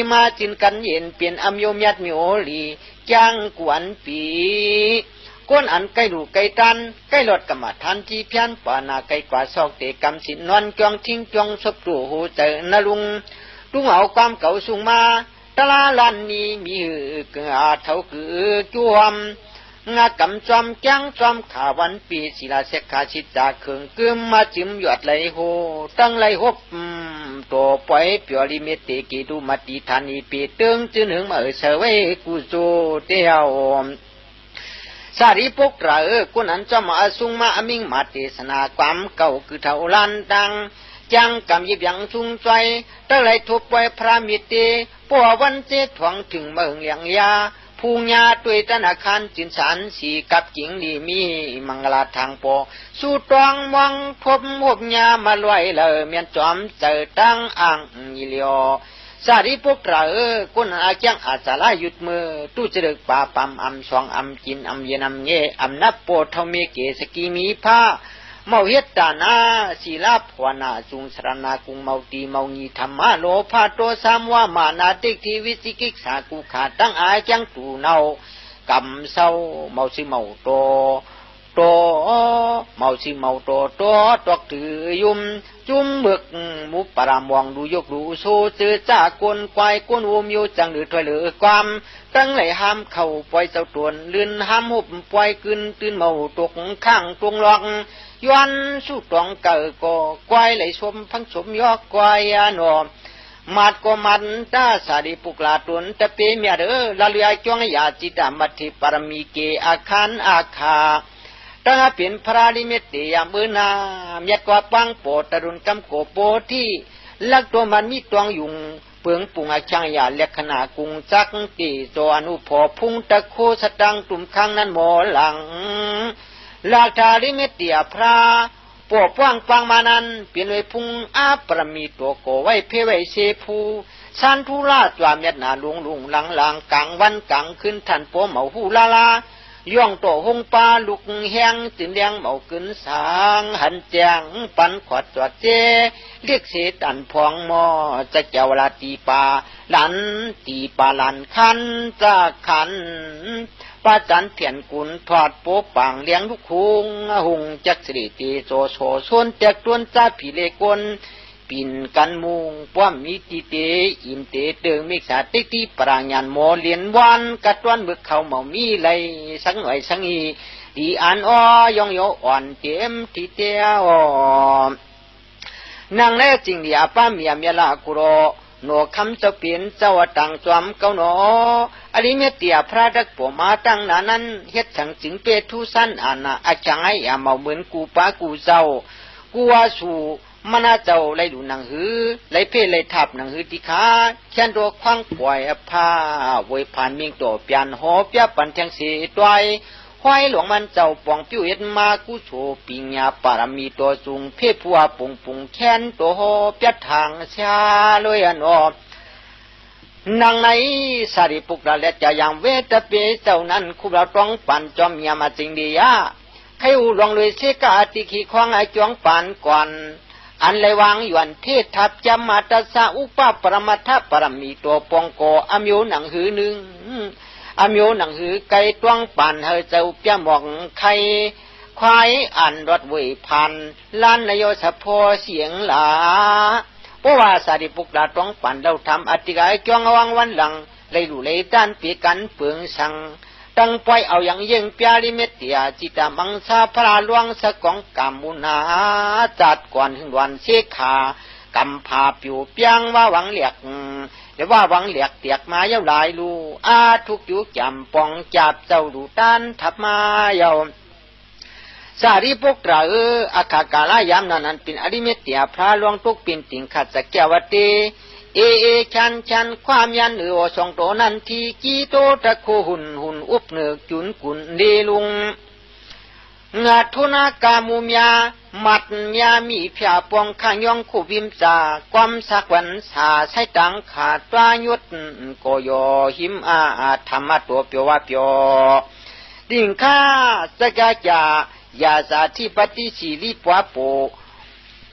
มมาจินกันเย็นเปลี่ยนอมโยมยัดมิโอลีจังกวนปีก้นอันไก่ดูไก่ตันไก่หลดกรรมฐานจีเพียนปานาไก่กว่าซอกเตกำสินนอนจองทิ้งจองศพดูหูเจอนลุงเอาความเก่าสูงมาตลาลันนี้มีเกือเท่าคือจวมงากำจอมแก้งจอมขาวันปีศิลาเสกขาชิตาเคืองกึมมาจิ้มหยดไหลโหตั้งไหลหบตัวปล่อยเปียวลิเมตเตกีดูมาตีธานีปีตึงจืนหึงมาเสวยกุโจเตียวสารีปุกระกุนันจอมอาสุงมาอมิงมาเทศนาความเก่าคือเท่าลันดังจังกำยิบยังสุงใจตะไหลทุบไว้พระมิตรปัววันเจถวงถึงเมืองเลียงยาภูญาด้วยธนาคารจินสารสีกับจิงดีมีมังลาทางปอสู่ตองวังทบหบญามาลอยเลยเมียนจอมเจอตั้งอ่างยิเลียวสารีปุกระกุนอาจังอาสาลายุดมือตู้เจริญป่าปั๊มอัมสองอัมจินอัมเยนอัมเงอัมนับโปทเมเกสกีมีผ้าเมาเฮ็ดตานาศีลาภวนาจุงสรณากุงเมาตีเมางีธรรมะโลภะโตสามว่ามานาติทีวิสิกิกสากุขาตั้งอาจังตูเนากำเศร้าเมาสิเมาโต โตเมาสิเมาโตโตตอกถือยุ่มจุ้มเบึกมุปรามองดูยกดูโซเจอจากกวนควายกวนวมอยู่จังหรือถอยเหลือความตั้งไหลห้ามเข้าปล่อยเจ้าตวนลื่นห้ามหุบปล่อยกึนตื่นเมาตกข้างตรงหลอกย้อนสู้ตองเก่าก็ควายไหลสมพังสมยอกควายนอมาดก็มันตาสาดิปุกลาตุนตะเปเมียเดอลาเลียจ้องยาจิตามัทิปรมีเกอาคานอาคาตั้งเป็นพระลิเมตติยามเบนาเมียกว่าปังโปตรุนกำโกโปที่ลักตัวมันมีตวงยุงเปิงปุงอาชังยาเล็กขนากุงจักตีโจอนุพอพุงตะโคสตังตุ่มข้างนั้นหมอหลังลาทาลิเมตติยพระปวกว่างปังมานั้นเปลี่ยนเลยพุงอาปรมีตัวโกไว้เพไว้เสภูสันทุราจวาเมียนาลุงลุงหลังหลังกลางวันกลางคืนท่านโปเหมาหูลาลาย่องโตหงปลาลุกแหงตื่นเลี้ยงเมาขึ้นสางหันแจงปันขวดจอดเจเรียกเสตันพองมอจะเจ้าลาตีปาหลันตีปาหลันคันจะขันป้าจันเถียนกุลทอดโป๊ปังเลี้ยงลูกคุงหุงจักสิริตีโจโฉส่วนแจกตวนจ้าผีเลกลปิ่นกันมุงป้อมมีตีเตอิมเตเติงมิกษาติที่ปรางยันโมเลียนวันกัดวันบึกเขาเมามีไหลสังหน่อยสังอีดีอันอ้อยองโยอ่อนเต็มที่เตียวนางแน่จริงดีอาป้าเมียเมียลากุโรโนคำเจ้าเปลี่ยนเจ้าตังจอมเก้าหนออริเมเตียพระดักปมาตั้งนานั้นเฮ็ดฉังจึงเปทุสันอานาอาจังไออาเมาเหมือนกูป้ากูเจ้ากูว่าสู่มนาเจ้าไล่ดูหนังหือไล่เพ่ไล่ทับหนังหือที่ขาแค่นโดคว้างปล่อยผ้าไว้ผ่านมิงโตเปียนหอบยาปันแทงสีตวยห้อยหลวงมันเจ้าปองปิ้วเอ็ดมากุโฉปิญญาปารมีตัวสูงเพ่ผัวปุงปุงแค้นตัวหอบยัดทางชาเลยอันออกนางในสาริปุกระและจะยังเวทเปเจ้านั้นคุเราต้องปั่นจอมยามาจริงดียะให้อูลองเลยเสกาติขีควางไอจองปั่นก่อนอันเลยวางหยวนเทศทับจำมาตสาอุปปรมัทธปรมีตัวปองโกอมโยหนังหือหนึ่งอมโยหนังหือไก่ต้วงปั่นเฮเจ้าเปียหมองไข่ควายอันรถเวยพันล้านนโยสะพอเสียงหลาเพราะว่าสาริปุกลาต้องปั่นเราทำอธิกายจ้องวังวันหลังเลยดูเลยด้านปีกันเปลืองสังตั้งปล่อยเอาอย่างยิ่งเปียริเมตเตียจิตามังสาพระหลวงสะกองกามุนาจัดก่อนถึงวันเสขากำพาปิวเปียงว่าหวังเหลียกหรือว่าหวังเหลียกเตียกมาเย้าหลายลูอาทุกยุจำปองจับเจ้าดูต้านทับมาเย้าสารีปุกราอาคากาลายามนั้นเป็นอริเมตเตียพระหลวงทุกปินติงขัดสักแก้วตีเอชันความยันเออสองโตนันทีกีโตตะโคหุ่นอุบเนือกจุนกุนเดลุงงาทุนากามุมยามัดยามีเพียปองข้างยองคู่วิมจากวามสักวันสาใช้ตังขาดปลายุดโกโยหิมอาธรรมะตัวเปียวว่าเปียวดิ่งข้าสกาจายาสาธิปฏิสีลิปวาโป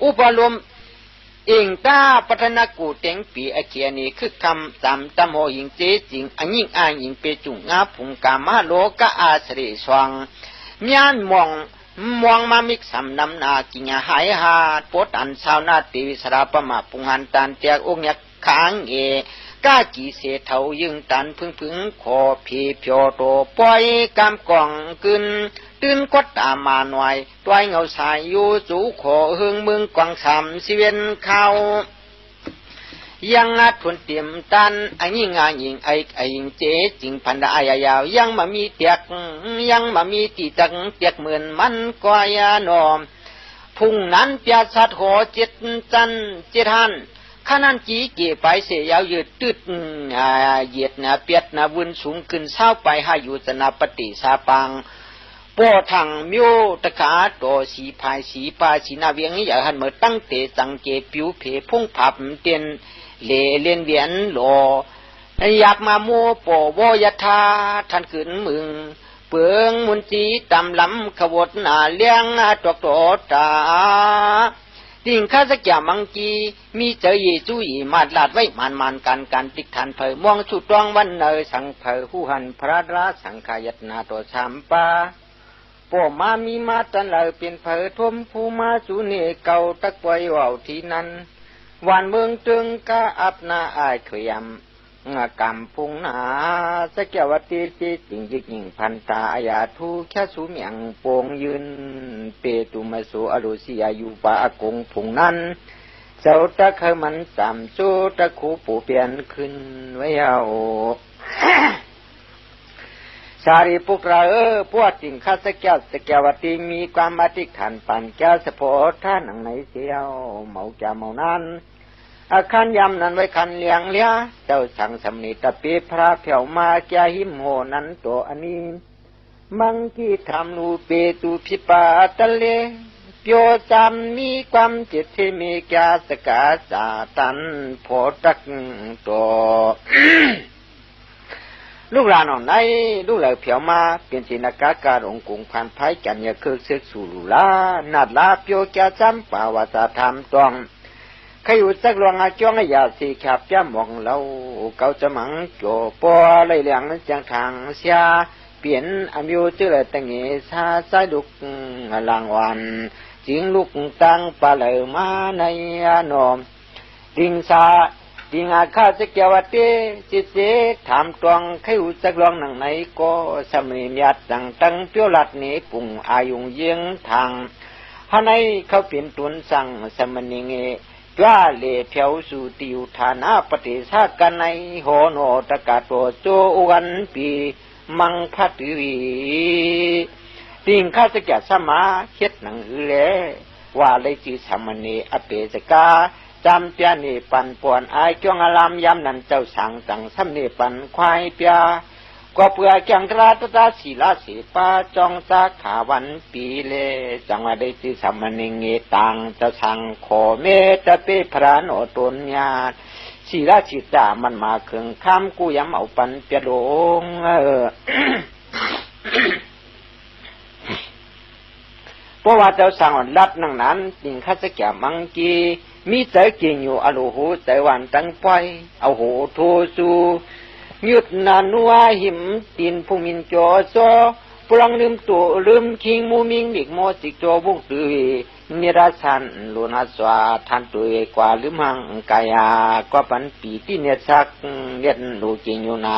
อุปลมเองตาปัฒนากูเต็งปีอาเคียนี่คือคำตามตะโมหิงเจจิงอันยิ่งอ่างยิ่งเปจุงงาผุงกามาโลกะอาสริสวังมีอันมองมามิกสำนำนากิญหายหาปดอันชาวนาตีวิสราปมาปุงหันตันเตียกองยักค้างก้ากีเสเถายึงตันพึ่งขอพีเพียวโตปล่อยกำกล่องกึนตื่นกดตามาหน่อยตัวเงาสายอยู่จูขอหึงมึงกวางสามสิเวนเขายังงัดทุนเตรียมตันอันยิ่งงานยิ่งไอยิ่งเจ๊จิงพันดาอายาวยังมามีเตียกยังมามีตีจังเตียกเหมือนมันกว่ายานอมพุ่งนั้นเปียสัตว์หัวเจ็ดจันเจ็ดหันขนาดจีเกี่ยไปเสียยาวยืดตืดเหยียดนะเปียดนะวุนสูงขึ้นเศร้าไปหาอยู่จนาปฏิสาปังปอทังมิวตะขาโตสีพายสีปาสีนาเวียงอย่าหันเมื่อตั้งเตจังเกปิวเพพุ่งผับเตียนเลียนเวียนหลออยากมาโมปอวอยทาท่านขึ้นมึงเปืองมุนจีตำลำขวดหนาเลี้ยงตอกตอตาติ่งข้าสักอย่ามังกีมีเจอเยจุยมาดลาดไว้มันการติกทันเผยมองสุดตองวันเนยสังเผยหูหันพระราสังขายตนาตัวสามปา ปอมามีมาตันเลยเป็นเผอทมผู้มาสูเนเก่าตะกวยว่าวที่นั้นวันเมืองตึงกะอับนาอายเขยำกำพุงนาสเกวตีจีจริงจริงพันตาอายาทูแค่สูเมียงโปงยืนเปตุมาสูอรุสีอายุปะอากงพุงนั้นเจ้าตะเคมันสามจูตะคูปูเปลี่ยนขึ้นไว้เอาสารีปุกราพวกจริงข้าสแก้วสแก้วตีมีความมาติขันปันแก้วสะโพท่านหนังไหนเสียวเมาจะเมานั้นอาคันยำนั้นไว้คันเลี้ยงเลี้ยเจ้าสั่งสำนีตะปีพระเผียวมาแก่หิมโหนั้นตัวอันนี้มังคีทำนูเปตุพิปาตะเลโยจำมีความจิตที่มีแก่สกาสาตันโพตักตัว ลูกหลานอ่อนไหนลูกเหล่าเผียวมาเป็นจินากาการองกุงพันไผ่กันยาคือเสกสู่ลูลานาดลาเปียวแก่จำป่าวาสาธรรมตองใครอยู่สักลวงอาจ้องอยาสีขับจ้ามองเราเกาจะมังโจปอเลยเหลียงจังทางเสียเปลี่ยนอายุเจริญตั้งเงซาสายลุกลางวันจิงลุกตั้งปลาเลยมาในอนอมดิงซาดิงอาคาสเกวเตจิเสถามตวงใครอยู่สักลวงหนังไหนก็สมิญาตังตั้งเปียวลัดนี้ปุ่งอายุเยียงทางฮะในเขาเปลี่ยนตุนสั่งสมณิเงจ้าเลเทียวสู่ติวฐานะปฏิสากันในโหโนตะกาโตโจวันปีมังพัตวีติงข้าสแก่สมาเฮ็ดหนังอือแลว่าเลยจีสมณีอเปสกาจำเปียนีปันป่วนอายจ้องอารามยำนันเจ้าสั่งจังสำเนปันควายเปียก็เพื่อจังตราตตาศีลาสีปาจองสาขาวันปีเลจังว่าได้จีสมณีเงตังจะสั่งขอเมตเปพระโนตนญาศีลาสิตามันมาเคืองข้ามกูยำเอาปันเปียโลงเพราะว่าเจ้าสั่งรัดนั่งนั้นจิงข้าจะแก่มังกีมีใจเก่งอยู่อโลโหใจวันตั้งไปเอาโหโทสูยุดนานัวหิมตินผู้มินจอซอปลังลืมตัวลืมคิงมูมิงดิกโมสิกโจบุกตุยนิราชันลุนาสวาทันตุยกว่าลืมหังกายาก็ปันปีที่เนสักเลียนดูจริงอยู่นา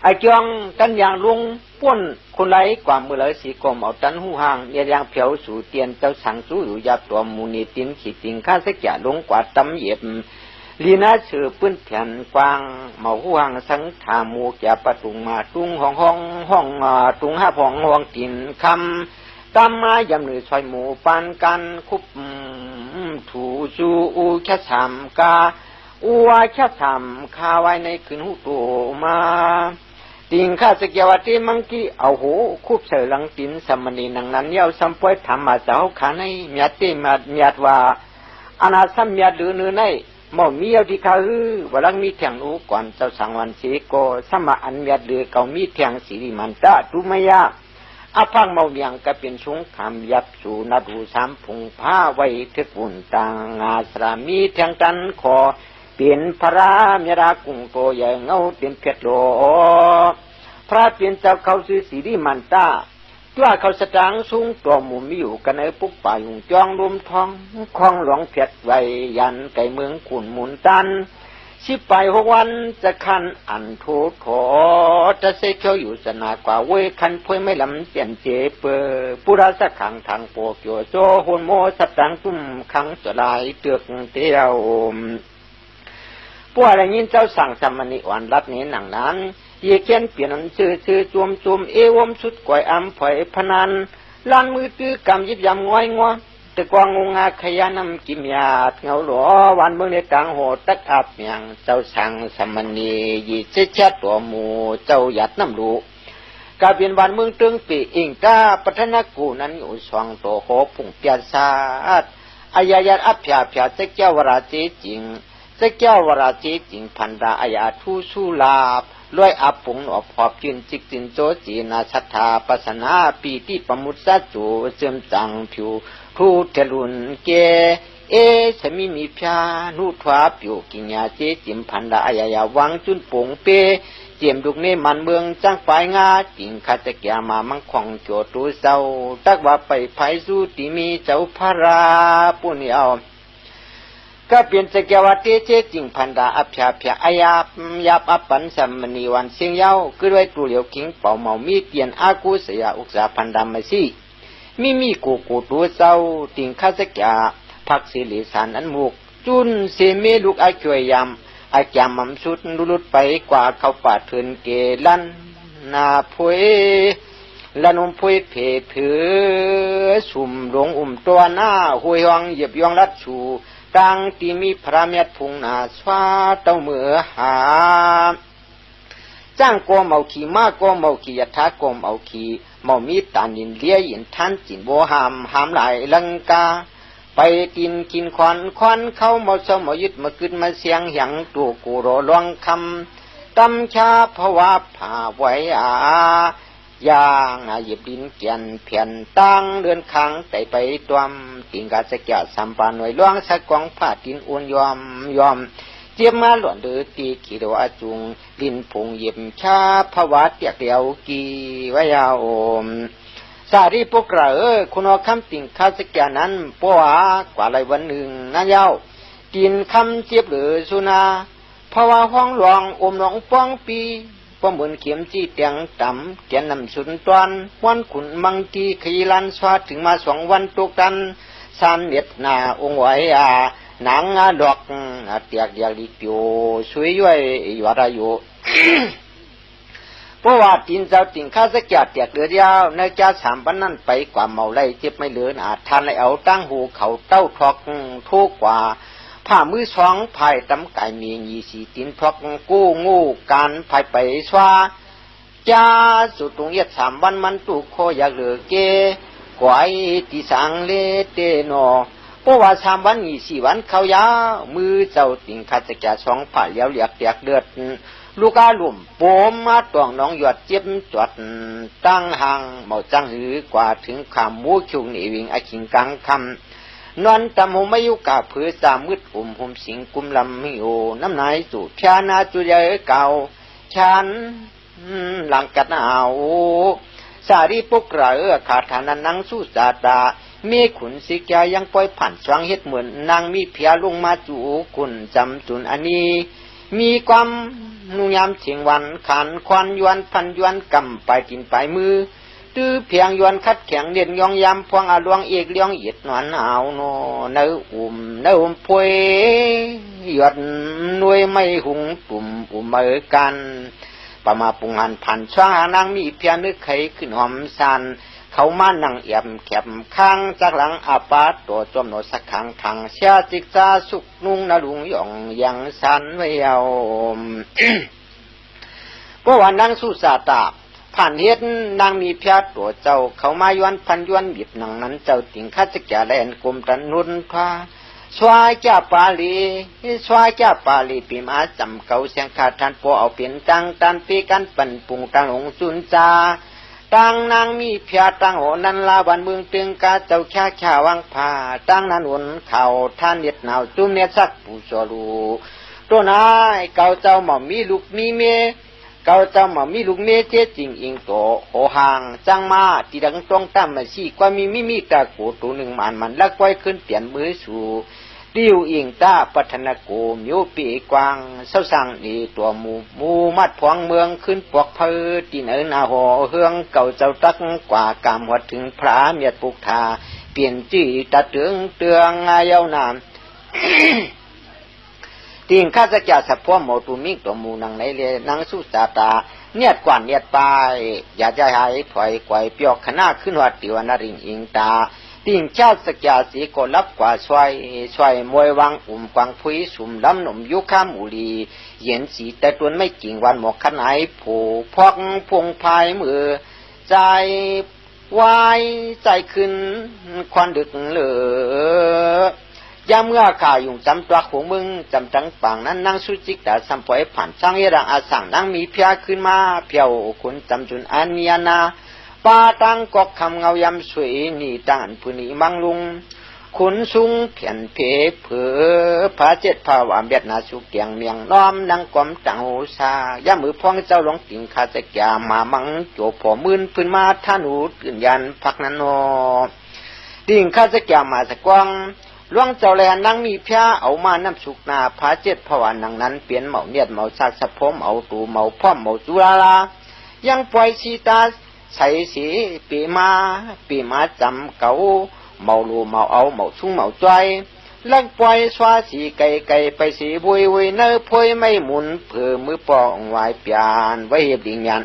ไอจองกันอย่างลุงป้นคนไรกว่ามือเลยสีกลมเอาตันหูห่างเนี่ยยังเผียวสู่เตียนเจ้าสังสู้อยู่ยับตัวมูนีตินขีดติงข้าสักอย่าลงกว่าตำเหยียบลีน่าชื่อปื้นแผ่นกวางเมาห่วงสังถามูกอย่าประตุงมาตุงห้องตุงห้าห้องตินคำตามมายำหนึ่งซอยหมูปานกันคุบถูจูอูแค่สามกาอูวาแค่สามคาไว้ในคืนหูตัวมาติงข้าสเกวติมังกี้เอาหูคุบเสลังตินสมณีนังนั้นเย้าสัมปวยธรรมมาเจ้าขาในเมียติมาเมียดว่าอนาสัมเมียดหรือเนื้อในหม่อมีเอาที่ข้าวลังมีเถียงอูก่อนเจ้าสังวันสีโกสมาอันเมียดหรือเก่ามีเถียงสีริมันตาตุมยาอาพังเมาเมียงก็เป็นสงครามยับสู่นาดูสามพุงผ้าไว้ทึกวุ่นต่างอาสรามีเถียงตันขอเปลี่ยนพระเมียรากุงโตใหญ่เงาเต็มเพชรโลพระเปลี่ยนเจ้าเขาซื้อสีริมันตาตัวเขาสตางสูงตัวหมู่มีอยู่กันในปุกป่ายุงจองรวมทองคลองหลวงเพชรไว้ยันไก่เมืองขุนหมุนตันสิไป6 วันจะคันอันโทโถจะเสกเขาอยู่สนากว่าเว้ยคันพวยไม่ลำเสียนเจเปอปุราสขังทางโปกโยโซโหนโมสตังตุ้มขังจะลายเตือกเตียวพวกอะไรยินเจ้าสั่งสมณีวันรับนี้หนังนั้นเยี่ยเขียนเปลี่ยนชื่อจมเอวมสุดก่อยอัมเผยพนันล้านมือตื้อกำยิบยำง่อยงัวแต่กวางงงาขยานำกิมยาเงาหลอวันเมืองในกลางโหตักอาบเมียงเจ้าสั่งสมณียี่เช็ดตัวหมูเจ้าหยัดน้ำรูกาเปลี่ยนวันเมืองตึงปีอิงกาปัทนากูนั้นอยู่สว่างโตโหปุ่งเปียซาดอายายัดอัพยาเจ้าเจ้าวราจีจริงเจ้าวราจีจริงพันดาอายาทูสุลาบลอยอับปุงอพอบจินจิกจินโจจีนาชัทธาปัสนาปีติปมุตสัจจูเจิมจังผิวทูเทลุนเกสมิมีพยานุทวาปิวกิญญาเจจิมพันดาอายาวังจุนปงเป เจียมดุกนี้มันเมืองจังปลายงาจิงข้าจะแก่มามังของโจตูเศร้าตักว่าไปไผสู้ตีมีเจ้าพระราปุญเอาก็เปลี่ยนสเกวาเตเจจิงพันดาอัพยาพยาอายายับอัปปันสัมมณีวันเสียงเย้าคือด้วยตูเหลียวขิงเป่าเมามีเตียนอากูเสียอุกษาพันดามาซีมีกูตัวเศร้าติงข้าจะแก่พักสิริสารอันมุกจุนเสเมลูกอาช่วยยำอาจามสุดลุดไปกว่าเขาป่าเถินเกลันนาพวยละนมพวยเพเผือสุ่มหลงตัวหน้าหวยหองเหยียบยองรัดชูตังที่มีพระเมียพุงนาสวาเต้าเมือหาจ้างกเมาขี่มากเมาขี่ยถากเมาขี่เมามีตานินเลี้ยยินท่านจินโบหามหลายลังกาไปกินควันเข้าเมาเศร้าเมายึดมาขึ้นมาเสียงหยังตัวกูรอลวงคำตำชาภวะผ่าไว้ย่างหยิบดินเกียนเพียนตั้งเดินขังแต่ไปตวมติงกาสแก่สัมปานหน่วยล่วงสักกองผ้าดินอ้วนยอมเจียมมาหล่นเดือตีขีดว่าจุงดินผงเย็บชาภวะเตียกเดียวกีไว้ยาโอมสารีพวกเราคุณเอาคำติงข้าสแก่นั้นปัวกว่าไรวันหนึ่งนั่นยาวกินคำเจี๊ยบหรือสุนาภาวะห้องหลวงอมหลงป้องปีป้อมเหมือนเข็มจี้เตียงต่ำเกียนนำสุนตวนวันขุนมังทีขีลันสวัสดถึงมา2 วันตุกันสามเน็ดนาองค์ไว้หนังดอกเตียกเดียลิโยสวยย้อยยวารายุเพราะว่าตินเจ้าติงข้าสแก่เตียกเดือดยาวในจ้า3 วันนั้นไปกว่าเมาไล่เจ็บไม่เหลือทานเลยเอาตั้งหูเขาเต้าทอกทุกกว่าผ้ามือ2ภายตำไก่มี24ตินพรอกกู้งูการภายไปสวาจ้าสุดตรงเย็ด3 วันมันตุโคอยากเหลือเกกวายที่สังเลเตโนเพราะว่า3 วัน24 วันเขายาวมือเจ้าติงข้าจะแก่2ผ้าเลี้ยวเหลียกเตียกเดือดลูกอาลุ่มโปมมาตวงน้องหยอดเจ็บจวดตั้งห่างเมาจังหือกว่าถึงขามมูชุงนี่วิ่งอาขิงกังคำนอนตำหูไม่ยุกาเผือสามมืดหุ่มสิงกุมลำมิโอน้ำนายสู่ชานาจุยเก่าฉันหลังกัดเอาสารีปุกระขาดฐานันนังสู้สาตามีขุนสิกายังปล่อยผ่านสว่างเฮ็ดเหมือนนางมีเพียลงมาจู่คุณจำจุนอันนี้มีความนุยามเฉียงวันขันควันยวนพันยวนกำไปกินไปมือตื้อเพียงยวนคัดแข็งเด่นยองยำพวงอาลวงเอกเลี้ยงเหยียดนวลเอาโนเนื้อพวยหยดนวยไม่หุงตุ่มเมือกันประมาปุงหันผ่านช่างนางมีเพียนึกไขขึ้นหอมสันเขามานั่งเอี่ยมแคบข้างจากหลังอาปาตัวจอมโนสักขังทางเสียจิกซาสุกนุ่งนาลุงหย่องยังสันไว้เอาเพราะว่านั่งสู้สาตาผ่านเฮ็ดนางมีเพียตัวเจ้าเขามาย้อนพันย้อนบีบหนังนั้นเจ้าติงข้าจะแก่แลนกลมตันนุนพาสวายจ้าปาลีปีมาจำเก่าเสียงขาดทันพอเอาเปลี่ยนตังตันปีกันปั่นปุงตังหงจุนจาตังนางมีเพียตังโหนันลาวันเมืองตึงกาเจ้าข่าวังผ้าตังนั้นหนเข่าท่านเน็ดหนาวจุ่มเน็ดสักผู้สรูตัวนายเก่าเจ้าหม่อมมีลูกมีเมเก่าเจ้าหม่อมมีลูกเมเจจริงอิงโตโหห่างจังมาที่ดังตรงตั้มมาซี่กว่ามีตะโกตัวหนึ่งมันลักไว้ขึ้นเปลี่ยนมือสู่ดิวอิงตาปัฒนโกมิวปีกวางเศร้าสั่งดีตัวมูมัดพวงเมืองขึ้นปวกเพอตีเนนาหอเฮืองเก่าเจ้าตักกว่ากามหัดถึงพระเมียดปุกทาเปลี่ยนจี้ตะเตืองอาเย้านามติงข้าจะแก่สัพพวมหมตุมิกตัวมูนังในเรนังสุสาตาเนียดกว่าเนียดไปอย่าใจหายถอยไกวเปียกขนาขึ้นวัดติวนาริงอิงตาติงชาติสกยาสีก็รับกว่าช่วยมวยวังกวางพุยสุ่มล้ำหนุ่มยุค้ามูลีเย็นสีแต่ตัวไม่กิ่งวันหมอกขนายผูพอกพงพายมือใจวายใจขึ้นควันดึกเหลือยามเมื่อข่ายุ่งจำตัวของมึงจำจังปังนั้นนั่งสุจิกแต่สัมปอยผ่านช่างเอรังอาสังนั่งมีเพียขึ้นมาเพียวคุณจำจุนอันเนียนาปาตังกอกคำเงายำสวยนี่ตังอันพุนีมังลุงค ขุนสูงเพียนเพเผือผาเจ็ดผาวามเบียดนาสุเกียงเมียงน้อมดังกอมจังโหซาย่ามือพองเจ้าหลงติ่งข้าจะแก่มามังโจพอมื่นพื้นมาท่านูตื่นยันพักนันโนติ่งข้าจะแก่มาสะกวางล่วงเจ้าแลนั่งมีพระเอามาน้ำสุกนาผาเจ็ดผวานังนั้นเปลี่ยนเหมาเนียดเหมาซากสะพมเอาตูเหมาพ่อมเหมาจุลาลายังปล่อยชีตาใส่สีปีมาจำเก่าเมาลูเมาเอาเมาชุ่งเมาจ้อยลักปล่อยสวาสีไก่ไปสีบุยเนื้อพวยไม่หมุนเผื่อมือปองไว้เปียนไว้เห็บดิ่งยัน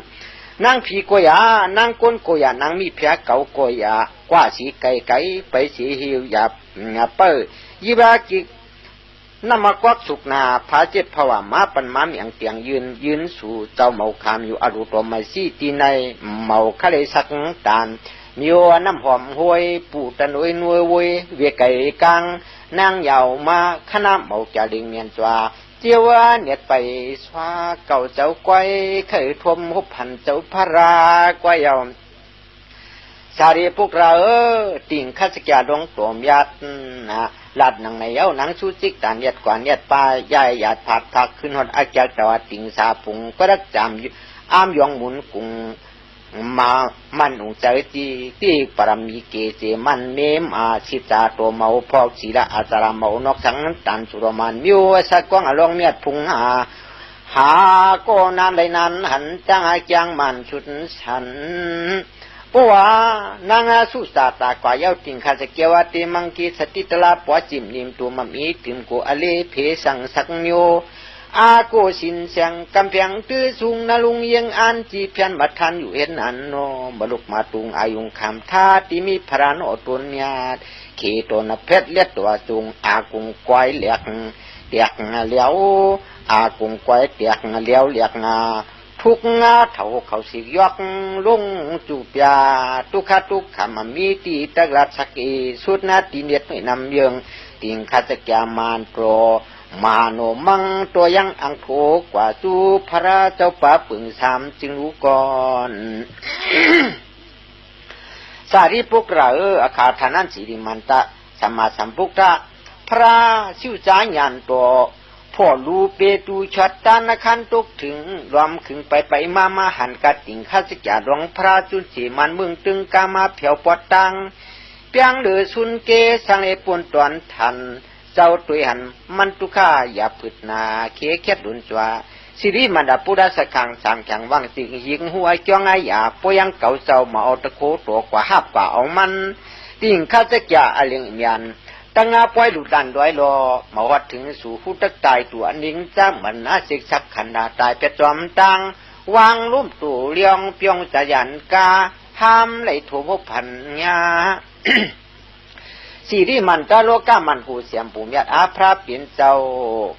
นางผีกวยานางก้นกวยานางมีแผลเก่ากวยากว่าสีไก่ไปสีหิวหยาบเปิ้ยีบากินำมากวักสุกนาผาเจ็ดผวามาปันมาเมียงเตียงยืนสู่เจ้าเมาคามอยู่อรุตมาซีตีในเมาคะเลสักตานมีวน้ำหอมห้วยปูตะนวยนวยวยเวียไก่กังนางยาวมาขณะเมาจะลิงเมียนจวาเจียวเนียดไปสวาเก่าเจ้าก้อยเคยทวมหุบพันเจ้าพระราก้อยยาวสารีพวกเราติ่งข้าศึกยาดงตัวมยัดนะหลัดหนังในเอาหนังชูจิกตานเนียดกว่าเนียดปลายใหญ่หยาดผักขึ้นหดอาเจียตว่าติ่งสาปุงก็รักจำอ้ามยองหมุนกุงมามันองใจที่ปรมีเกเจมันเมมอาชิตาตัวเมาพอกศีละอาสาเมานอกสังตันสุรมันมิวสักกวางอลองเมียดพุงหาก็นานเลยนั้นหันจังอาจังมันชุดฉันปัวนางสุสาตากว่าเย้าติงข้าจะเกี่ยวติมังกีสติตลาปัวจิมนิมตัวมัมีติมกูอเลเพสังสักโยอาโกสินเสียงกำเพียงตื้อสูงนาลุงเยียงอันจีเพียนบัดทันอยู่เห็นอันโนบลุกมาตุงอายุงคำท่าที่มีพระโนตุนญาตเขตนเพชรเล็ดตัวจุงอากุงควายเหลียกเตียกเลี้ยวอากุงควายเตียกเลี้ยวเหลียกทุกงาเถาเขาสิยกลุงจูบยาทุกขะมามีตีตะรัดสักสุดนาตีเนียดไม่นำเยืองติงข้าจะแกมานโปรมาโนมังตัวยังอังโถกว่าจูพระเจ้าป่าปึงสามจึงรู้ก่อน สารีปุกระอาคาธานันสิริมันตะสัมมาสัมพุทธะพระชิวจาญาณตัวพ่อลูเปตูชัดตานคันตกถึงรวมขึงไปมาหันกัดติ่งข้าศึกยาดองพระจุนสีมันเมืองตึงกามาเผียวปอดตังเปียงเดือสุนเกสังเอปวนตอนทันเจ้าตุยหันมันตุข้าอย่าผึดนาเคียเคียดดุนจวาสิริมันดาปุระสกังสังแข็งวังสิงหิงหัวจ้องไอยาปยังเก่าเจ้ามาเอาตะโคตัวกว่าหับกว่าเอามันติ่งข้าศึกยาอเลียงยันตั้งอาปล่อยหลุดดันด้วยรอมาวัดถึงสู่ผู้ตักตายตัวนิ่งจ้าเหมือนอาศิกสักขันดาตายเป็ดจอมตังวางลุ่มตู่เลี้ยงเปียงจะยันกาห้ามไหลถูกพันญาสิริมันตะโลกามันผู้เสียมปู่เมียอาพระเปลี่ยนเจ้า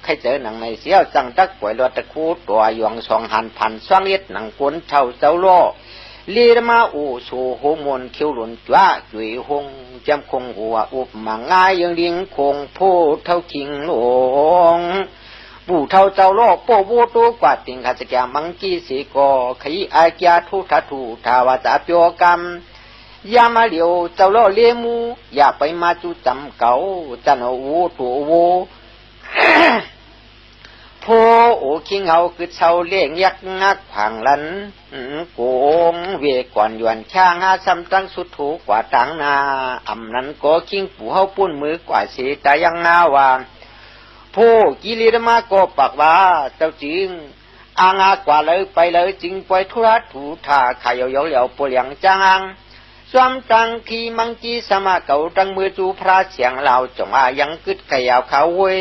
ใครเจอหนังในเสียวจังตักป่วยรถตะคูตัวหยวงสองหันพันสว่างเล็ดหนังกวนเท่าเจ้าโลลีรมาอูสูโหมนคิวหลุนจ้าจุยหงจำคงหัวอุบมังง่ายยังลิงคงผู้เท่าคิงหลงปู่เท่าเจ้าโลกโปโวตัวกว่าติงข้าจะแก่มังกีสีกอขยีอาเกียทุทัตุทาวาจาเปียวกรรมยามาเหลียวเจ้าโลเลี้ยมูอย่าไปมาจูจำเก่าจันโอตัวโวโพโอคิงเฮาคือเชาเลี้ยงยักงักผังลันโกงเวก่อนยวนช่างหาซ้ำตั้งสุดถูกว่าตังนาอำนั้นก็คิงปู่เฮาปุ้นมือกว่าเสตายังนาวาโพกิริรมาก็ปากว่าเจ้าจริงอางากว่าเลยไปเลยจริงปล่อยธุระถูทาขายเหลียวปลียงจางสวมตังขีมังจีสมาเก่าตังมือจูพระเสียงเหล่าจงอายังกึดขยาวเขาเวย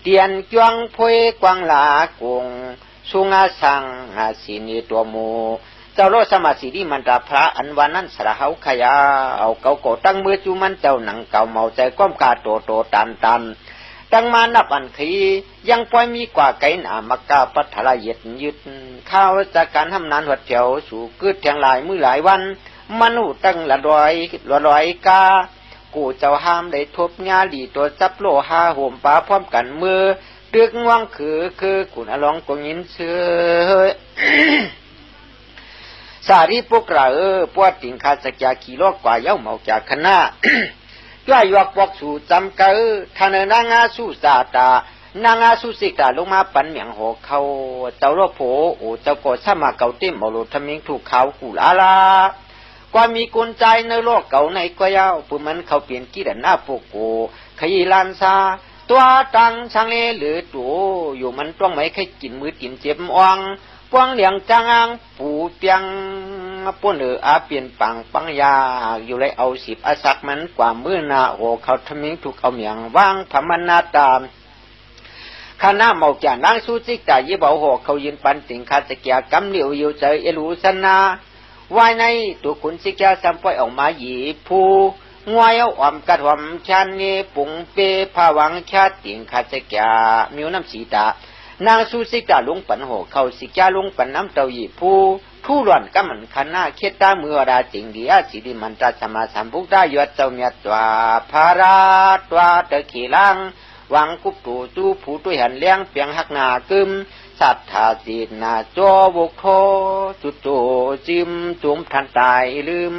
เตียนจวงพวยกวางลากงสุงาสังอาศินีตัวมูเจ้าโลสมาสิริมันตาพระอันวานั้นสระเฮาขยาเอาเก่าโกตั้งมือจูมันเจ้าหนังเก่าเมาใจก้มกาโตตันตั้งมานับอันขียังปล่อยมีกว่าไก่หนามกาปัทละเย็ดยึดข้าวจากการทำนานหัวเถียวสู่กึดแทงหลายมือหลายวันมนุษย์ตั้งละร้อยกากูเจ้าห้ามได้ทบญาดีตัวจับโลหาห่มปลาพร้อมกันมือดึกว่างคือกุนอลองกงยินเสือ สารีปุกระปวดติงคาสกยาขี่ลอกกว่าเย้าเมาจากคณะ ย่อยยกบอกสู่จำเกอทานนางาสู่สาตานางาสู่สิกาลงมาปันเหมียงโหเขาเจ้าโลโผโอเจ้าก็สมาเก่าเต็มบ่รู้ทำมิงถูกเขากูลาลาความมีกุญใจในโลกเก่าในก็ยาวผู้มันเขาเปลี่ยนกี่ดันหน้าปกโกขยีลานซาตัวตังช่างเลหรือตัวอยู่มันต้องไม่เคยกินมือกินเจ็บอ่องปวงเหลียงจางอังปูเปียงป้นอาเปลี่ยนปังปังยาอยู่เลยเอาสิบอาศักมันกว่ามือนาโอเขาทำมิงถูกเอาเหมียงว่างพมันนาตามข้าหน้าเมาจ่านางสู้จิกแต่ยี่เบาหอกเขายืนปันติงคาสเกียกำเหลียวอยู่ใจเอลูสนาวายในตัวขุนสิกาสัมปอยออกมาหยีผู้งวยเอาอ่อมกระถมชันเนปุงเปผาวังชาติงคาสเกียมิวน้ำสีตานางสู้สิกาลุงปันหอกเขาสิกาลุงปันน้ำเต้าหยีผู้ทู่หล่อนก็มันขันหน้าเคียดตาเมื่อราจิงดีอาศิดิมันตราสมาสัมพุกได้ยอดเจ้าเมียตัวพาราตัวตะขีลังวังกุบตูจูผู้ตุยหันเลี้ยงเปียงหักนากึมสัทธาสีนาโจบุกโทจุดโจจิมจุมทันตายลืม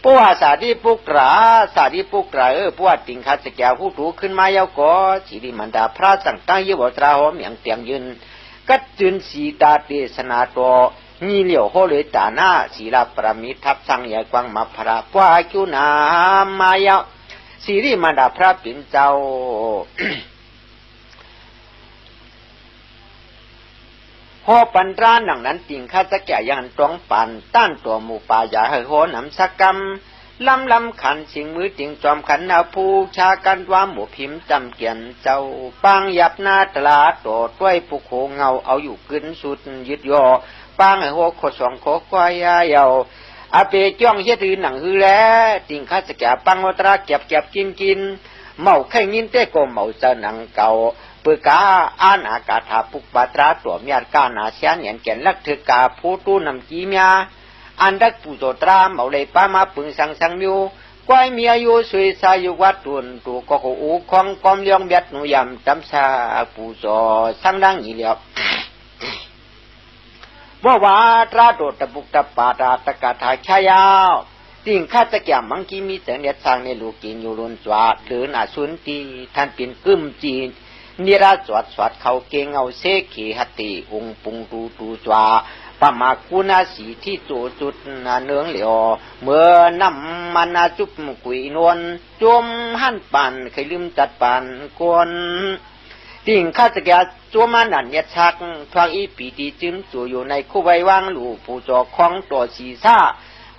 ผู้ว่าสาธิปุกราสาธิปุกราผู้ว่าติงคาสแกวผู้ถูขึ้นมาเยาวก่อสีดิมันดาพระสังตั้งเยาวตราหอมอย่างเตียงยืนกัดจุนสีตาเตสนาโตมีเหลียวโหเลยตาหน้าศีลาปรามิทับสังใหญ่กวางมาพระกว่าจุนามายาสีริมันดาพระปิ่นเจ้า หอปันร้านหนังนั้นติงข้าจะแก่ยังตรองปันต้านตัวหมู่ป่าอย่าให้โหนำสักกรรมลำขันสิงมือติงจอมขันนาภูชากันว่าหมู่พิมพ์จำเกียนเจ้าปังยับหน้าตลาดโดดด้วยผู้โคเงาเอาอยู่กึนสุดยึดย่อปังให้หัวขดสองโคก้อยยาเยาอาเปจ้องเฮ็ดหือหนังหือแล้วติงข้าจะแก่ปังวัตราเก็บกินเมาแค่ยินเต้ก็เมาเจอหนังเก่าเปือกาอาณากาถาปุกบาตราตัวเมียกานาเสียนเห็นแก่นลักเถกาผู้ตู้นำจีเมียอันดักปูโตตราเมาเลยป้ามาปึงสังมิวก้อยเมียอยู่สวยสายุวัดตุนตัวก็หูของกอมเลี้ยงเบียดหนูยำจำชาปูโตสังดังอีเหลียวว่าตราโดดตะบุกตะปาดาตะกาถาชายาวติ่งข้าจะแก่มังกีมีเสียงเด็ดสร้างในลูกกินอยู่รุนสวาเดินอาสุนตีท่านเป็นกึมจีนนิราสวัดเขาเกงเอาเสขีหติองปุงตูจวาปะมากุณาสีที่โจจุดนาเนืองเหลียวเมื่อนำมันนาจุบกุยนวลจมหั่นปันเคยลืมจัดปันกวนติ่งข้าจะแก่จัวมานันเนชักทางอีปีตีจึงตัวอยู่ในคู่ใบวางลูกผู้จอของตัวสีซ่า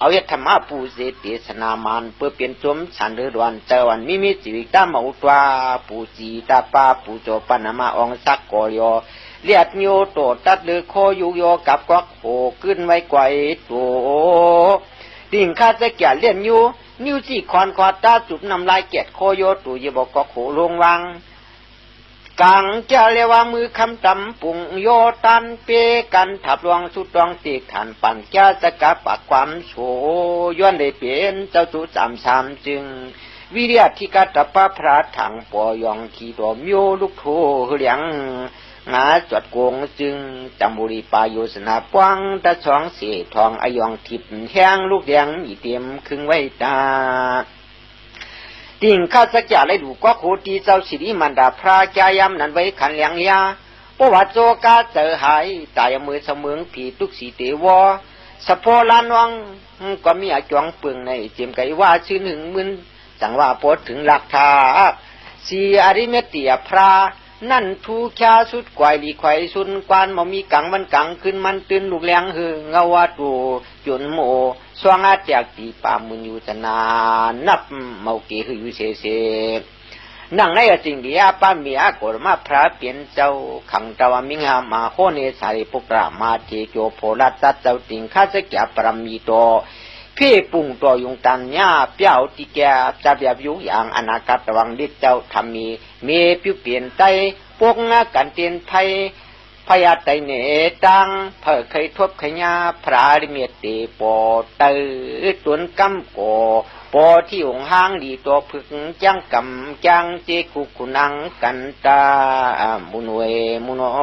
เอายธรรมะปูเสเตสนามานเพื่อเปลี่ยนจมฉันเดือดวันเจวันมีจิวิตามาอุตวาปูจีตาปาปูโจปนามาองสักกอโยเลียดโยโตตัดเลือโคยุโยกับกวักโหขึ้นไว้ไกวตัวดิ่งข้าจะแก่เลียนยูนิ้วจีคอนคอตาจุบนำลายเกียดโคโยตัวยบอกกวักโหลงวังกังจะเรียกว่ามือคำตำปุ่งโยตันเปกันถับลวงสุดดองตีกฐานปั่นแก้จะกะปากความโฉย้อนได้เป็นเจ้าจุจำสามจึงวิริยะที่กัตปะพระถังปอยองขีดอมโยลูกโถเลียงงาจดโกงจึงจำบุรีปาโยสนาปวังตะช่องเสทองอยองทิพแห้งลูกแดงมีเตรียมครึ่งไว้ตาติ่งข้าสักอย่าเลยดูก็โคตีเจ้าสิริมันดาพระจายำนั้นไว้ขันเลียงยาเพราะว่าโจกาเจอหายตายมือเสมืองผีทุกสีเตวอสะโพลานวังก็มีอาจวงปึงในเจียมไก่ว่าชื่อหนึ่งมึนจังว่าโพดถึงหลักทาสีอริเมเตียพระนั่นทูชาสุดไกวลีไข่สุนกวนมามีกังมันกังขึ้นมันตื่นลูกแรงหือเงาวัดดูจนโมสวงอาจากตีป่ามุนอยู่จนานับเมาเกหืออยู่เสนั่งในสิ่งเดียป้าเมียกดมาพระเปลี่ยนเจ้าขังตะวันมิงหามาโคเนสาริปุกรามาเทโจโพลัดจัดเจ้าติงข้าจะแก่ปรมีโตพี่ปุ่งตัวยุงตันญาเปียวตีแกจะแบบยุอย่างอนาคตวังดิเจ้าทำมีผิวเปลี่ยนใจพวกงากันเตียนไทยพยาไตเนตังเพื่อเคยทบขยาพระริเมตติปอเตอตุนกำโกปอที่องห้างดีตัวพึกจังกำจังเจกุกุนังกันตามุนเวมุนอ